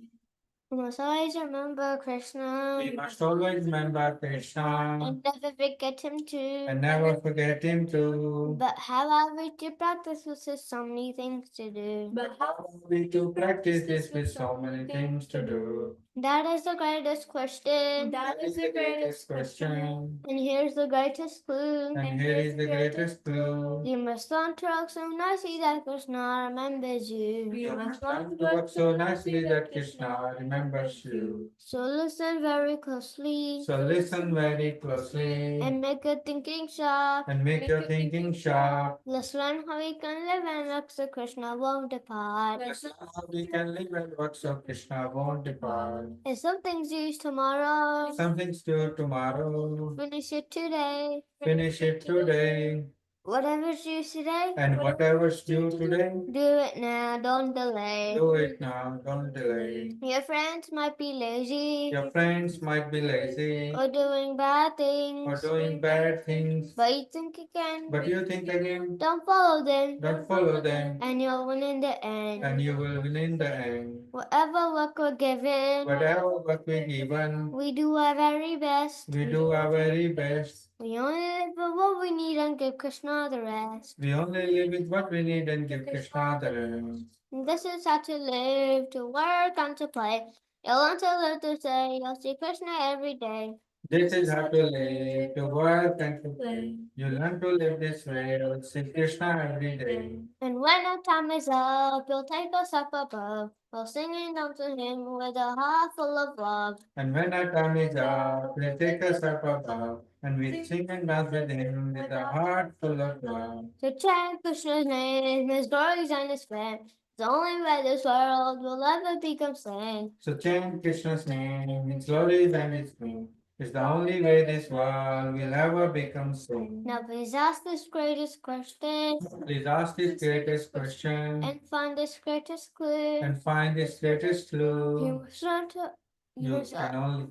We must always remember Krishna We must always remember Krishna and never forget him too. and never forget him too. But how are we to practice this? There's so many things to do. But how are we to practice this with so many things to do? That is the greatest question. That is the greatest question. And here's the greatest clue. And here is the greatest clue. You must learn to walk so nicely that Krishna remembers you. You must learn to work so nicely that Krishna remembers you. So listen very closely So listen very closely and make your thinking sharp. and make your thinking sharp. Let's learn how we can live and work so Krishna won't depart. How we can live and work so Krishna won't depart. If some things use tomorrow, Some things do tomorrow. finish it today. Finish it today. Whatever's due today, And whatever's due today, do it now, don't delay. do it now, don't delay. Your friends might be lazy Your friends might be lazy or doing bad or things, doing bad things, but you think again. but you think again, Don't follow them, don't follow them, and you'll win in the end. and you will win in the end. Whatever work we're given, Whatever work we're given, we do our very best. we do our very best. We only live for what we need and give Krishna the rest. We only live with what we need and give Krishna the rest. And this is how to live, to work and to play. You'll learn to live to say, you'll see Krishna every day. This is how to live, to work and to play. You learn to live this way, you'll see Krishna every day. And when our time is up, you'll take us up above, while singing unto him with a heart full of love. And when our time is up, we'll take us up above, and we sing and dance with him with a heart full of love. To chant Krishna's name, his glories and his fame, the only way this world will ever become sane. So chant Krishna's name, His glories and His name. It's the only way this world will ever become sane. Now please ask this greatest question, Please ask this greatest question and find this greatest clue. and find this greatest You clue. must learn to, You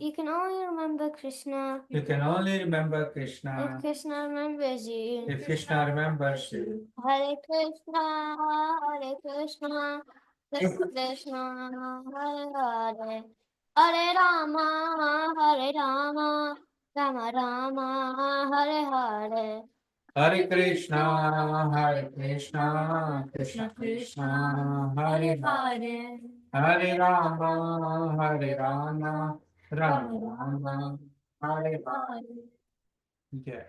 you can only remember Krishna can only remember if Krishna Krishna remembers you. if Krishna remembers you. Hare Krishna, Krishna Krishna, Hare Hare. Hare Rama, Rama Rama, Hare Hare. Hare Krishna, Krishna Krishna, Hare Hare. Hare Rama, Rama Rama, Hare Hare. Yeah.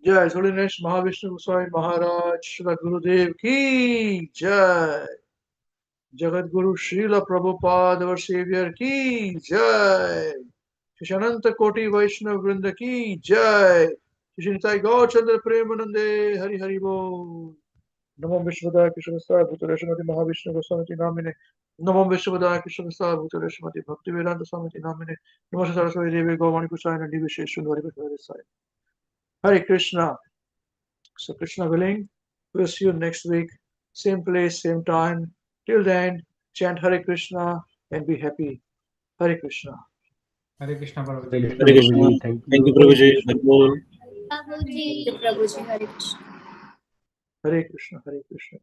Jai His Holiness Mahavishnu Goswami Maharaj Shri Gurudev Ki Jai. Jagat Guru Srila Prabhupada our Savior Ki Jai. Shri Ananta Koti Vaishnav Vrinda Ki Jai. Shri Nitai Gaur Chandra Premanande Hari Hari Bol. Namo Vishwada Krishna Bhutareshmati Mahavishnu Goswami Namine. Namo Vishwada Krishna Bhutareshmati Bhakti Vedanta Swamiti Namine. Namo Saraswati Devi Govani Kusai Devi Sheshundari Sai. Hare Krishna. So Krishna willing, we'll see you next week. Same place, same time. Till then, chant Hare Krishna and be happy. Hare Krishna. Hare Krishna, Hare Krishna. Thank you, Prabhuji. Hare Bol. Prabhuji. Prabhuji, Hare Krishna. Hare Krishna, Hare Krishna.